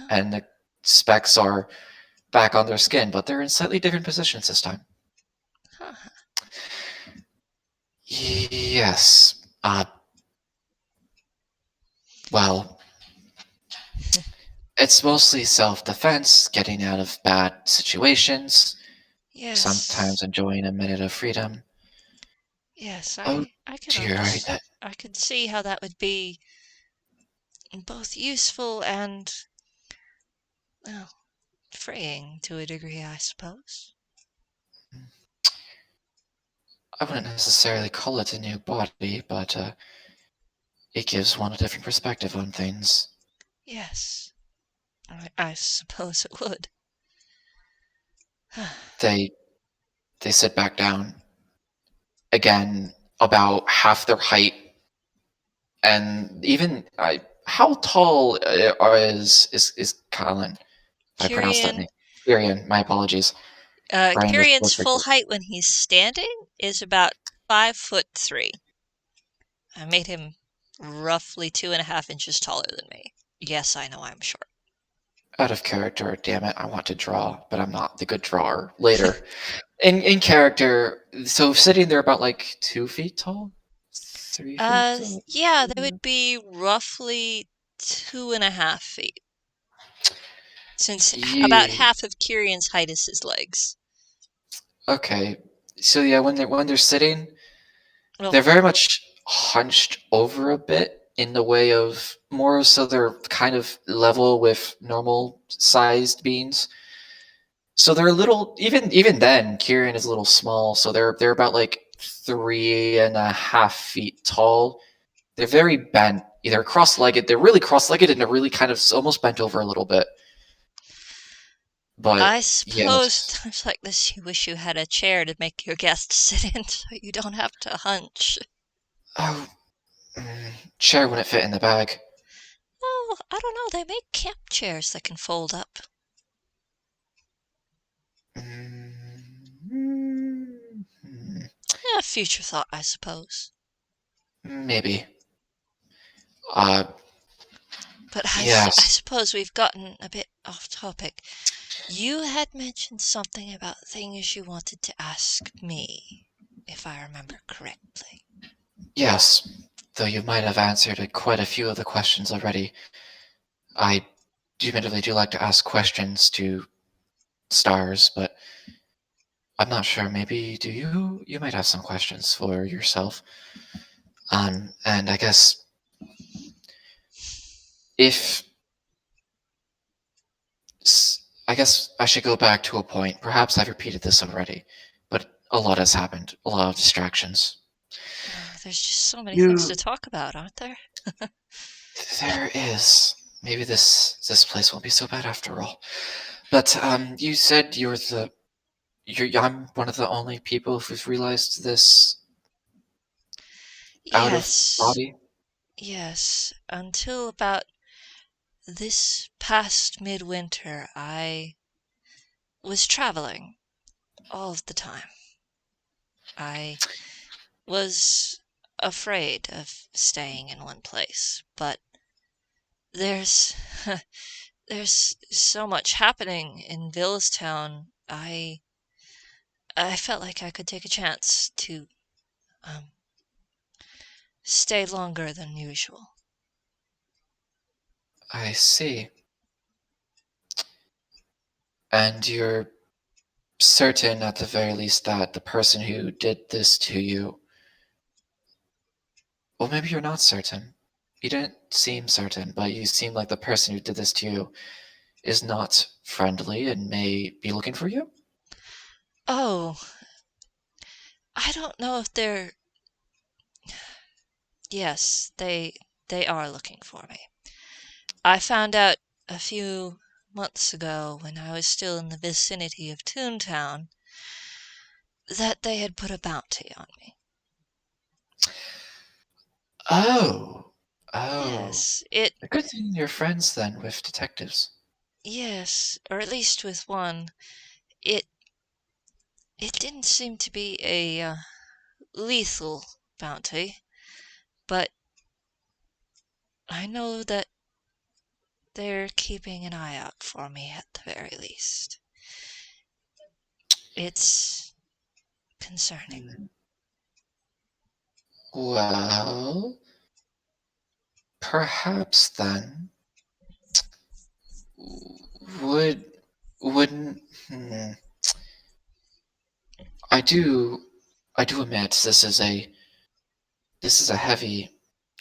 And the specks are back on their skin, but they're in slightly different positions this time. Yes. Well, it's mostly self-defense, getting out of bad situations. Yes. Sometimes enjoying a minute of freedom. Yes, Oh, I dear, I could see how that would be both useful and, well, freeing to a degree, I suppose. I wouldn't necessarily call it a new body, but it gives one a different perspective on things. Yes, I suppose it would. They sit back down again, about half their height, and even how tall is Colin? I pronounced that name. Kirian, my apologies. Kirian's full height when he's standing is about 5'3". I made him roughly 2.5 inches taller than me. Yes, I know I'm short. Out of character, damn it! I want to draw, but I'm not the good drawer. Later, in character, so sitting there about 2 feet tall, 3 feet tall. Yeah, they would be roughly 2.5 feet. Since about half of Kirian's height is his legs. Okay, so when they're sitting, they're very much hunched over a bit, in the way of more so they're kind of level with normal sized beans. So they're a little even then, Kirian is a little small, so they're about like 3.5 feet tall. They're very bent. They're cross-legged. They're really cross-legged and they're really kind of almost bent over a little bit. But I suppose yes. times like this you wish you had a chair to make your guests sit in so you don't have to hunch. Oh, chair wouldn't fit in the bag. Oh, I don't know. They make camp chairs that can fold up. Yeah, future thought, I suppose. Maybe. Uh, But I yes. suppose we've gotten a bit off topic. You had mentioned something about things you wanted to ask me, if I remember correctly. Yes. Though you might have answered quite a few of the questions already. I admittedly do like to ask questions to stars, but I'm not sure. Maybe do you? You might have some questions for yourself. And I guess if I guess I should go back to a point. Perhaps I've repeated this already, but a lot has happened. A lot of distractions. Oh, there's just so many things to You talk about, aren't there? There is. Maybe this place won't be so bad after all. But you said I'm one of the only people who've realized this out of Yes, body. yes. Until about this past midwinter, I was traveling all of the time. I was afraid of staying in one place, but there's there's so much happening in Villestown. I felt like I could take a chance to um, stay longer than usual. I see. And you're certain, at the very least, that the person who did this to you. Well, maybe you're not certain. You didn't seem certain, but you seem like the person who did this to you is not friendly and may be looking for you? Oh, I don't know if they're. Yes, they are looking for me. I found out a few months ago when I was still in the vicinity of Toontown that they had put a bounty on me. Oh. Oh. Yes, it A good thing you're friends then with detectives. yes, or at least with one. It it didn't seem to be a lethal bounty, but I know that they're keeping an eye out for me at the very least. It's concerning. Well, perhaps then would wouldn't I do admit this is a heavy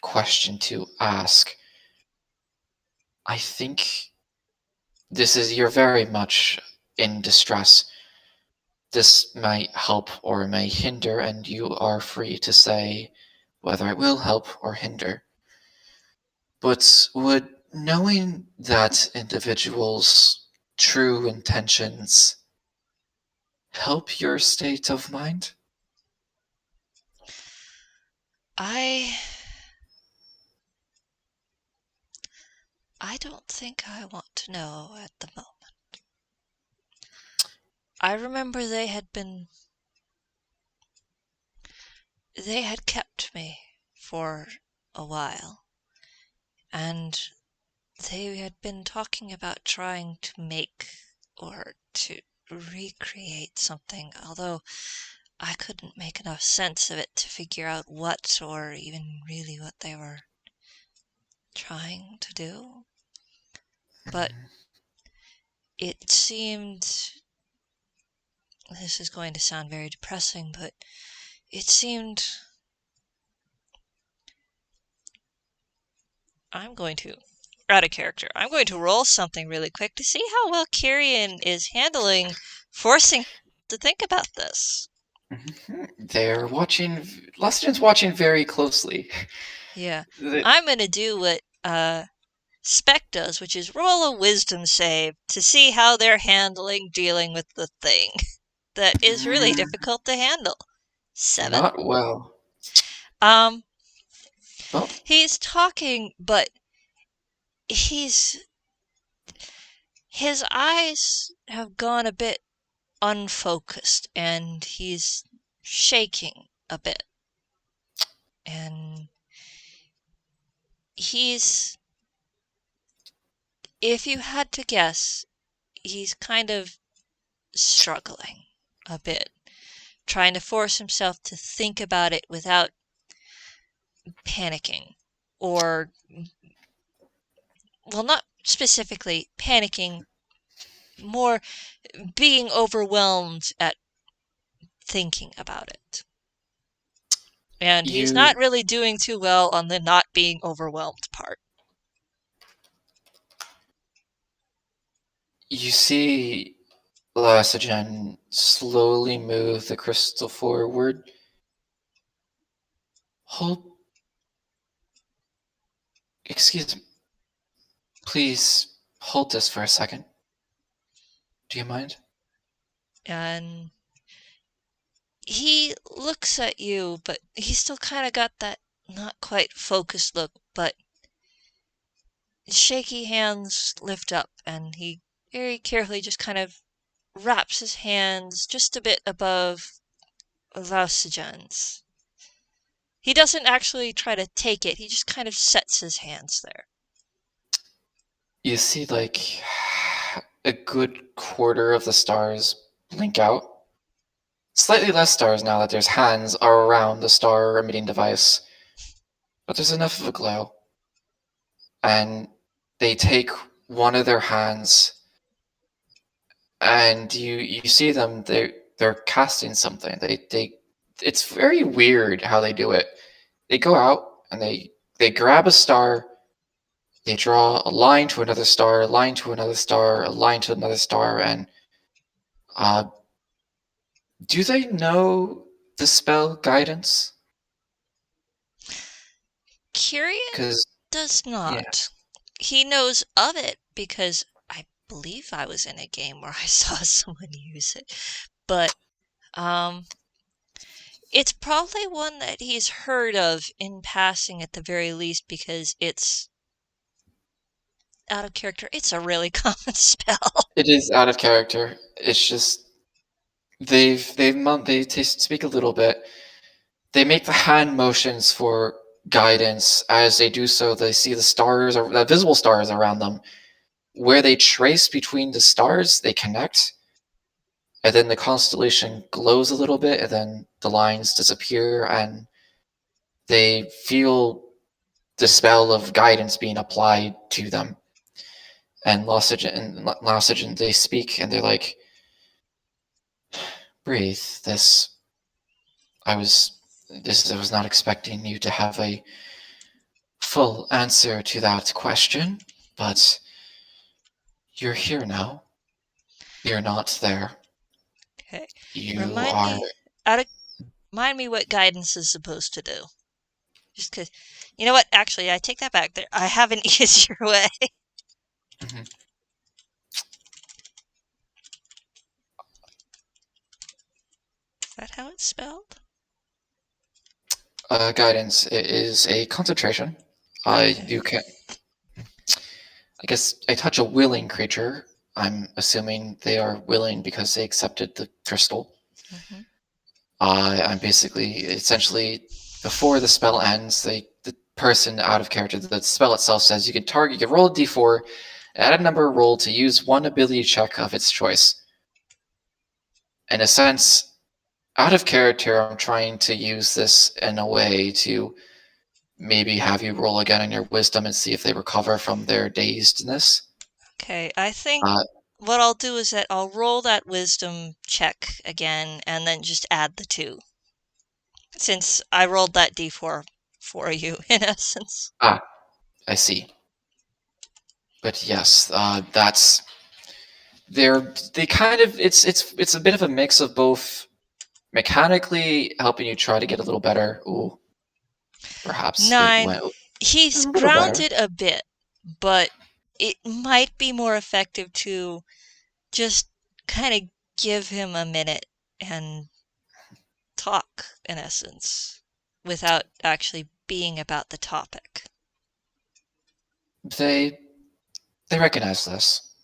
question to ask. I think you're very much in distress. This might help or may hinder, and you are free to say whether it will help or hinder. But would knowing that individual's true intentions help your state of mind? I I don't think I want to know at the moment. I remember they had kept me for a while, and they had been talking about trying to make or to recreate something, although I couldn't make enough sense of it to figure out what or even really what they were trying to do. But it seemed, this is going to sound very depressing, but it seemed I'm going to, out of character, I'm going to roll something really quick to see how well Kirian is handling forcing to think about this. They're watching. Lausijan's watching very closely. Yeah. The- I'm going to do what Spec does, which is roll a wisdom save to see how they're dealing with the thing that is really difficult to handle. 7. Not well. Um, Well, he's talking, but his eyes have gone a bit unfocused, and he's shaking a bit. And he's, if you had to guess, he's kind of struggling a bit, trying to force himself to think about it without panicking. Or, well, not specifically panicking, more being overwhelmed at thinking about it. And he's you not really doing too well on the not being overwhelmed part. you see Lausijan slowly move the crystal forward. Hold. Excuse me. Please hold this for a second. Do you mind? And he looks at you, but he's still kind of got that not quite focused look, but his shaky hands lift up, and he very carefully just kind of wraps his hands just a bit above Lausijan's. He doesn't actually try to take it, he just kind of sets his hands there. You see, like, a good quarter of the stars blink out. Slightly less stars now that there's hands are around the star emitting device, but there's enough of a glow. And they take one of their hands, and you see them. They're casting something. It's very weird how they do it. They go out and they grab a star. They draw a line to another star, a line to another star, a line to another star, and uh, do they know the spell guidance? Kirian Because does yeah, not. He knows of it because I believe I was in a game where I saw someone use it. But it's probably one that he's heard of in passing at the very least, because it's out of character. It's a really common spell. it is out of character. It's just they speak a little bit. They make the hand motions for guidance. As they do so, they see the stars, or the visible stars around them. Where they trace between the stars, they connect, and then the constellation glows a little bit, and then the lines disappear, and they feel the spell of guidance being applied to them. And Lausijan, they speak, and they're like, "Breathe. I was I was not expecting you to have a full answer to that question, but you're here now. You're not there. Okay. You Remind are." me out of Remind me what guidance is supposed to do. Just cause you know what? Actually, I take that back. There, I have an easier way. Mhm. Is that how it's spelled? Guidance is a concentration. Okay. You can. I guess I touch a willing creature. I'm assuming they are willing because they accepted the crystal. Mm-hmm. I'm basically, essentially, before the spell ends, the person out of character, the spell itself says you can roll a d4, add a number roll to use one ability check of its choice. In a sense, out of character, I'm trying to use this in a way to maybe have you roll again on your wisdom and see if they recover from their dazedness. Okay, I think Uh, what I'll do is that I'll roll that wisdom check again and then just add the 2. Since I rolled that d4 for you, in essence. ah, I see. But yes, that's they kind of it's a bit of a mix of both mechanically helping you try to get a little better. Ooh, perhaps it 9. went a He's little better. grounded a bit, but it might be more effective to just kind of give him a minute and talk, in essence, without actually being about the topic. They they recognize this.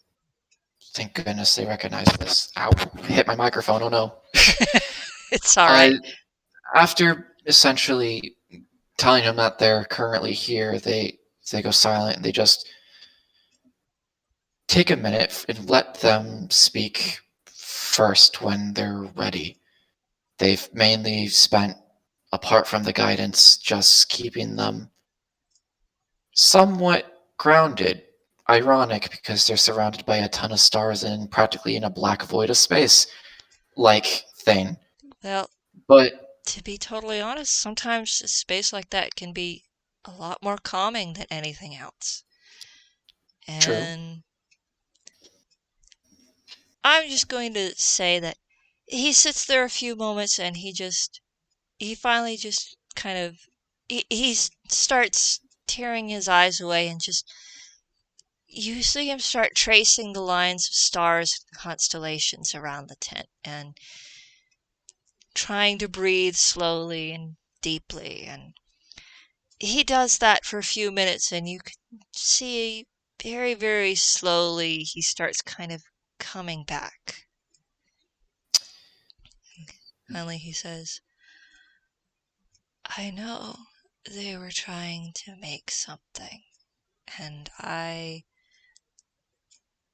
Thank goodness they recognize this. Ow! I hit my microphone. Oh no. It's all Uh, right. After essentially telling them that they're currently here, they go silent and they just take a minute and let them speak first when they're ready. They've mainly spent, apart from the guidance, just keeping them somewhat grounded. Ironic because they're surrounded by a ton of stars and practically in a black void of space like thing. Well, But to be totally honest, sometimes a space like that can be a lot more calming than anything else. true. And I'm just going to say that he sits there a few moments and he finally just kind of, he starts tearing his eyes away and just, you see him start tracing the lines of stars and constellations around the tent and trying to breathe slowly and deeply. And he does that for a few minutes, and you can see very, very slowly he starts kind of coming back. Finally, he says, I know they were trying to make something, and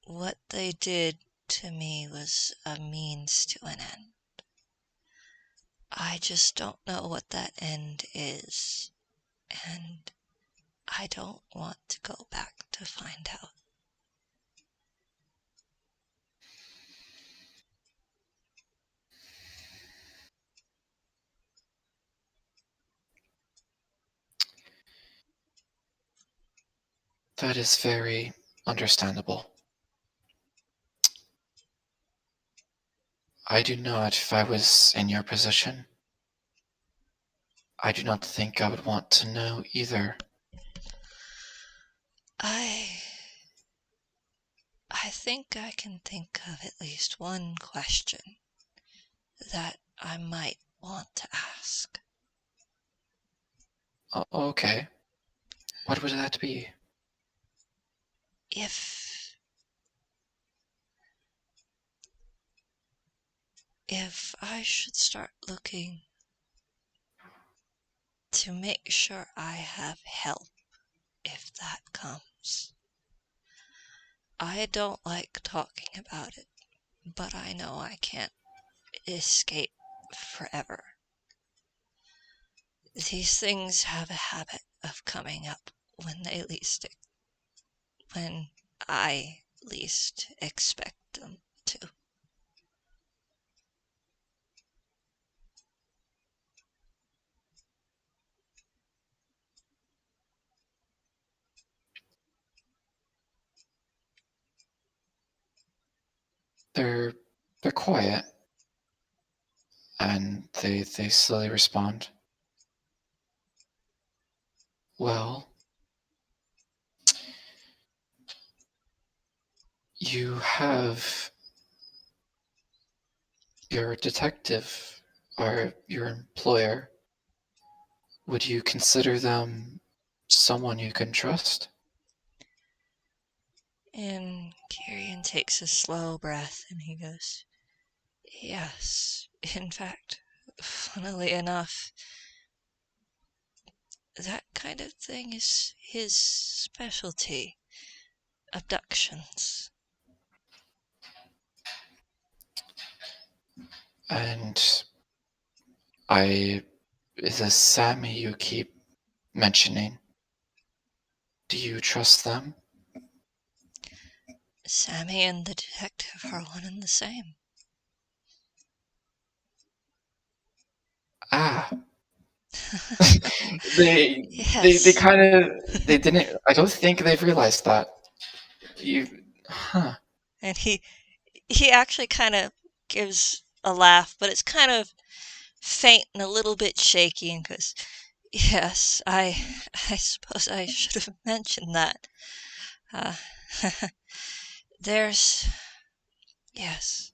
what they did to me was a means to an end. I just don't know what that end is, and I don't want to go back to find out. That is very understandable. I do not, if I was in your position, I do not think I would want to know either. I I think I can think of at least one question that I might want to ask. Okay. What would that be? If I should start looking to make sure I have help if that comes. I don't like talking about it, but I know I can't escape forever. These things have a habit of coming up when I least expect them to. They're they're quiet and they slowly respond. Well, you have your detective or your employer. Would you consider them someone you can trust? And Kirian takes a slow breath and he goes, Yes, in fact, funnily enough, that kind of thing is his specialty. Abductions. And I the Sammy you keep mentioning. Do you trust them? Sammy and the detective are one and the same. Ah, They Yes. kind of they didn't. I don't think they've realized that. You, huh? And he actually kind of gives a laugh, but it's kind of faint and a little bit shaky, and goes, "Yes, I suppose I should have mentioned that. Uh, there's yes,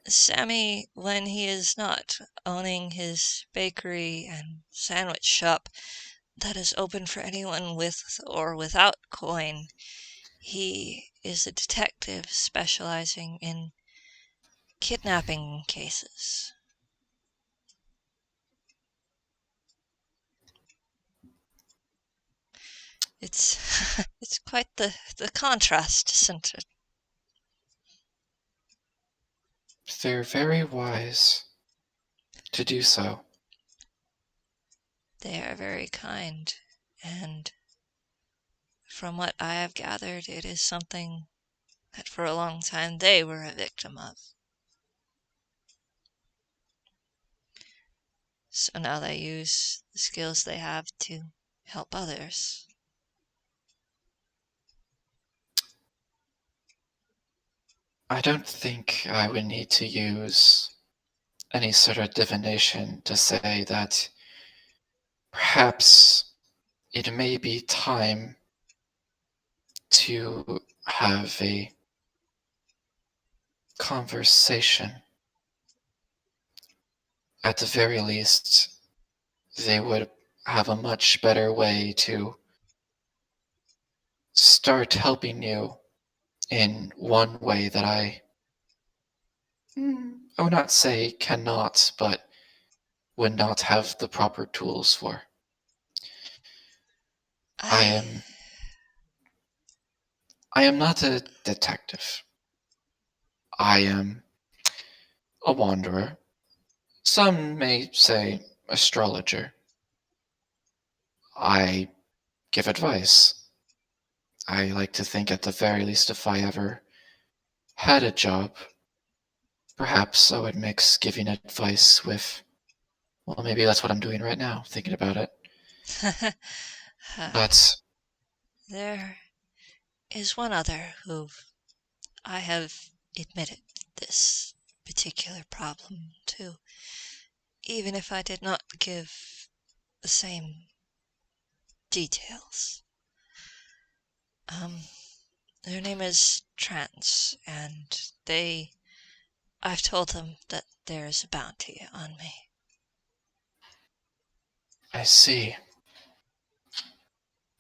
Sammy, when he is not owning his bakery and sandwich shop that is open for anyone with or without coin, he is a detective specializing in kidnapping cases." It's it's quite the contrast, isn't it? They're very wise to do so. They are very kind, and from what I have gathered, it is something that for a long time they were a victim of. So now they use the skills they have to help others. I don't think I would need to use any sort of divination to say that perhaps it may be time to have a conversation. At the very least, they would have a much better way to start helping you in one way that I would not say cannot, but would not have the proper tools for. I I am I am not a detective. I am a wanderer. Some may say astrologer. I give advice. I like to think at the very least if I ever had a job, perhaps I would mix giving advice with, well, maybe that's what I'm doing right now, thinking about it. But there is one other who I have admitted this particular problem to, even if I did not give the same details. Um, their name is Trance, and I've told them that there is a bounty on me. I see.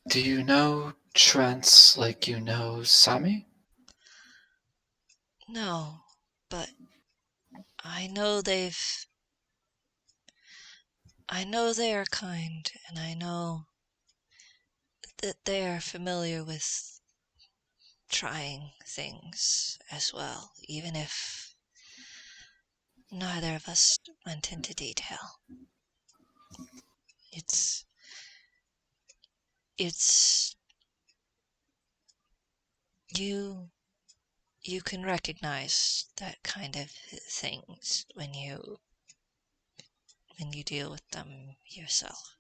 Do you know Trents like you know Sami? No, but I know I know they are kind, and I know that they are familiar with trying things as well, even if neither of us went into detail. It's it's you you can recognize that kind of things when you deal with them yourself.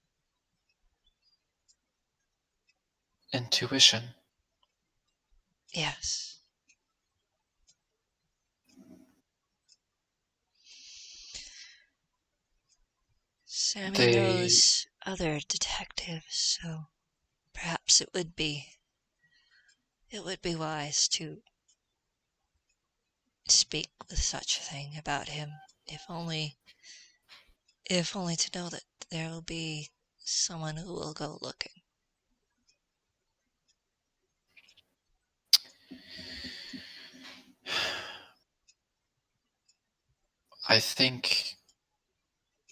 Intuition. Yes. Sammy They, knows other detectives, so perhaps it would be wise to speak with such a thing about him, if only to know that there will be someone who will go looking. I think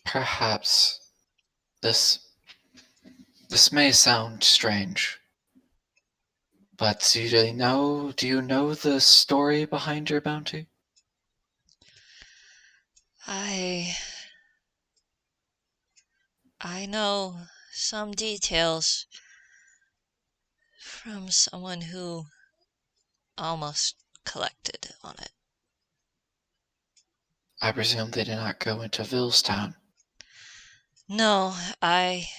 perhaps this this may sound strange, but do you know the story behind your bounty? I I know some details from someone who almost collected on it. I presume they did not go into Villestown. No, I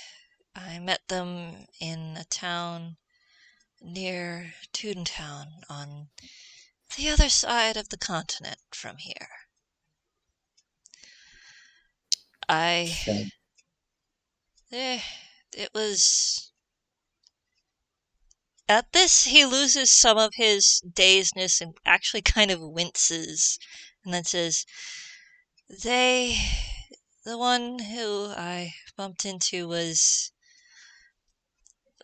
met them in a town near Toontown on the other side of the continent from here. I Then eh, it was at this he loses some of his dazedness and actually kind of winces and then says, "They the one who I bumped into was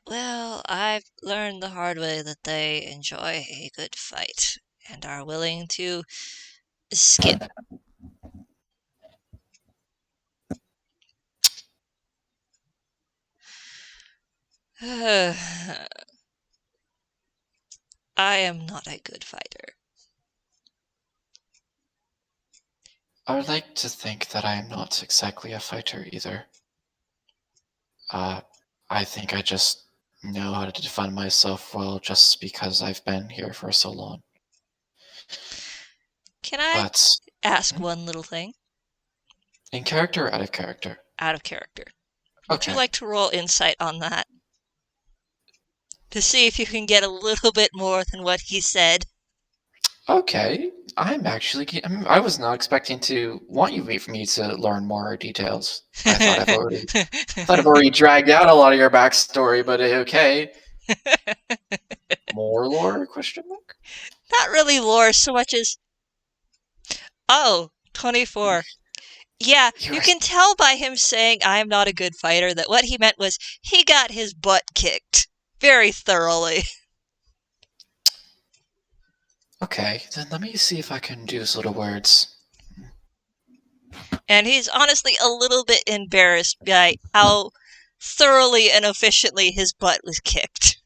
well, I've learned the hard way that they enjoy a good fight and are willing to skip." I am not a good fighter. I would like to think that I am not exactly a fighter either. Uh, I think I just know how to defend myself well just because I've been here for so long. Can I But ask hmm, one little thing in character or out of character? out of character? Would you Okay. like to roll insight on that to see if you can get a little bit more than what he said? Okay. I was not expecting to want you wait for me to learn more details. Thought I've already dragged out a lot of your backstory, but okay. More lore? Question mark. Not really lore so much as, oh, 24. Yeah, You're you can tell by him saying, "I am not a good fighter," that what he meant was he got his butt kicked very thoroughly. okay. Then let me see if I can do those little words. And he's honestly a little bit embarrassed by how thoroughly and efficiently his butt was kicked.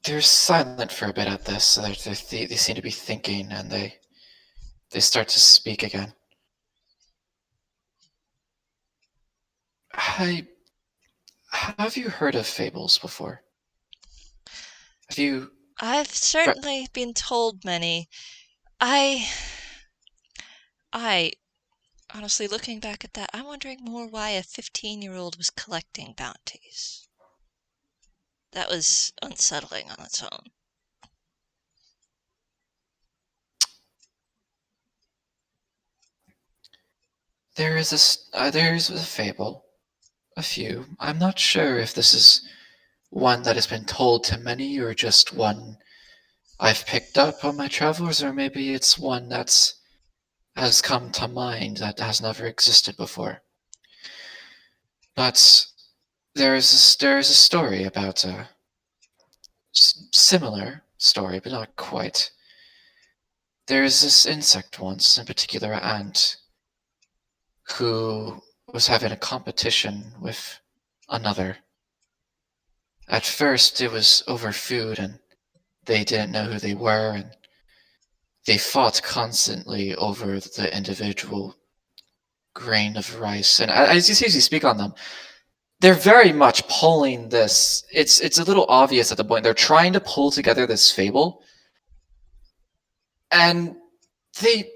They're silent for a bit at this. So they seem to be thinking, and they start to speak again. Hi, have you heard of fables before? Have you? I've Re- certainly been told many. I. I. Honestly, looking back at that, I'm wondering more why a 15-year-old was collecting bounties. That was unsettling on its own. there's a fable, a few. I'm not sure if this is one that has been told to many or just one I've picked up on my travels, or maybe it's one that's has come to mind that has never existed before. But there's a story about a similar story, but not quite. There's this insect once, in particular, an ant, who was having a competition with another. At first, it was over food, and they didn't know who they were, and they fought constantly over the individual grain of rice. And as you see, as you speak on them, they're very much pulling this. It's a little obvious at the point they're trying to pull together this fable, and they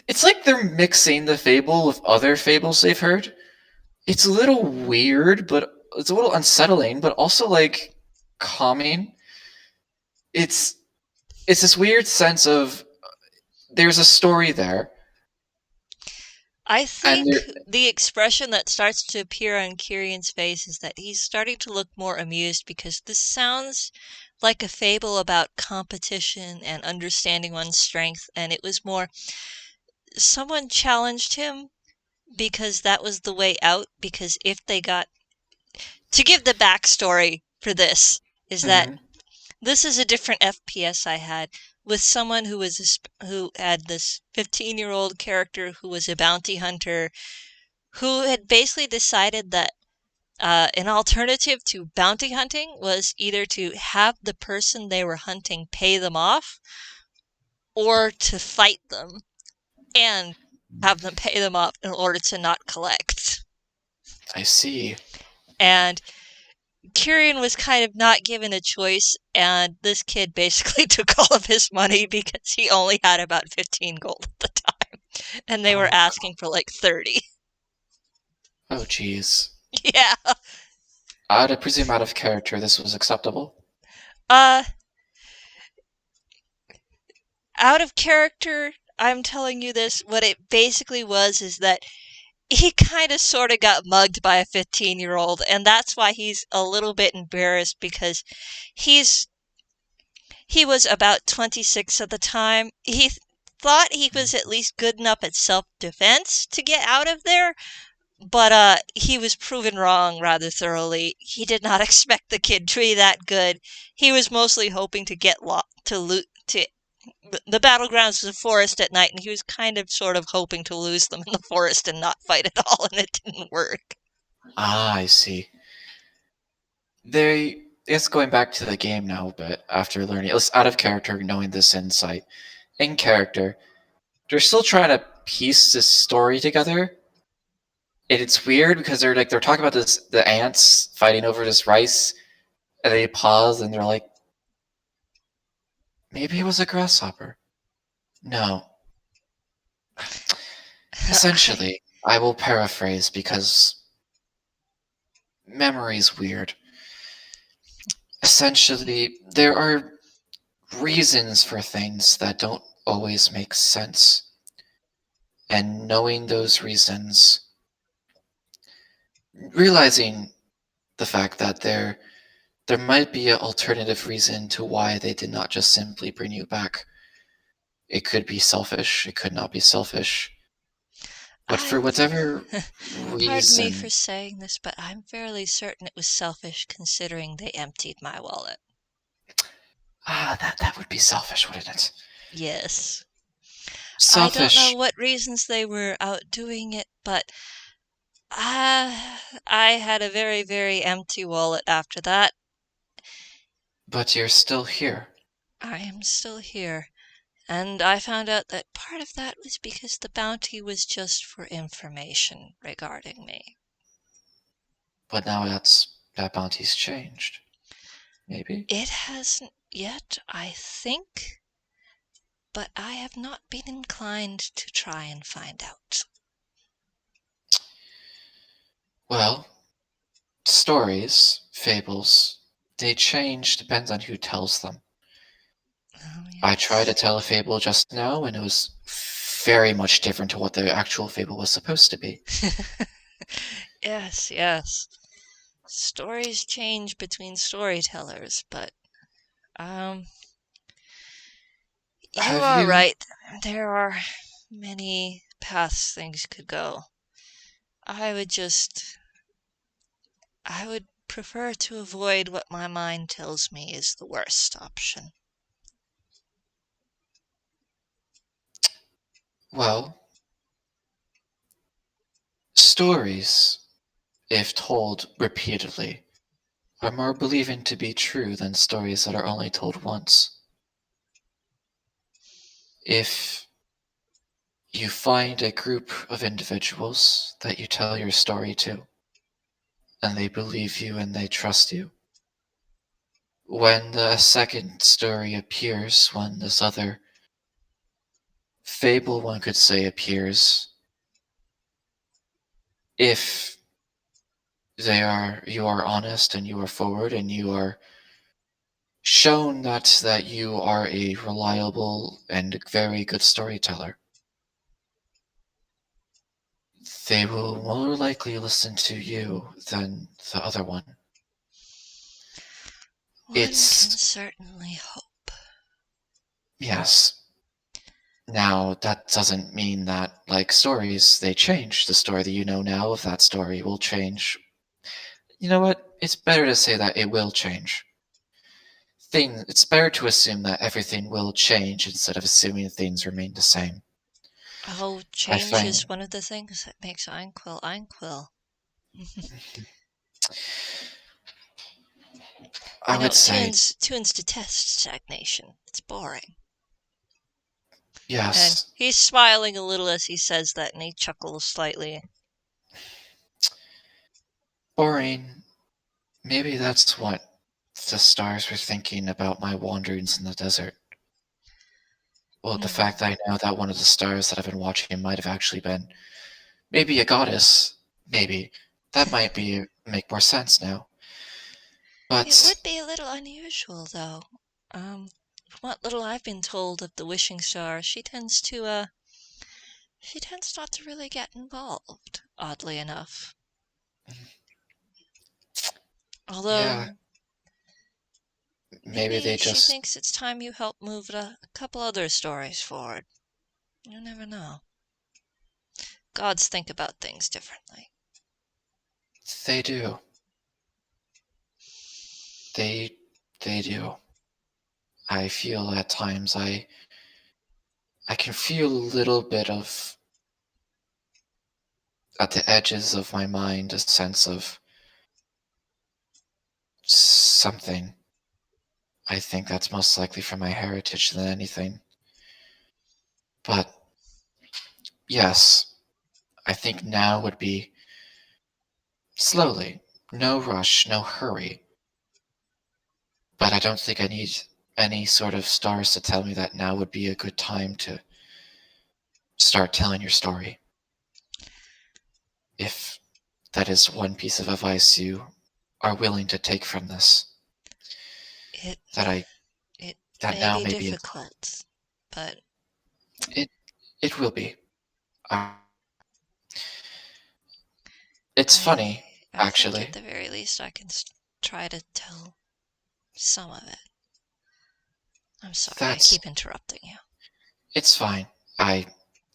it's like they're mixing the fable with other fables they've heard. It's a little weird, but it's a little unsettling, but also like calming. It's it's this weird sense of there's a story there, I and think the expression that starts to appear on Kirian's face is that he's starting to look more amused because this sounds like a fable about competition and understanding one's strength, and it was more someone challenged him because that was the way out. Because if they got to give the backstory for this, is that mhm, this is a different FPS I had with someone who had this 15-year-old character who was a bounty hunter who had basically decided that an alternative to bounty hunting was either to have the person they were hunting pay them off or to fight them and have them pay them off in order to not collect. I see. And Kirian was kind of not given a choice, and this kid basically took all of his money because he only had about 15 gold at the time, and they were Oh, asking for like 30. oh, jeez. Yeah. I'd presume out of character this was acceptable. Uh, Out of character, I'm telling you this, what it basically was is that he kind of sort of got mugged by a 15-year-old, and that's why he's a little bit embarrassed because he's he was about 26 at the time. He thought he was at least good enough at self-defense to get out of there, but he was proven wrong rather thoroughly. He did not expect the kid to be that good. He was mostly hoping to get to loot to the battlegrounds was a forest at night, and he was kind of sort of hoping to lose them in the forest and not fight at all, and it didn't work. Ah, I see. It's going back to the game now, but after learning, it's out of character, knowing this insight. In character, they're still trying to piece this story together. And it's weird because they're talking about the ants fighting over this rice, and they pause and they're like, maybe it was a grasshopper. No. Essentially, I will paraphrase because memory's weird. Essentially, there are reasons for things that don't always make sense. And knowing those reasons, realizing the fact that there might be an alternative reason to why they did not just simply bring you back. It could be selfish, it could not be selfish. But for I'm whatever Pardon me for reason, saying this, but I'm fairly certain it was selfish considering they emptied my wallet. that would be selfish, wouldn't it? Yes. I don't know Selfish, what reasons they were out doing it, but I had a very, very empty wallet after that. but you're still here. I am still here. And I found out that part of that was because the bounty was just for information regarding me. But now that bounty's changed. Maybe? It hasn't yet, I think, but I have not been inclined to try and find out. Well, stories, fables, they change depends on who tells them. Oh, I tried to yes. tell a fable just now, and it was very much different to what the actual fable was supposed to be. Yes, yes. Stories change between storytellers, but, um, you Have are you? right. There are many paths things could go. I would just I would prefer to avoid what my mind tells me is the worst option. Well, stories, if told repeatedly, are more believed to be true than stories that are only told once. If you find a group of individuals that you tell your story to, and they believe you and they trust you, when the second story appears, when this other fable, one could say, appears, if you are honest and you are forward and you are shown that you are a reliable and very good storyteller, they will more likely listen to you than the other one. One can It's certainly hope. yes. Now, that doesn't mean that, like stories, they change. The story that you know now of that story will change. You know what? It's better to say that it will change. It's better to assume that everything will change instead of assuming things remain the same. Oh, I change find, is one of the things that makes Einquill Einquill. I would say, Toons detest stagnation. It's boring. And yes, he's smiling a little as he says that, and he chuckles slightly. boring maybe that's what the stars were thinking about my wanderings in the desert. Well, the Hmm. fact that I know that one of the stars that I've been watching might have actually been maybe a goddess. Maybe. That might make more sense now. It But would be a little unusual, though. From what little I've been told of the wishing star, she tends not to really get involved, oddly enough. yeah, Although, maybe they maybe she just thinks it's time you help move a couple other stories forward. You never know. Gods think about things differently. they do. They they do. I feel at times I can feel a little bit of at the edges of my mind a sense of something. I think that's most likely from my heritage than anything. But yes, I think now would be slowly, no rush, no hurry. But I don't think I need any sort of stars to tell me that now would be a good time to start telling your story. If that is one piece of advice you are willing to take from this, It that I it that may now be may be a time. difficult, but It it will be. Uh, it's I funny, I think at actually. the very least I can try to tell some of it. I'm sorry, I That's keep interrupting you. it's fine. I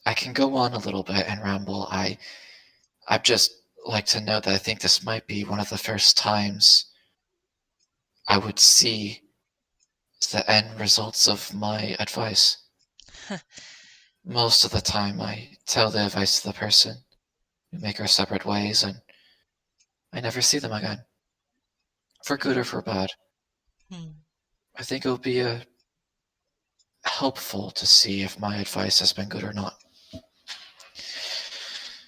I can go on a little bit and ramble. I'd just like to know that I think this might be one of the first times I would see the end results of my advice. Most of the time, I tell the advice to the person, we make our separate ways, and I never see them again, for good or for bad. Hmm. I think it would be helpful to see if my advice has been good or not.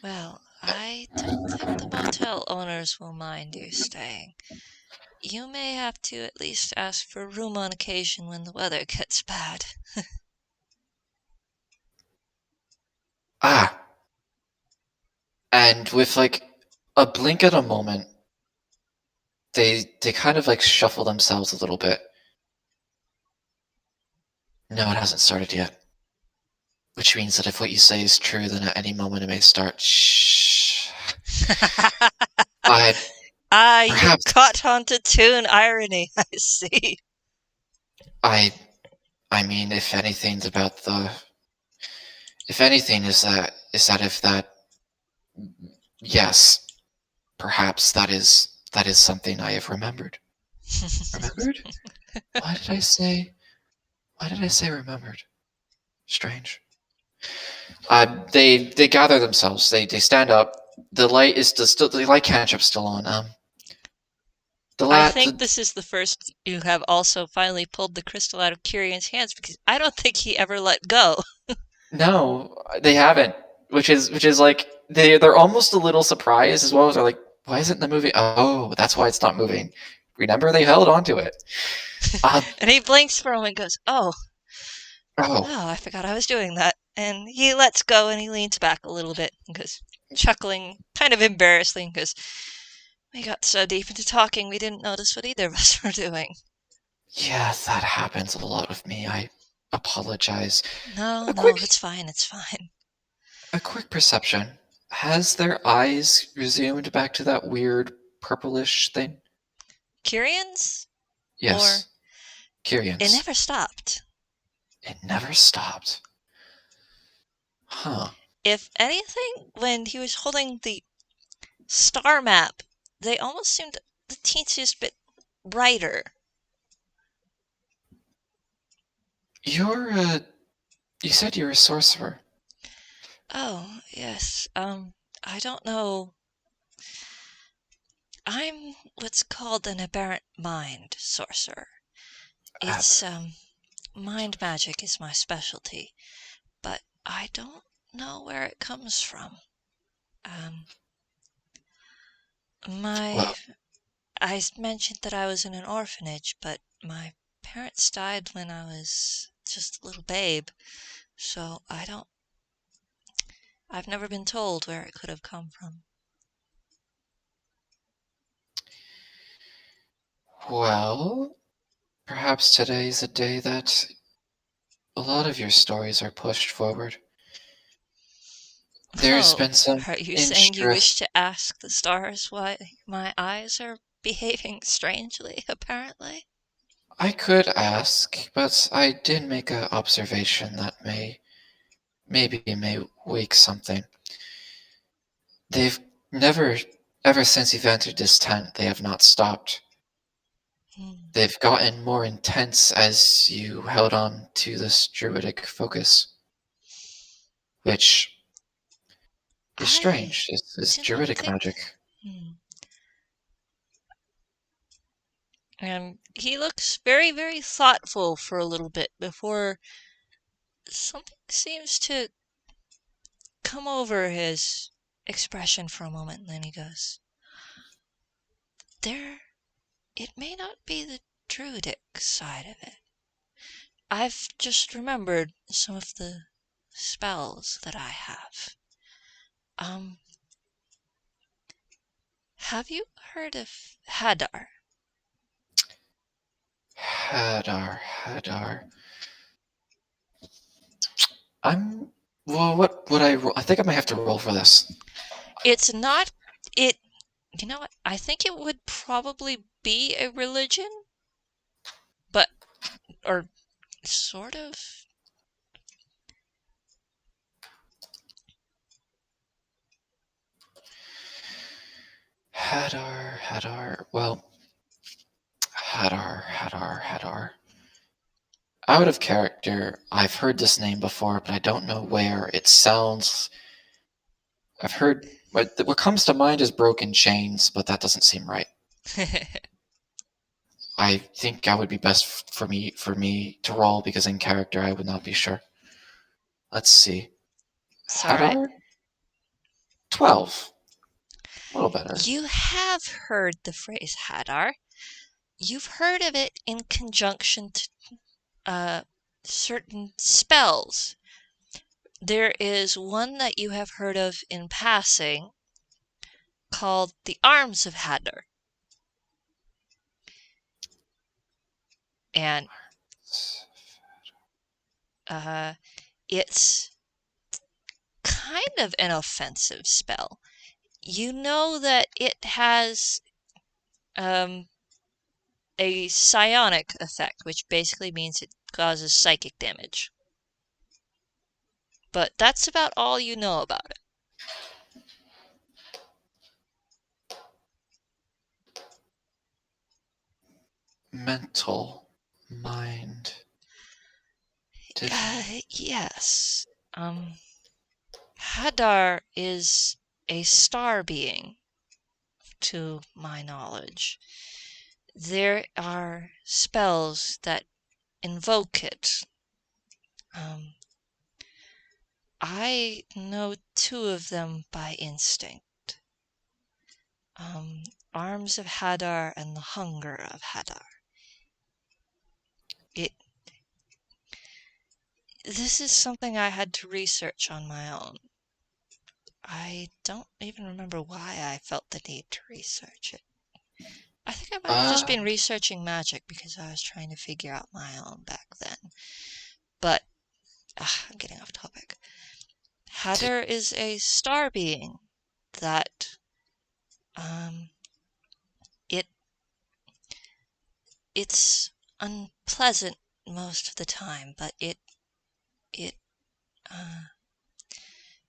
Well, I don't think the motel owners will mind you staying. You may have to at least ask for room on occasion when the weather gets bad. Ah, and with like a blink at a moment, they kind of like shuffle themselves a little bit. No, it hasn't started yet. Which means that if what you say is true, then at any moment it may start. Shh. I Ah, you perhaps caught on to Toon irony, I see. I I mean, if anything is that if that yes, perhaps that is something I have remembered. Remembered? Why did I say? Why did I say remembered? Strange. They gather themselves. They stand up. The light is still the light catch-up's still on. The I lat think this is the first you have also finally pulled the crystal out of Kirian's hands because I don't think he ever let go. no, they haven't. Which is like they're almost a little surprised as well. They're like, why isn't the movie? Oh, that's why it's not moving. Remember, they held onto it. Uh, And he blinks for a moment and goes, oh, oh, I forgot I was doing that. And he lets go and he leans back a little bit and goes, chuckling, kind of embarrassedly, and goes, we got so deep into talking we didn't notice what either of us were doing. yeah, that happens a lot with me. I apologize. No, A no, quick, it's fine, it's fine. a quick perception. Has their eyes resumed back to that weird purplish thing? Kirian's? Or Yes, it Kirian's. never stopped. It never stopped. Huh. If anything, when he was holding the star map, they almost seemed the teensiest bit brighter. You're you said you're a sorcerer. Oh, yes. I don't know. I'm what's called an aberrant mind sorcerer. Uh, It's, mind magic is my specialty, but I don't know where it comes from. Um, my well, I mentioned that I was in an orphanage, but my parents died when I was just a little babe, so I've never been told where it could have come from. Well, perhaps today's a day that a lot of your stories are pushed forward. There's Oh, been some are you saying you wish interest. to ask the stars why my eyes are behaving strangely, apparently? I could ask, but I did make an observation that may wake something. They've never, ever since you've entered this tent, they have not stopped. Hmm. They've gotten more intense as you held on to this druidic focus, which is I strange. It's do not druidic think. magic. Hmm. And he looks very, very thoughtful for a little bit before something seems to come over his expression for a moment, and then he goes, There, it may not be the druidic side of it. I've just remembered some of the spells that I have. Um, have you heard of Hadar? Hadar. I'm. Well, what would I roll? I think I might have to roll for this. It's not. It. You know what? I think it would probably be a religion, but or sort of. Hadar. Well, Hadar. Out of character, I've heard this name before, but I don't know where. It sounds. I've heard. What comes to mind is broken chains, but that doesn't seem right. I think I would be best for me to roll because in character I would not be sure. Let's see. It's all right. Hadar? 12. A little better. You have heard the phrase Hadar. You've heard of it in conjunction to certain spells. There is one that you have heard of in passing called the Arms of Hadar. And it's kind of an offensive spell. You know that it has a psionic effect, which basically means it causes psychic damage. But that's about all you know about it. Mental. Mind. Yes. Hadar is a star being, to my knowledge. There are spells that invoke it. I know two of them by instinct. Arms of Hadar and the Hunger of Hadar. This is something I had to research on my own. I don't even remember why I felt the need to research it. I think I might have just Uh, been researching magic because I was trying to figure out my own back then. But I'm getting off topic. did, Hadar is a star being that it it's unpleasant most of the time, but it uh,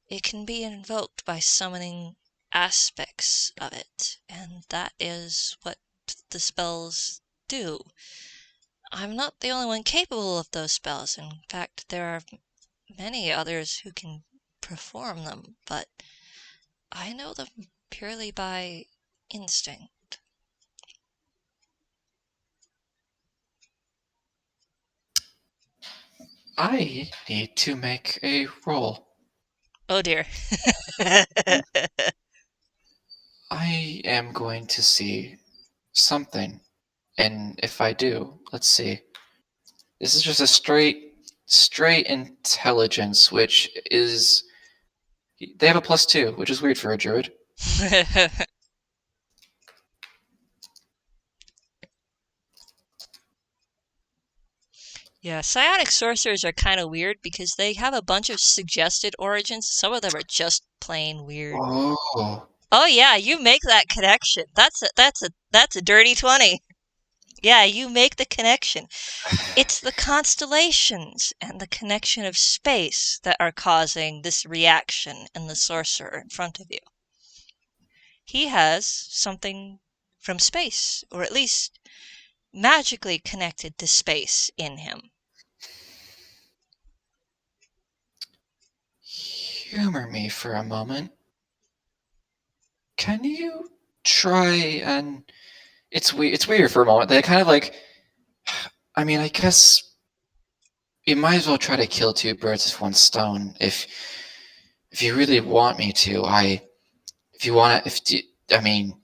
it can be invoked by summoning aspects of it, and that is what the spells do. I'm not the only one capable of those spells. In fact, there are many others who can perform them, but I know them purely by instinct. I need to make a roll. Oh dear. I am going to see something. And if I do, let's see. This is just a straight intelligence, which is... They have a +2, which is weird for a druid. Yeah, psionic sorcerers are kind of weird because they have a bunch of suggested origins. Some of them are just plain weird. Oh. Oh yeah, you make that connection. That's a dirty 20. Yeah, you make the connection. It's the constellations and the connection of space that are causing this reaction in the sorcerer in front of you. He has something from space, or at least magically connected to space in him. Humor me for a moment. Can you try and... It's weird for a moment. They kind of like... I mean, I guess you might as well try to kill two birds with one stone. If you really want me to, if you want to, I mean,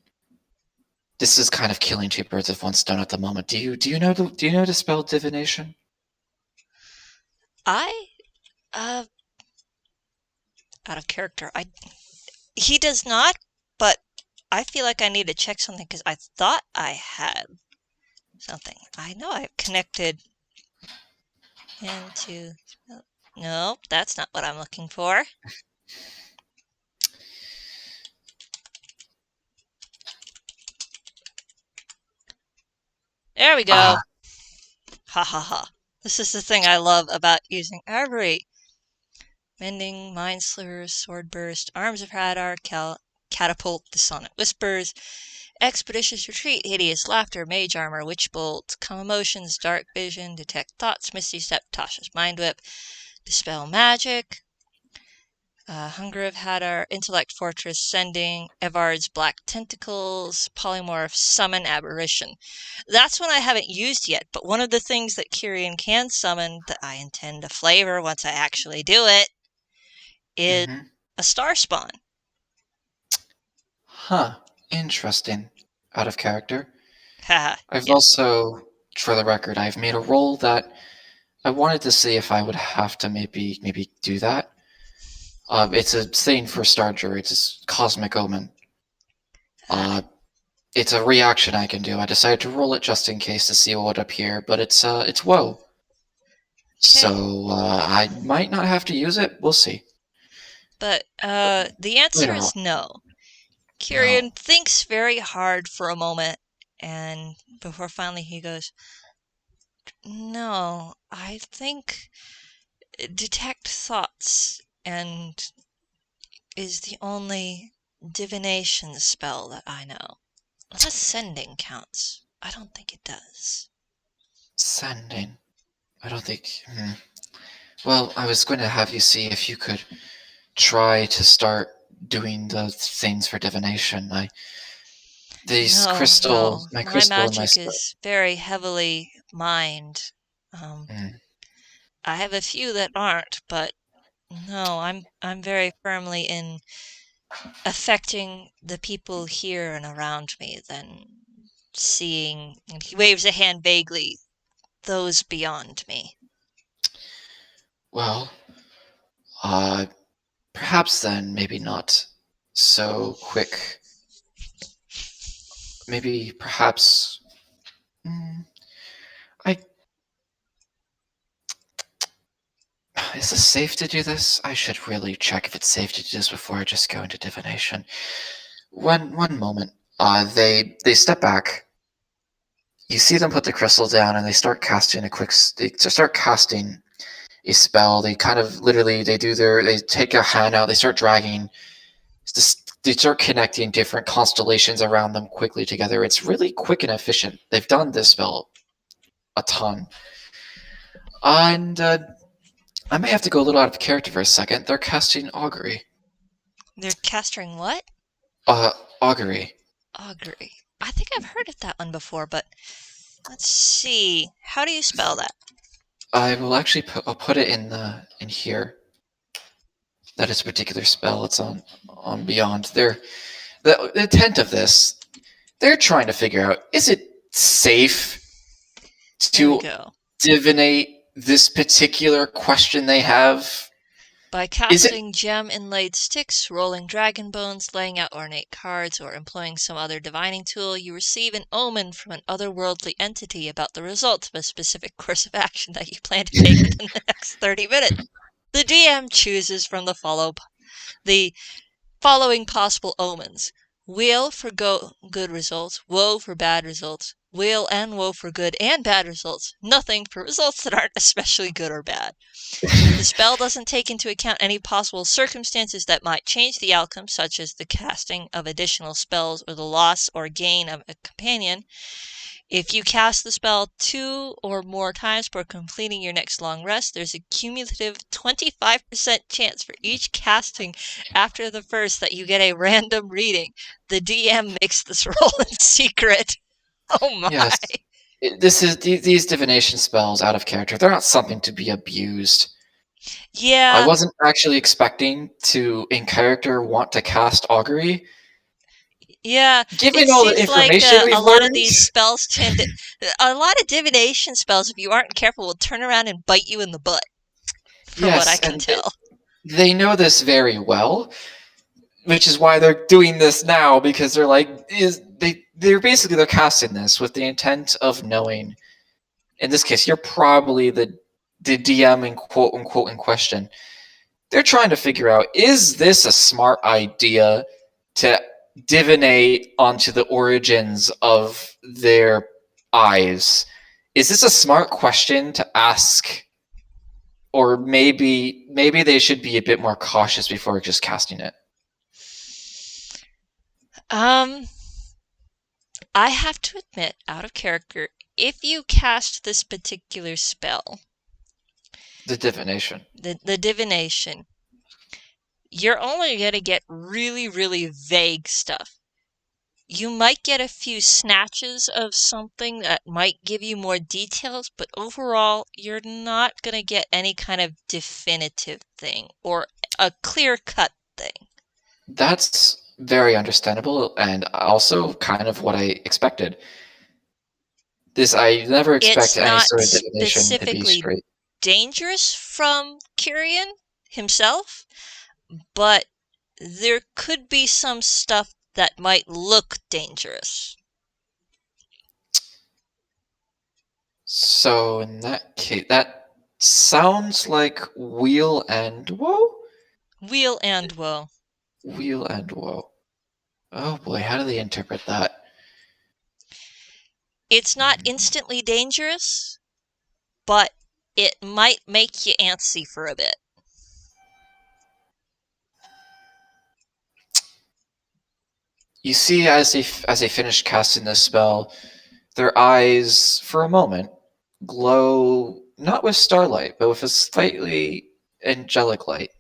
this is kind of killing two birds with one stone at the moment. Do you know to spell divination? I, uh, out of character, he does not, but I feel like I need to check something because I thought I had something. I know I've connected into. No, that's not what I'm looking for. There we go. Ah, Ha ha ha. This is the thing I love about using Arbory. Mending, Mind Slivers, Sword Burst, Arms of Hadar, Catapult, Dissonant Whispers, Expeditious Retreat, Hideous Laughter, Mage Armor, Witch Bolt, Calm Emotions, Dark Vision, Detect Thoughts, Misty Step, Tasha's Mind Whip, Dispel Magic, Hunger of Hadar, Intellect Fortress, Sending, Evard's Black Tentacles, Polymorph, Summon, Aberration. That's one I haven't used yet, but one of the things that Kirian can summon that I intend to flavor once I actually do it is mm-hmm. a Star Spawn. Huh. Interesting. Out of character. Haha, I've yes. also, for the record, I've made a roll that I wanted to see if I would have to maybe do that. It's a thing for Star Druids. It's Cosmic Omen. Uh, it's a reaction I can do. I decided to roll it just in case to see what would appear, but it's woe. Okay. So I might not have to use it. We'll see. But the answer Later on. is no. No. Kirian thinks very hard for a moment, and before finally he goes, no, I think detect thoughts and is the only divination spell that I know. Unless sending counts. I don't think it does. Sending. I don't think... Well, I was going to have you see if you could try to start doing the things for divination. These No, crystals, no. my My crystal and my magic spell. is very heavily mined. Um, I have a few that aren't, but no, I'm very firmly in affecting the people here and around me than seeing, and he waves a hand vaguely, those beyond me. Well, perhaps then maybe not so quick. Maybe perhaps... I... Is it safe to do this? I should really check if it's safe to do this before I just go into divination. One moment. They step back. You see them put the crystal down, and they start casting They start casting a spell. They kind of literally they take a hand out. They start dragging. They start connecting different constellations around them quickly together. It's really quick and efficient. They've done this spell a ton, and I may have to go a little out of character for a second. They're casting augury. They're casting what? Augury. Augury. I think I've heard of that one before, but let's see. How do you spell that? I will actually I'll put it in here. That is a particular spell. It's on Beyond. The intent of this They're trying to figure out, is it safe There we to go. divinate this particular question they have? By Is it? casting gem-inlaid sticks, rolling dragon bones, laying out ornate cards, or employing some other divining tool, you receive an omen from an otherworldly entity about the results of a specific course of action that you plan to take within the next 30 minutes. The DM chooses from the following possible omens: weal for good results, woe for bad results, weal and woe for good and bad results, nothing for results that aren't especially good or bad. The spell doesn't take into account any possible circumstances that might change the outcome, such as the casting of additional spells or the loss or gain of a companion. If you cast the spell 2 or more times before completing your next long rest, there's a cumulative 25% chance for each casting after the first that you get a random reading. The DM makes this roll in secret. Oh my. Yes. This is these divination spells out of character. They're not something to be abused. I Yeah, wasn't actually expecting to, in character, want to cast augury. yeah. It Given all the seems like information a we've lot of learned, these spells tend to. A lot of divination spells, if you aren't careful, will turn around and bite you in the butt, from what I yes, can and tell. they know this very well, which is why they're doing this now, because they're like, they're casting this with the intent of knowing. In this case, you're probably the DM in quote unquote in question. They're trying to figure out, is this a smart idea to divinate onto the origins of their eyes? Is this a smart question to ask? Or maybe they should be a bit more cautious before just casting it. Um, I have to admit, out of character, if you cast this particular spell, The divination. the divination, you're only going to get really, really vague stuff. You might get a few snatches of something that might give you more details, but overall, you're not going to get any kind of definitive thing or a clear-cut thing. That's very understandable and also kind of what I expected. I never It's expect any not sort of divination to be specifically straight. dangerous from Kirian himself, but there could be some stuff that might look dangerous. So in that case, that sounds like Wheel and Woe? Weal and woe. Wheel and Woe. Oh boy, how do they interpret that? It's not instantly dangerous, but it might make you antsy for a bit. You see, as they finish casting this spell, their eyes, for a moment, glow not with starlight, but with a slightly angelic light.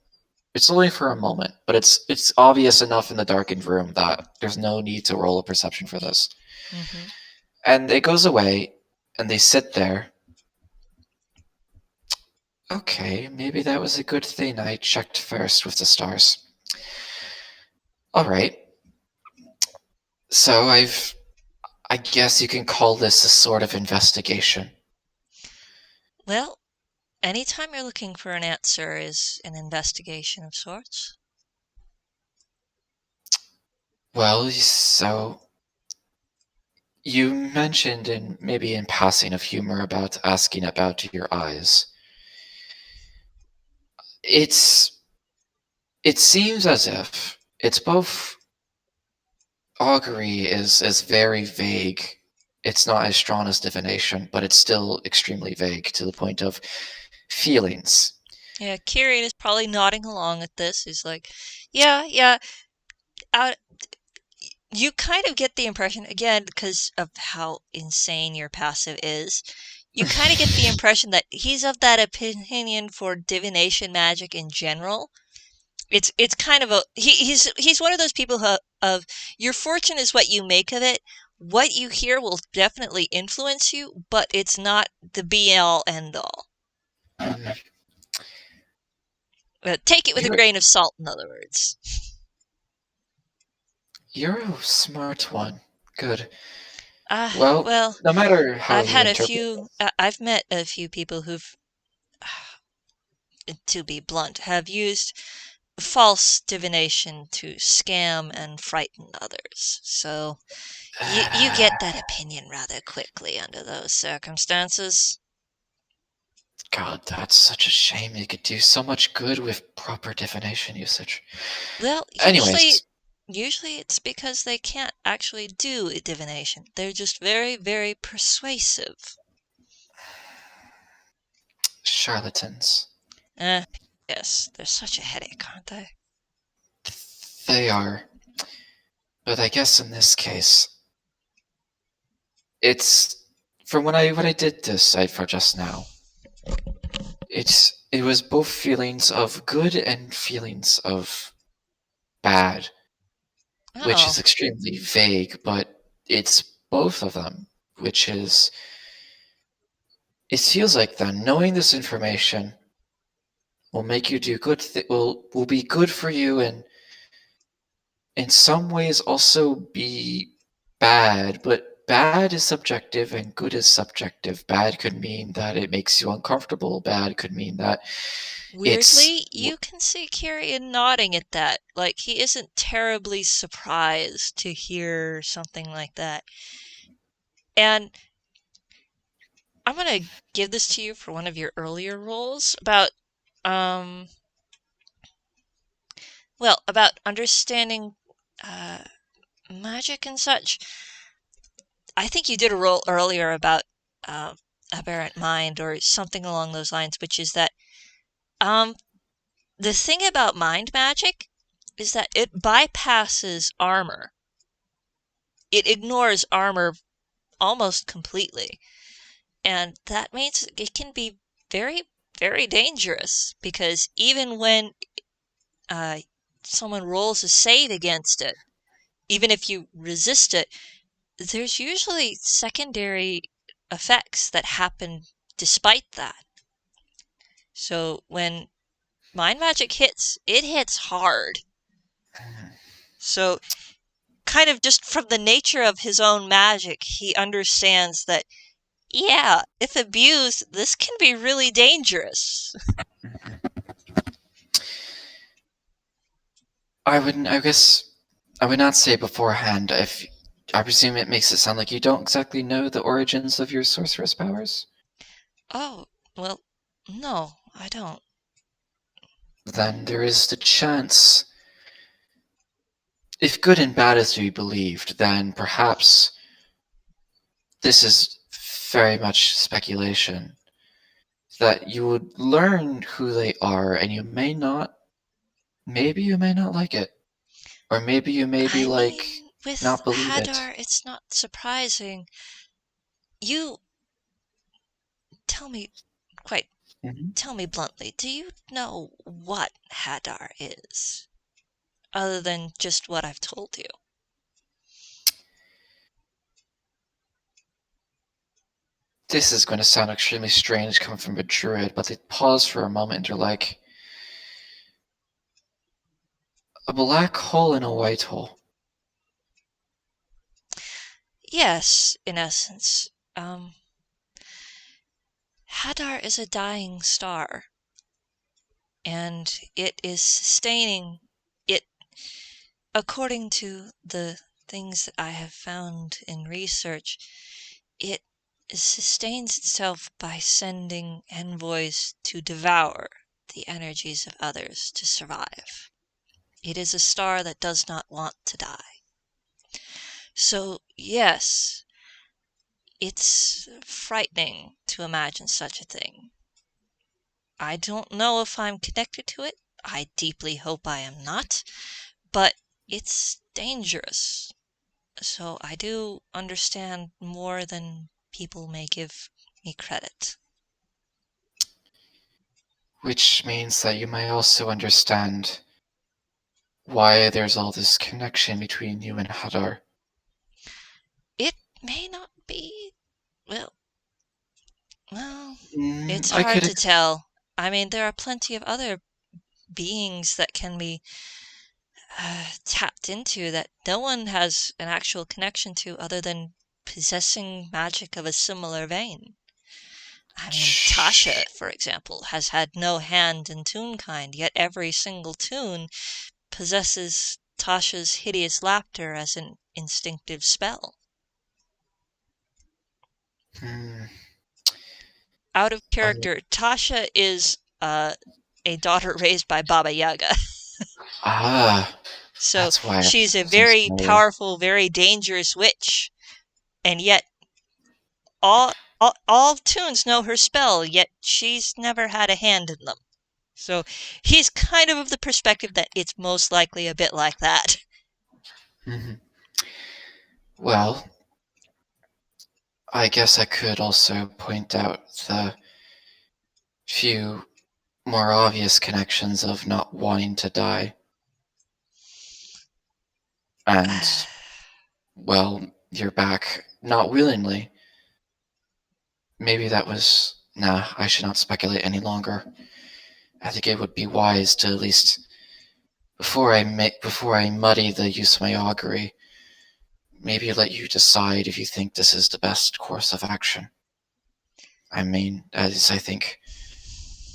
It's only for a moment, but it's obvious enough in the darkened room that there's no need to roll a perception for this. Mm-hmm. And it goes away, and they sit there. Okay, maybe that was a good thing I checked first with the stars. Alright. So I guess you can call this a sort of investigation. Well, anytime you're looking for an answer is an investigation of sorts. Well, so you mentioned maybe in passing of humor about asking about your eyes. It seems as if it's both augury is very vague. It's not as strong as divination, but it's still extremely vague to the point of feelings. Yeah, Kirian is probably nodding along at this. He's like, yeah, yeah. Out, you kind of get the impression, again, because of how insane your passive is, you kind of get the impression that he's of that opinion for divination magic in general. It's kind of he's one of those people of your fortune is what you make of it. What you hear will definitely influence you, but it's not the be all end all. Mm, Take it with a You're grain of salt, in other words. you're a smart one, Good. Ah, Well, well, no matter how I've you had a interpret few, this, I've met a few people who've, to be blunt, have used false divination to scam and frighten others. So you get that opinion rather quickly under those circumstances. God, that's such a shame. You could do so much good with proper divination usage. Well, Anyways, usually it's because they can't actually do divination. They're just very, very persuasive. charlatans. Eh, yes, they're such a headache, aren't they? They are. But I guess in this case, it's from when I did this cipher just now. It was both feelings of good and feelings of bad, which Oh, is extremely vague, but it's both of them, which is it feels like then knowing this information will make you do good will be good for you and in some ways also be bad, but bad is subjective and good is subjective. Bad could mean that it makes you uncomfortable. Bad could mean that it's weirdly, you can see Kirian nodding at that. Like, he isn't terribly surprised to hear something like that. And I'm gonna give this to you for one of your earlier roles about, um, well, about understanding, uh, magic and such. I think you did a role earlier about, uh, aberrant mind or something along those lines, which is that, um, the thing about mind magic is that it bypasses armor. It ignores armor almost completely. And that means it can be very, very dangerous because even when uh, someone rolls a save against it, even if you resist it, there's usually secondary effects that happen despite that. So when mind magic hits, it hits hard. So kind of just from the nature of his own magic, he understands that, yeah, if abused, this can be really dangerous. I guess I would not say beforehand if I presume it makes it sound like you don't exactly know the origins of your sorceress powers. Oh, well, no, I don't. Then there is the chance if good and bad is to be believed, then perhaps this is very much speculation that you would learn who they are and you may not maybe you may not like it or maybe you may be I like mean, with not believe it. Hadar, it's not surprising. You tell me, quite, Mhm. tell me bluntly, do you know what Hadar is? Other than just what I've told you. This is going to sound extremely strange coming from a druid, but they pause for a moment and they're like, a black hole in a white hole. Yes, in essence. Hadar is a dying star, and it is sustaining it, according to the things that I have found in research, it sustains itself by sending envoys to devour the energies of others to survive. It is a star that does not want to die. So, yes, it's frightening to imagine such a thing. I don't know if I'm connected to it. I deeply hope I am not, but it's dangerous. So I do understand more than people may give me credit. Which means that you may also understand why there's all this connection between you and Hadar. It may not be, well, well, it's I hard could to tell. I mean, there are plenty of other beings that can be tapped into that no one has an actual connection to other than possessing magic of a similar vein. I mean, Tasha, for example, has had no hand in Toonkind, yet every single toon possesses Tasha's hideous laughter as an instinctive spell. Hmm. Out of character, Tasha is a daughter raised by Baba Yaga. Ah, So that's why it she's a seems very familiar. powerful, very dangerous witch, and yet all toons know her spell, yet she's never had a hand in them. So he's kind of the perspective that it's most likely a bit like that. Hmm. Well, I guess I could also point out the few more obvious connections of not wanting to die. And, well, you're back not willingly. Maybe that was. Nah, I should not speculate any longer. I think it would be wise to at least, before I muddy the use of my augury, maybe let you decide if you think this is the best course of action. I mean, as I think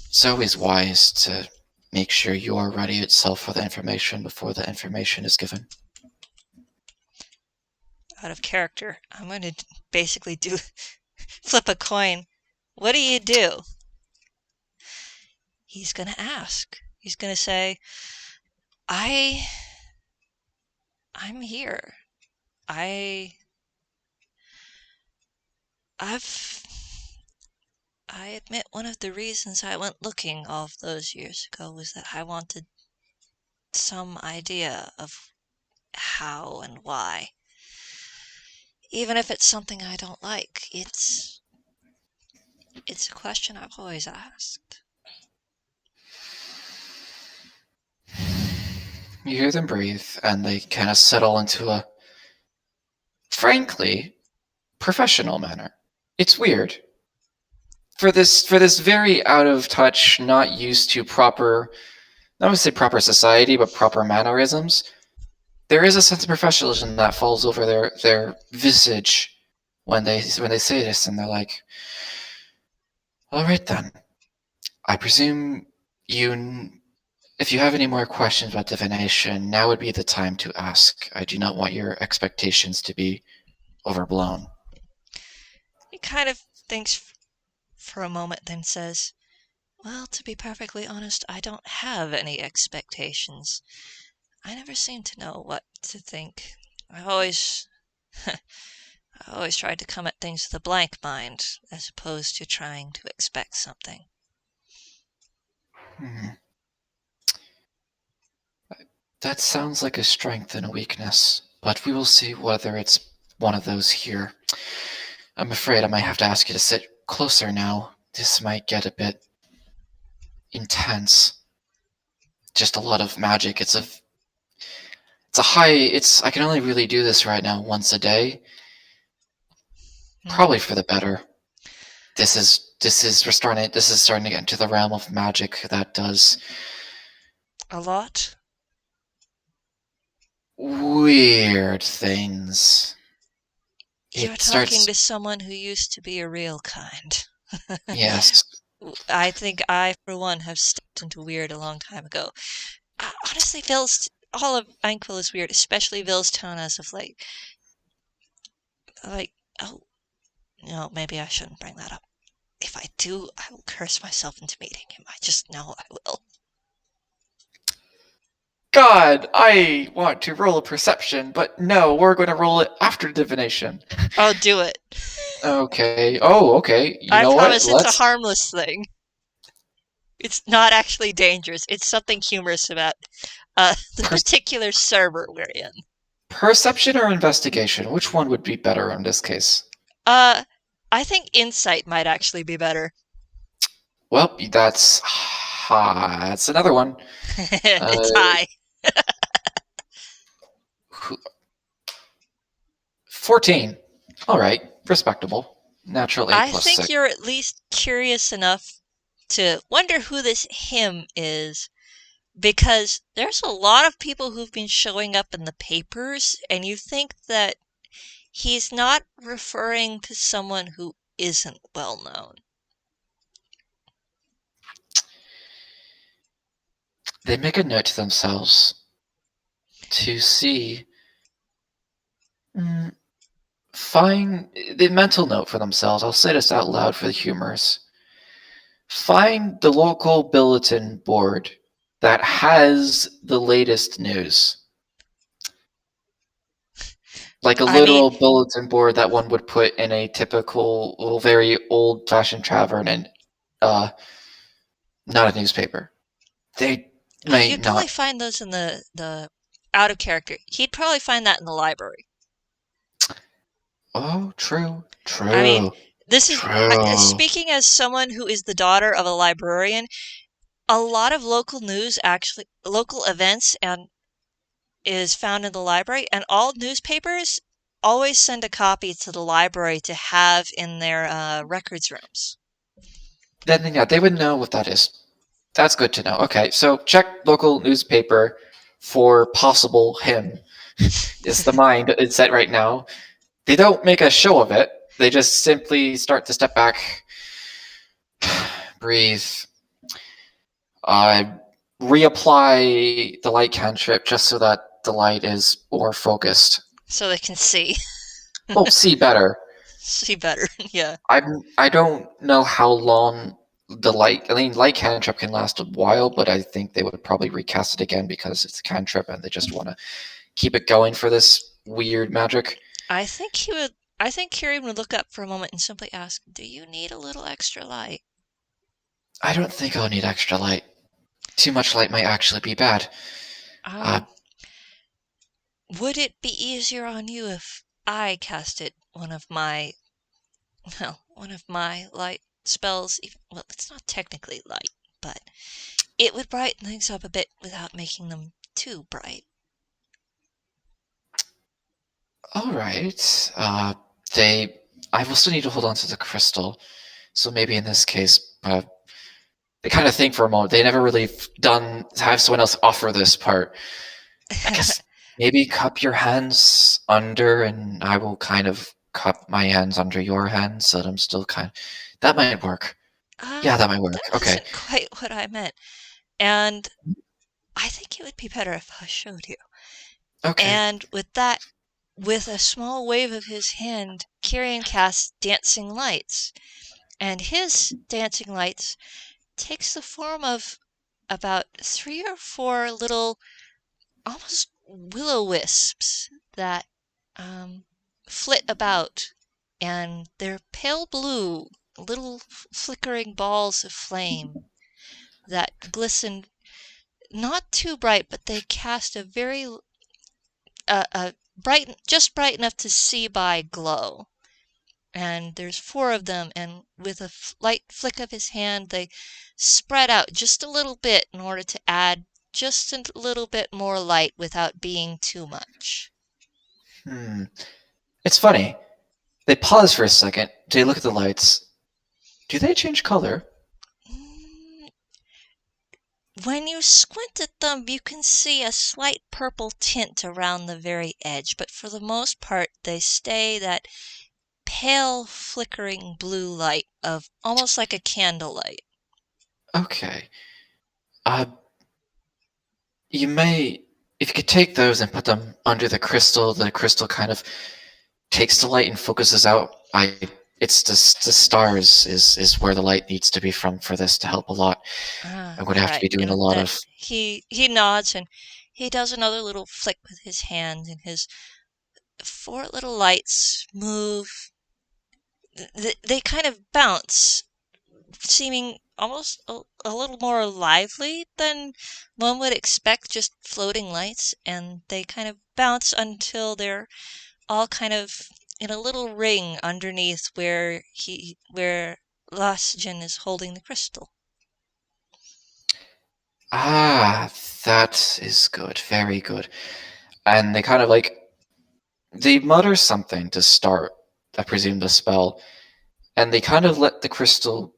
it's always wise to make sure you are ready itself for the information before the information is given. Out of character, I'm going to basically flip a coin. What do you do? He's going to ask. He's going to say, I'm here. I I've I admit one of the reasons I went looking all of those years ago was that I wanted some idea of how and why. Even if it's something I don't like, it's a question I've always asked. You hear them breathe, and they kind of settle into a, frankly, professional manner. It's weird. For this very out of touch, not used to proper, not to say proper society, but proper mannerisms, there is a sense of professionalism that falls over their visage when they say this, and they're like, "All right then, I presume you. If you have any more questions about divination, now would be the time to ask. I do not want your expectations to be overblown." He kind of thinks for a moment, then says, "Well, to be perfectly honest, I don't have any expectations. I never seem to know what to think. I always I always tried to come at things with a blank mind, as opposed to trying to expect something." Hmm. That sounds like a strength and a weakness, but we will see whether it's one of those here. I'm afraid I might have to ask you to sit closer now. This might get a bit intense. Just a lot of magic. I can only really do this right now once a day. Hmm. Probably for the better. This is starting to get into the realm of magic that does A lot? weird things. You're It talking starts. to someone who used to be a real kind. Yes. I think I, for one, have stepped into weird a long time ago. Honestly, all of Anquil is weird, especially Ville's tone as of late. Like, oh, no, maybe I shouldn't bring that up. If I do, I will curse myself into meeting him. I just know I will. God, I want to roll a perception, but no, we're going to roll it after divination. I'll do it. Okay. Oh, okay. You I know what? promise it's a Let's. harmless thing. It's not actually dangerous. It's something humorous about the Per- particular server we're in. perception or investigation? Which one would be better in this case? Uh, I think insight might actually be better. Well, that's another one. It's Uh, high. 14. All right, respectable. Natural 8 I plus think 6. you're at least curious enough to wonder who this him is because there's a lot of people who've been showing up in the papers, and you think that he's not referring to someone who isn't well known. They make a note to themselves to see. Find the mental note for themselves. I'll say this out loud for the humorous. Find the local bulletin board that has the latest news. Like a I mean, literal bulletin board that one would put in a typical, well, very old-fashioned tavern and not a newspaper. They may you'd probably not. find those in the out of character. He'd probably find that in the library. Oh, true, I mean, true, this is true. speaking as someone who is the daughter of a librarian. A lot of local news, actually, local events, and is found in the library, and all newspapers always send a copy to the library to have in their records rooms. Then yeah, they would know what that is. That's good to know. Okay, so check local newspaper for possible him. Is the mind is set right now. They don't make a show of it. They just simply start to step back, breathe, uh, reapply the light cantrip just so that the light is more focused. So they can see Oh, see better. see better. Yeah. I don't know how long the light. I mean, light cantrip can last a while, but I think they would probably recast it again because it's a cantrip and they just want to keep it going for this weird magic. I think he would. I think Kirian would look up for a moment and simply ask, "Do you need a little extra light?" I don't think I'll need extra light. Too much light might actually be bad. Uh, Um, would it be easier on you if I casted one of my light spells? Well, it's not technically light, but it would brighten things up a bit without making them too bright. all right. They. I will still need to hold on to the crystal, so maybe in this case, they kind of think for a moment. They never really done have someone else offer this part. I guess maybe cup your hands under, and I will kind of cup my hands under your hands, so that I'm still kind of. That might work. Yeah, that might work. That Okay. wasn't quite what I meant. And I think it would be better if I showed you. Okay. And with that, with a small wave of his hand, Kirian casts dancing lights. And his dancing lights takes the form of about 3 or 4 little, almost will-o-wisps that flit about, and they're pale blue, little flickering balls of flame that glisten not too bright, but they cast a very bright, just bright enough to see by glow. And there's 4 of them, and with a light flick of his hand, they spread out just a little bit in order to add just a little bit more light without being too much. It's funny. They pause for a second. They look at the lights. Do they change color? Mm, When you squint at them, you can see a slight purple tint around the very edge, but for the most part, they stay that pale, flickering blue light of almost like a candlelight. Okay. Uh, you may, if you could take those and put them under the crystal kind of takes the light and focuses out. It's the stars is where the light needs to be from for this to help a lot. I'm going to have to Right. be doing And a with lot that, of. he nods and he does another little flick with his hand, and his 4 little lights move. They kind of bounce, seeming almost a little more lively than one would expect, just floating lights, and they kind of bounce until they're all kind of in a little ring underneath where Lausijan is holding the crystal. Ah, that is good. Very good. And they kind of like they mutter something to start. I presume the spell, and they kind of let the crystal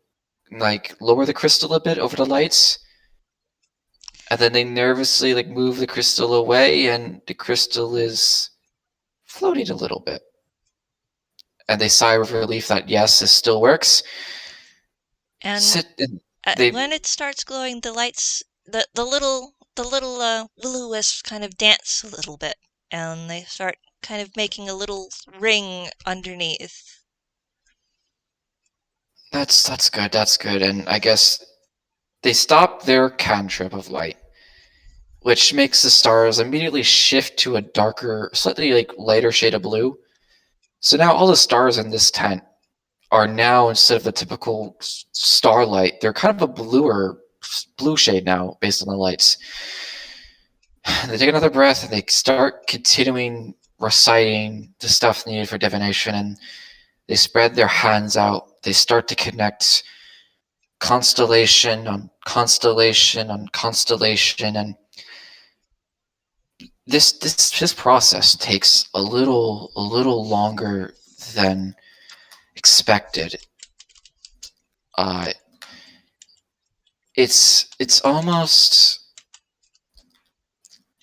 like lower the crystal a bit over the lights. And then they nervously like move the crystal away, and the crystal is floating a little bit. And they sigh with relief that yes, this still works. And Sit and they when it starts glowing, the lights, the little will-o-wisps kind of dance a little bit, and they start kind of making a little ring underneath. that's good, that's good. And I guess they stop their cantrip of light, which makes the stars immediately shift to a darker, slightly like lighter shade of blue. So now all the stars in this tent are now, instead of the typical starlight, they're kind of a blue shade now based on the lights. They take another breath and they start continuing reciting the stuff needed for divination, and they spread their hands out. They start to connect constellation on constellation on constellation, and this process takes a little longer than expected. Uh, it's almost,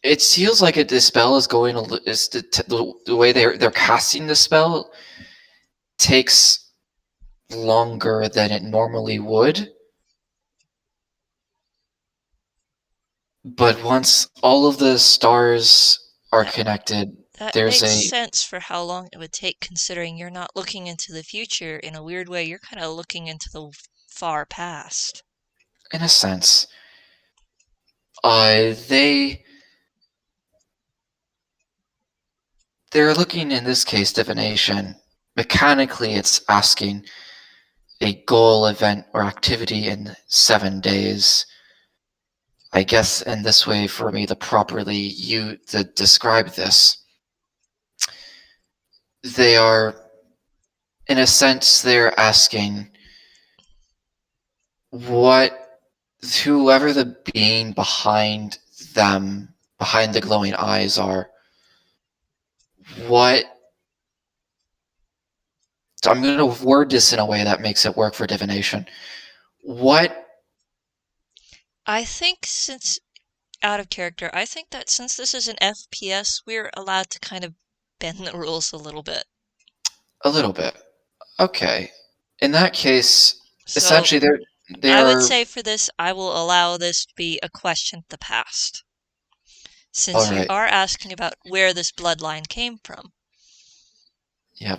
it feels like the spell is going is the way they're casting the spell takes longer than it normally would. But once all of the stars are That connected, that there's makes a, sense for how long it would take, considering you're not looking into the future in a weird way. You're kind of looking into the far past. in a sense, they they're looking, in this case, divination. Mechanically, it's asking a goal, event, or activity in 7 days. I guess in this way, for me to properly to describe this, they are, in a sense, they're asking what whoever the being behind them, behind the glowing eyes are, what, I'm going to word this in a way that makes it work for divination. What, I think since out of character, I think that since this is an FPS, we're allowed to kind of bend the rules a little bit. a little bit. Okay. In that case, So essentially they I would are, say for this, I will allow this to be a question of the past, all since you right. are asking about where this bloodline came from. Yeah.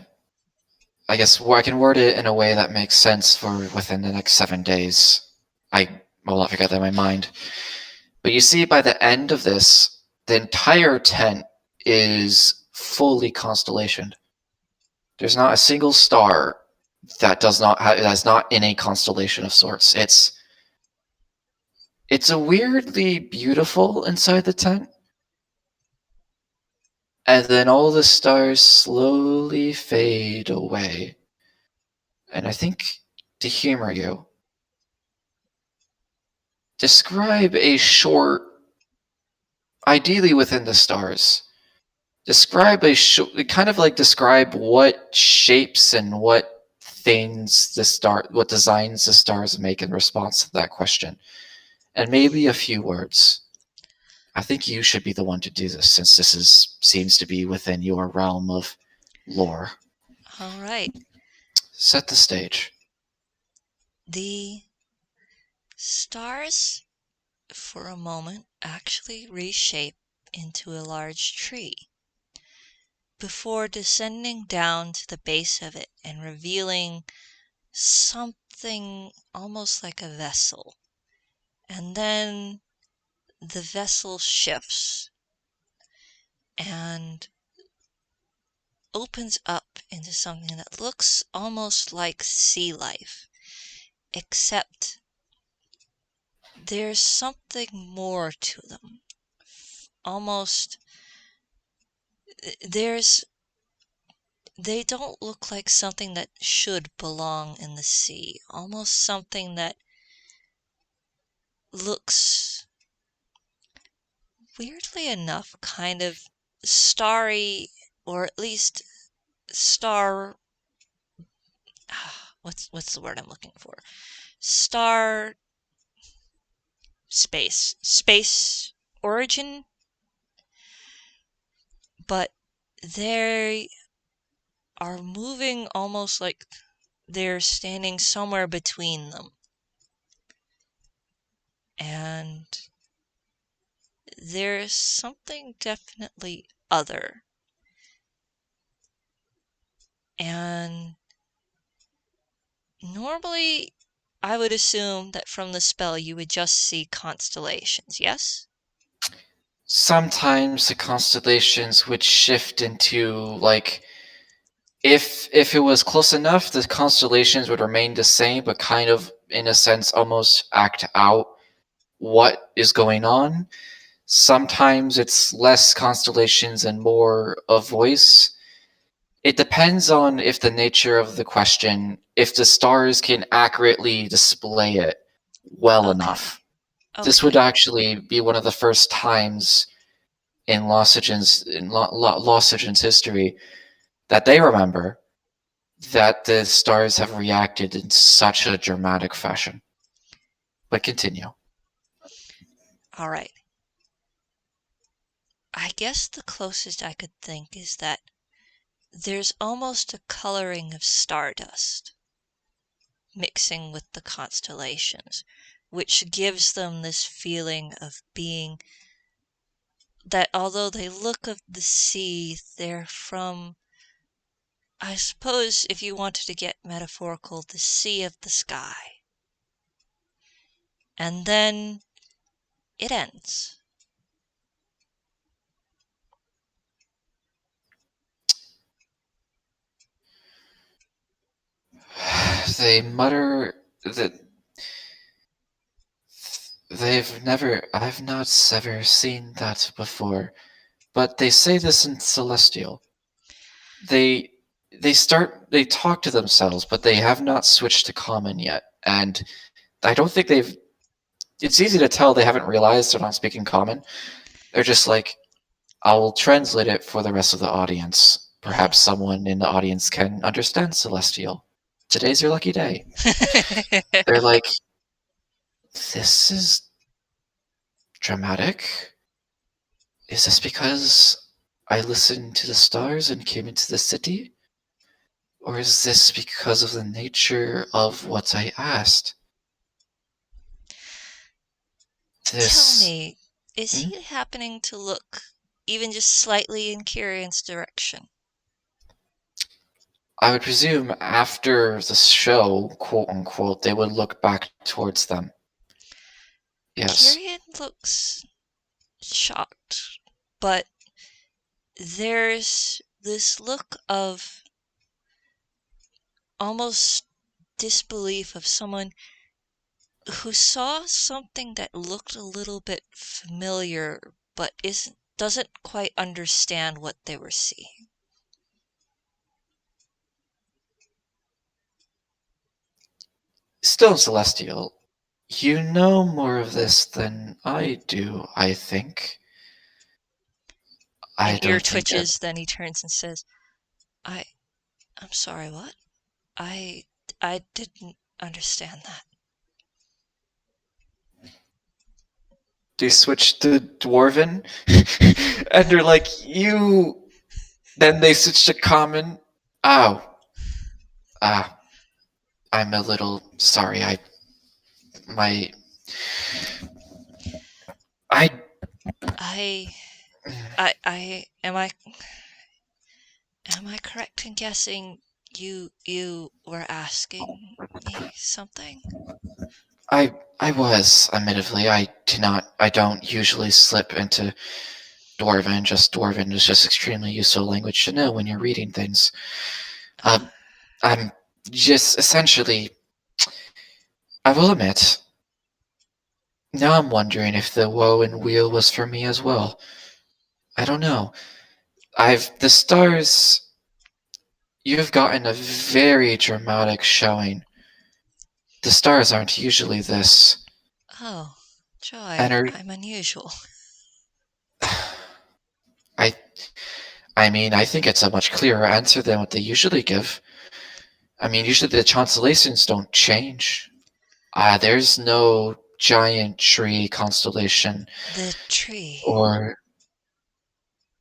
I guess I can word it in a way that makes sense for within the next 7 days. I will not forget that in my mind. But you see, by the end of this, the entire tent is fully constellation. There's not a single star that's not in a constellation of sorts. It's a weirdly beautiful inside the tent, and then all the stars slowly fade away. And I think, to humor you, describe a short, ideally within the stars. Describe a kind of like describe what shapes and what what designs the stars make in response to that question, and maybe a few words. I think you should be the one to do this, since seems to be within your realm of lore. All right. Set the stage. The stars, for a moment, actually reshape into a large tree before descending down to the base of it and revealing something almost like a vessel. And then the vessel shifts and opens up into something that looks almost like sea life, except there's something more to them. Almost, there's, they don't look like something that should belong in the sea. Almost something that looks, weirdly enough, kind of starry, or at least star, what's the word I'm looking for? Star space origin, but they are moving almost like they're standing somewhere between them. And there's something definitely other. And normally, I would assume that from the spell you would just see constellations, yes? Sometimes the constellations would shift into, like, if it was close enough, the constellations would remain the same, but kind of, in a sense, almost act out what is going on. Sometimes it's less constellations and more a voice. It depends on if the nature of the question, if the stars can accurately display it well enough. This would Okay. actually be one of the first times in Lausijan's history that they remember that the stars have reacted in such a dramatic fashion. But continue. All right. I guess the closest I could think is that there's almost a coloring of stardust mixing with the constellations, which gives them this feeling of being that although they look of the sea, they're from, I suppose, if you wanted to get metaphorical, the sea of the sky. And then it ends. They mutter that I've not ever seen that before, but they say this in Celestial. They they talk to themselves, but they have not switched to common yet, and I don't think they've. It's easy to tell they haven't realized they're not speaking common. They're just like, I'll translate it for the rest of the audience. Perhaps someone in the audience can understand Celestial. Today's your lucky day. They're like, this is dramatic. Is this because I listened to the stars and came into the city? Or is this because of the nature of what I asked? Tell This. me, is Hmm? he happening to look even just slightly in Kirian's direction? I would presume after the show, quote unquote, they would look back towards them. Yes. Kirian looks shocked, but there's this look of almost disbelief of someone who saw something that looked a little bit familiar but doesn't quite understand what they were seeing. Still Celestial, you know more of this than I do, I think. An I ear don't think that. twitches, then he turns and says, I I'm sorry, what? I I didn't understand that. They switch to Dwarven, and they're like, you. Then they switch to Common. Oh. Ah. I'm a little sorry. My. I. I am I correct in guessing you were asking me something? I was, admittedly. I don't usually slip into Dwarven. Just Dwarven is just extremely useful language to know when you're reading things. Uh, I'm just essentially. I will admit. Now I'm wondering if the woe and wheel was for me as well. I don't know. The stars. You've gotten a very dramatic showing. The stars aren't usually this. Oh, And Joy, are, I'm unusual. I I mean, I think it's a much clearer answer than what they usually give. I mean, usually the constellations don't change. There's no giant tree constellation, The tree. or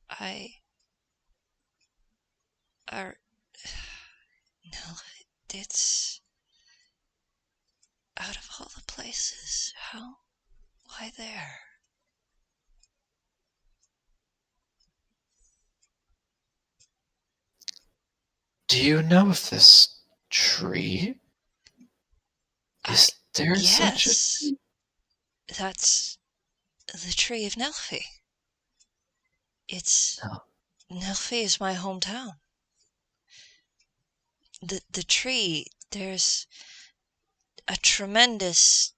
I are no, it's out of all the places. How? Why there? do you know of this tree? I Is there such a yes, that's the tree of Nelfi. It's no. Nelfi is my hometown. The tree. There's a tremendous,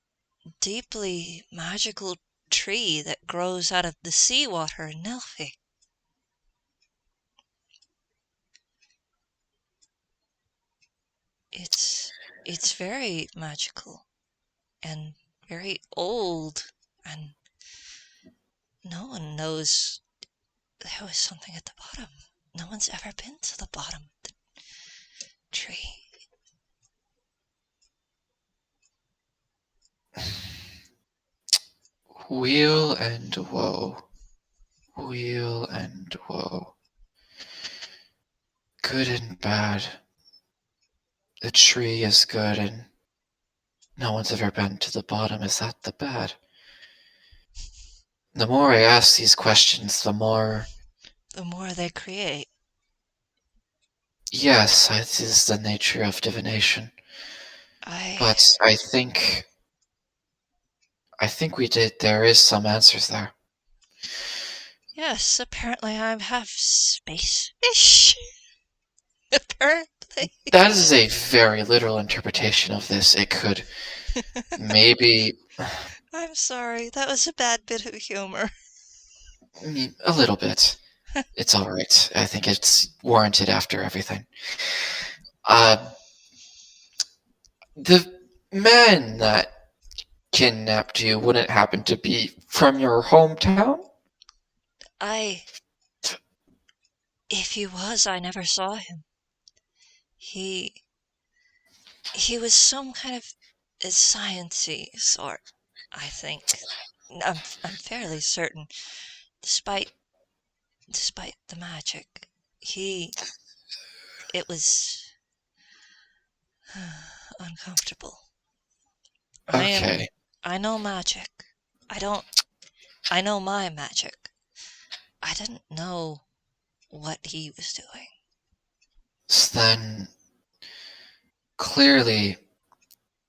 deeply magical tree that grows out of the seawater in Nelfi. It's it's very magical and very old, and no one knows there was something at the bottom. No one's ever been to the bottom of the tree. Wheel and woe. Wheel and woe. Good and bad. The tree is good and no one's ever been to the bottom. Is that the bad? The more I ask these questions, the more. The more they create. Yes, this is the nature of divination. I But I think we did. There is some answers there. yes, apparently I have space fish. Apparently. That is a very literal interpretation of this. It could maybe I'm sorry, that was a bad bit of humor. a little bit. It's all right. I think it's warranted after everything. Uh, the man that kidnapped you wouldn't happen to be from your hometown? If he was, I never saw him. He was some kind of a science-y sort, I think. I'm fairly certain, despite the magic. It was uncomfortable. Okay. I know magic. I don't, I know my magic. I didn't know what he was doing. So then, clearly,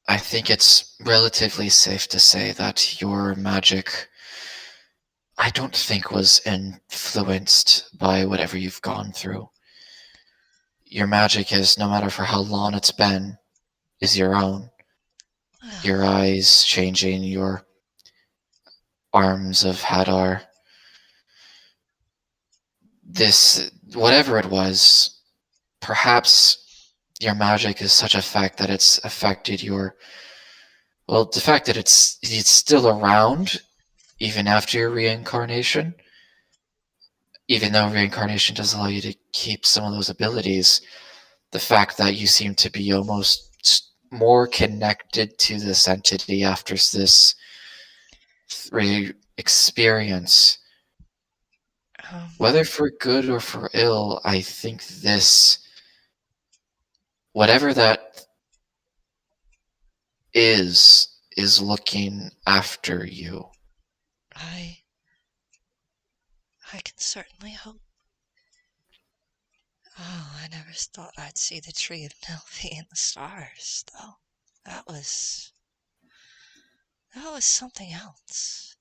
I think it's relatively safe to say that your magic, I don't think, was influenced by whatever you've gone through. Your magic is, no matter for how long it's been, is your own. Well, Your eyes changing, your arms of Hadar. This, whatever it was, perhaps your magic is such a fact that it's affected your. Well, the fact that it's still around even after your reincarnation, even though reincarnation does allow you to keep some of those abilities, the fact that you seem to be almost more connected to this entity after this experience, um, whether for good or for ill, I think this, whatever that is looking after you. I can certainly hope. Oh, I never thought I'd see the tree of Nelfi in the stars, though. That was something else.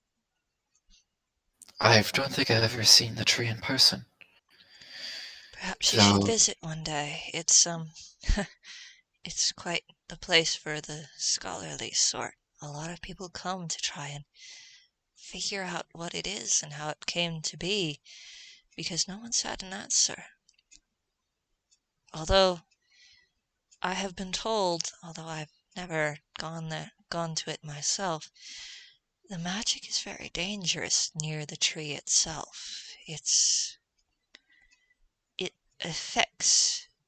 I don't think I've ever seen the tree in person. Perhaps you should Though, visit one day. It's quite the place for the scholarly sort. A lot of people come to try and figure out what it is and how it came to be, because no one's had an answer. Although I have been told, although I've never gone to it myself, the magic is very dangerous near the tree itself. It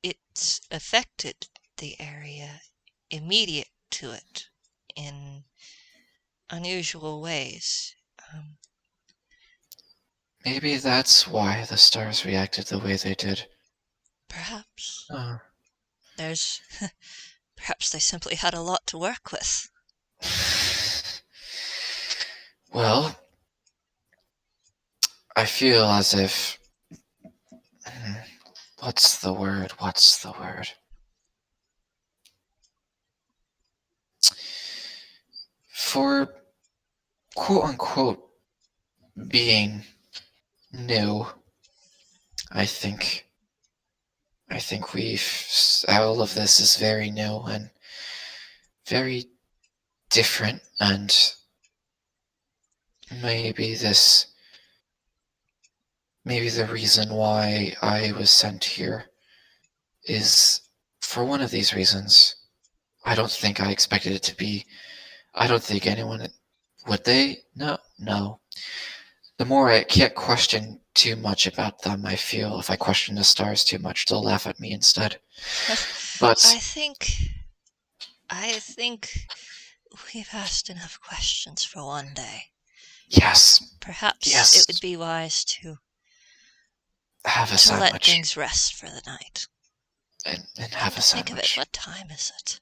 it's affected the area immediate to it in unusual ways. Maybe that's why the stars reacted the way they did. Perhaps Oh. there's perhaps they simply had a lot to work with. Well, I feel as if... What's the word? For quote-unquote being new, I think all of this is very new and very different, and maybe the reason why I was sent here is for one of these reasons. I don't think I expected it to be. I don't think anyone would they? No. The more I can't question too much about them, I feel if I question the stars too much, they'll laugh at me instead. But I think we've asked enough questions for one day. yes, Perhaps it would be wise to have a let sandwich things rest for the night. and Come have to a think of it, sandwich. what time is it?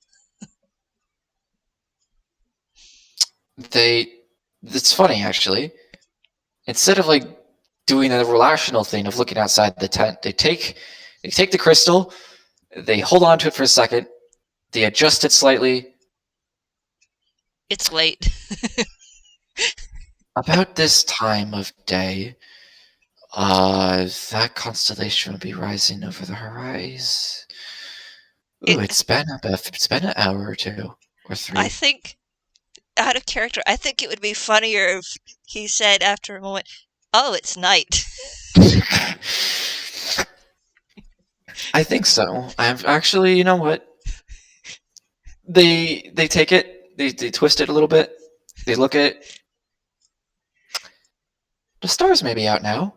It's funny actually. Instead of like doing a rational thing of looking outside the tent, they take the crystal, they hold on to it for a second, they adjust it slightly. It's late. About this time of day, that constellation would be rising over the horizon. Ooh, it's been an hour or two or three. I think, out of character, I think it would be funnier if he said after a moment, "Oh, it's night." I think so. I've actually, you know what? They take it, they twist it a little bit. They look at the stars may be out now.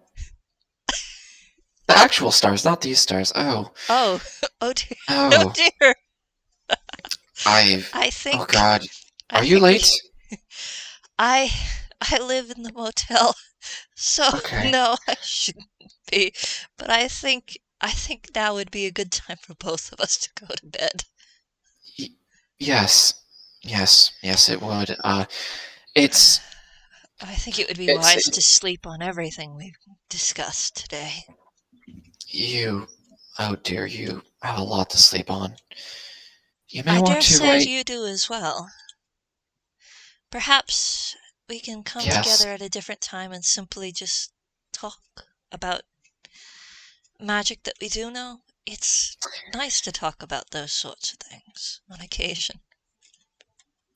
The actual stars, not these stars. Oh. Oh dear. Oh Oh. dear. I think. Oh God. I Are you think late? I live in the motel, so Okay. no, I shouldn't be. But I think now would be a good time for both of us to go to bed. Yes, it would. It's I think it would be it's wise to sleep on everything we've discussed today. you. Oh dear, you have a lot to sleep on. You may I want dare to say write. you do as well. Perhaps we can come Yes, together at a different time and simply just talk about magic that we do know. It's nice to talk about those sorts of things on occasion.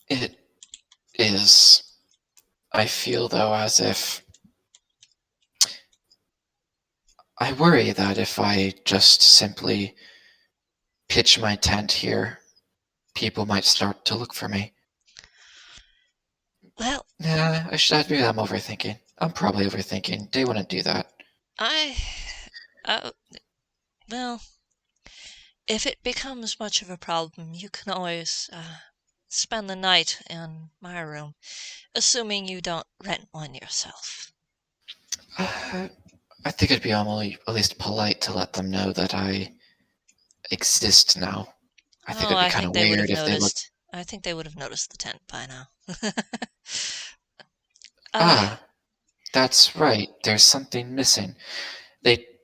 it is. I feel though as if I worry that if I just simply pitch my tent here, people might start to look for me. Well, Yeah, maybe I'm overthinking. I'm probably overthinking. They wouldn't do that. I, uh, well, if it becomes much of a problem, you can always spend the night in my room, assuming you don't rent one yourself. I think it'd be at least polite to let them know that I exist now. I think it'd be I kind think of they would weird have if they looked. noticed. I think they would have noticed the tent by now. Ah, that's right. There's something missing.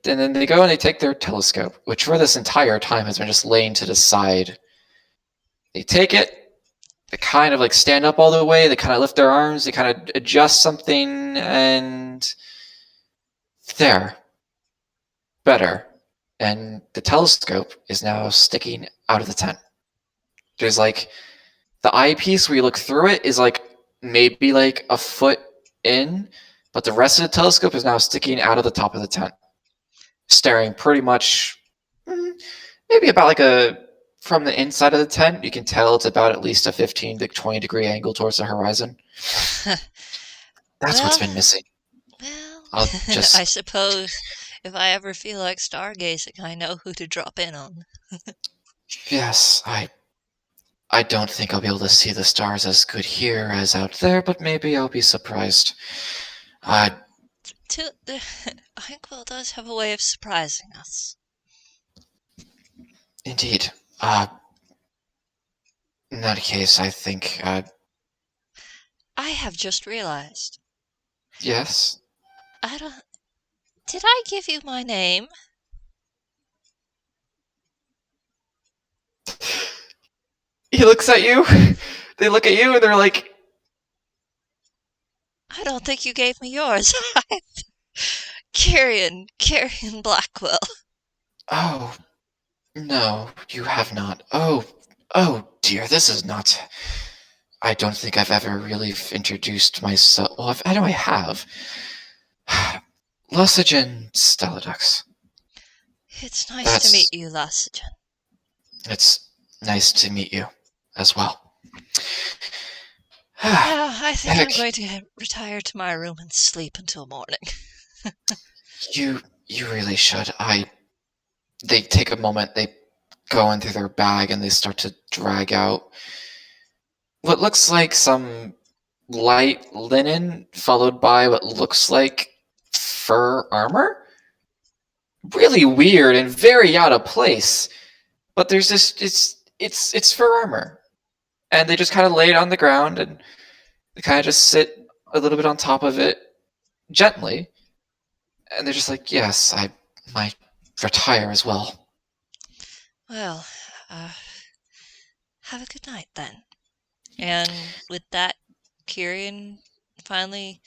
And then they go and they take their telescope, which for this entire time has been just laying to the side. They take it. They kind of like stand up all the way. They kind of lift their arms. They kind of adjust something, and there, better. And the telescope is now sticking out of the tent. There's like the eyepiece where you look through it is like maybe like a foot in, but the rest of the telescope is now sticking out of the top of the tent, staring pretty much maybe about like from the inside of the tent, you can tell it's about at least a 15 to 20 degree angle towards the horizon. That's what's been missing. Well, I'll just I suppose if I ever feel like stargazing, I know who to drop in on. yes, I don't think I'll be able to see the stars as good here as out there, but maybe I'll be surprised. Uh, Hankwell does have a way of surprising us. Indeed. In that case, I think, I have just realized. yes. I don't. Did I give you my name? He looks at you. They look at you and they're like, I don't think you gave me yours. Kirian Blackwelle. oh, no, you have not. Oh dear, this is not. I don't think I've ever really introduced myself. Well, I know I have. Lausijan Stelladux. It's nice to meet That's. you, Lausijan. It's nice to meet you as well. Yeah, I think I'm Heck, going to retire to my room and sleep until morning. you really should. They take a moment, they go into their bag and they start to drag out what looks like some light linen, followed by what looks like fur armor. Really weird and very out of place. But there's this it's fur armor. And they just kind of lay it on the ground and they kind of just sit a little bit on top of it gently. And they're just like, yes, I might retire as well. Well, have a good night then. And with that, Kirian finally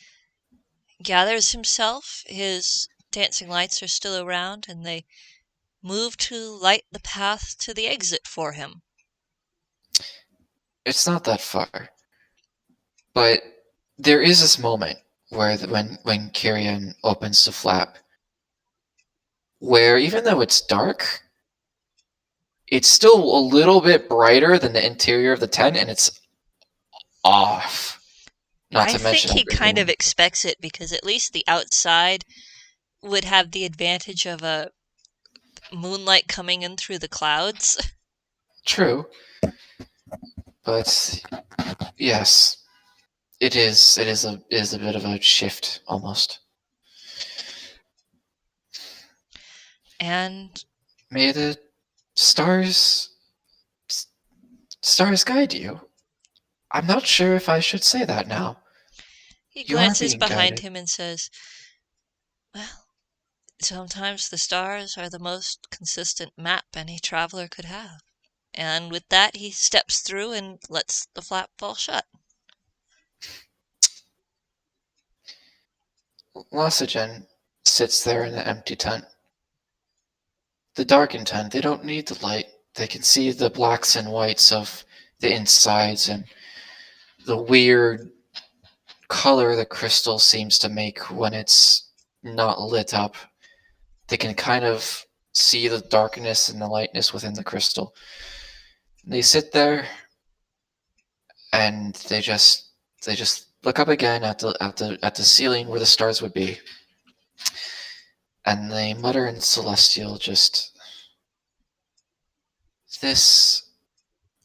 gathers himself. His dancing lights are still around, and they move to light the path to the exit for him. It's not that far. But there is this moment where when Kirian opens the flap, where even though it's dark, it's still a little bit brighter than the interior of the tent, and it's off. Not I to think mention he kind of everything. expects it because at least the outside would have the advantage of a moonlight coming in through the clouds. True, but yes, it is. It is a bit of a shift almost. And May the stars stars guide you. I'm not sure if I should say that now. he You are glances being behind guided. him and says, well, sometimes the stars are the most consistent map any traveler could have. And with that, he steps through and lets the flap fall shut. Lausijan sits there in the empty tent. The darkened tent, they don't need the light. They can see the blacks and whites of the insides and the weird color the crystal seems to make when it's not lit up. They can kind of see the darkness and the lightness within the crystal. They sit there and they just look up again at the ceiling where the stars would be. And they mutter in celestial just this.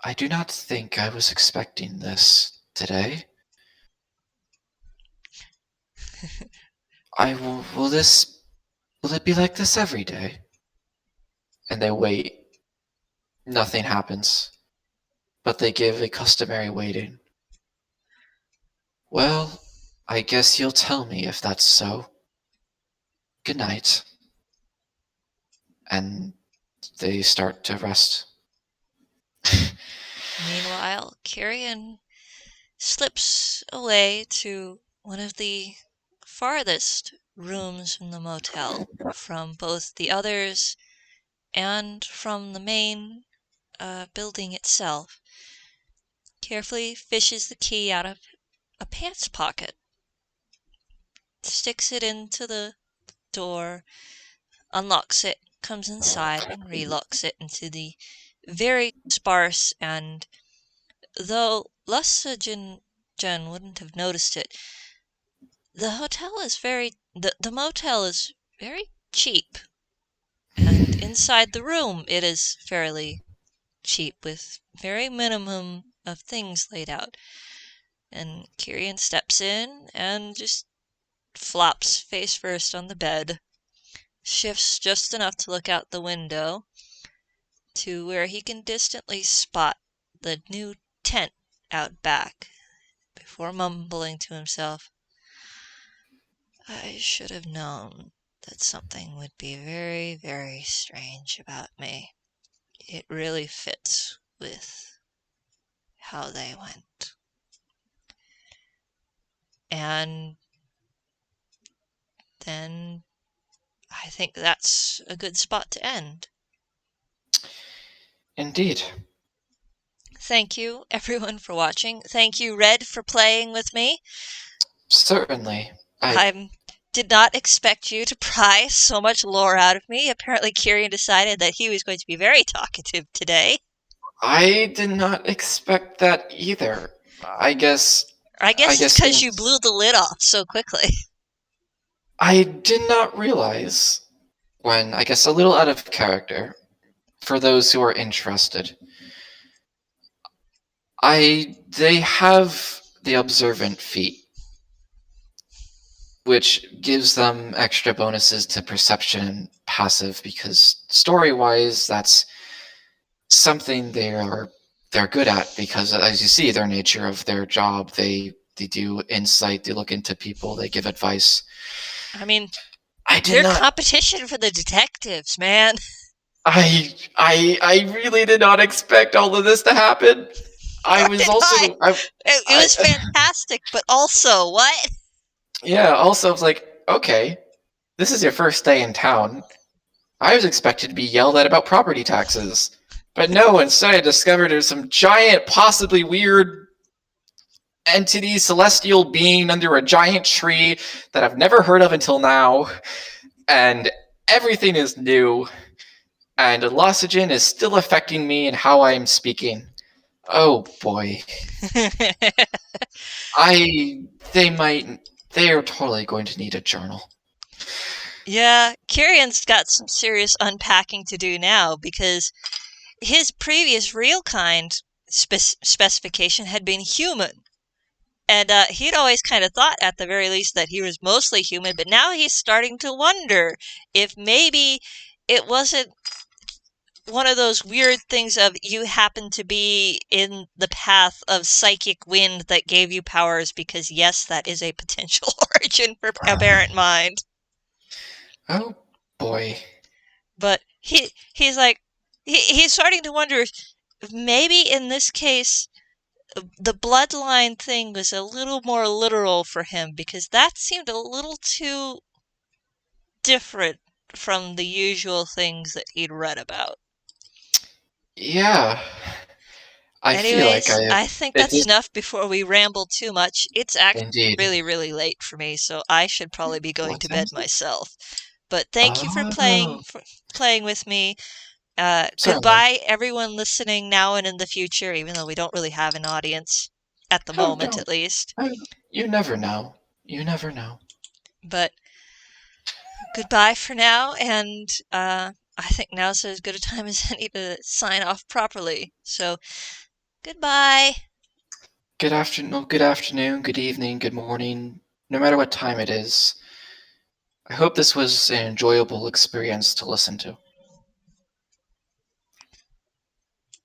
I do not think I was expecting this today. Will it be like this every day? And they wait. Nothing happens. But they give a customary waiting. Well, I guess you'll tell me if that's so. Good night. And they start to rest. Meanwhile, Kirian slips away to one of the farthest rooms in the motel from both the others and from the main building itself. Carefully fishes the key out of a pants pocket, sticks it into the door, unlocks it, comes inside, and relocks it into the very sparse and, though Lausijan wouldn't have noticed it, the motel is very cheap, and inside the room it is fairly cheap with very minimum of things laid out. And Kirian steps in and just flops face first on the bed, shifts just enough to look out the window to where he can distantly spot the new tent out back before mumbling to himself, I should have known that something would be very, very strange about me. It really fits with how they went. And then I think that's a good spot to end. Indeed. Thank you, everyone, for watching. Thank you, Red, for playing with me. Certainly. I did not expect you to pry so much lore out of me. Apparently, Kirian decided that he was going to be very talkative today. I did not expect that either. I guess it's because you since blew the lid off so quickly. I did not realize when, I guess a little out of character, for those who are interested, they have the observant feat, which gives them extra bonuses to perception and passive, because story-wise, that's something they're good at, because as you see, their nature of their job, they do insight, they look into people, they give advice. I mean, I did they're not. competition for the detectives, man. I really did not expect all of this to happen. It was fantastic, but also, what? Yeah, also, it's like, okay, this is your first day in town. I was expected to be yelled at about property taxes. But no, instead I discovered there's some giant, possibly weird entity, celestial being under a giant tree that I've never heard of until now. And everything is new. And Lausijan is still affecting me and how I am speaking. Oh boy. They are totally going to need a journal. Yeah, Kirian's got some serious unpacking to do now, because his previous real kind specification had been human. And he'd always kind of thought, at the very least, that he was mostly human, but now he's starting to wonder if maybe it wasn't one of those weird things of you happen to be in the path of psychic wind that gave you powers, because yes, that is a potential origin for aberrant mind. Oh boy. But he's like, he's starting to wonder if maybe in this case the bloodline thing was a little more literal for him, because that seemed a little too different from the usual things that he'd read about. Yeah. Anyways, I think that's enough before we ramble too much. It's actually Indeed. really, really late for me, so I should probably be going What to time bed is it? myself. But thank you for playing with me. Certainly. Goodbye, everyone listening now and in the future, even though we don't really have an audience at the moment, at least. You never know. You never know. But goodbye for now, and I think now's as good a time as any to sign off properly. So, goodbye. Good afternoon, good evening, good morning, no matter what time it is. I hope this was an enjoyable experience to listen to.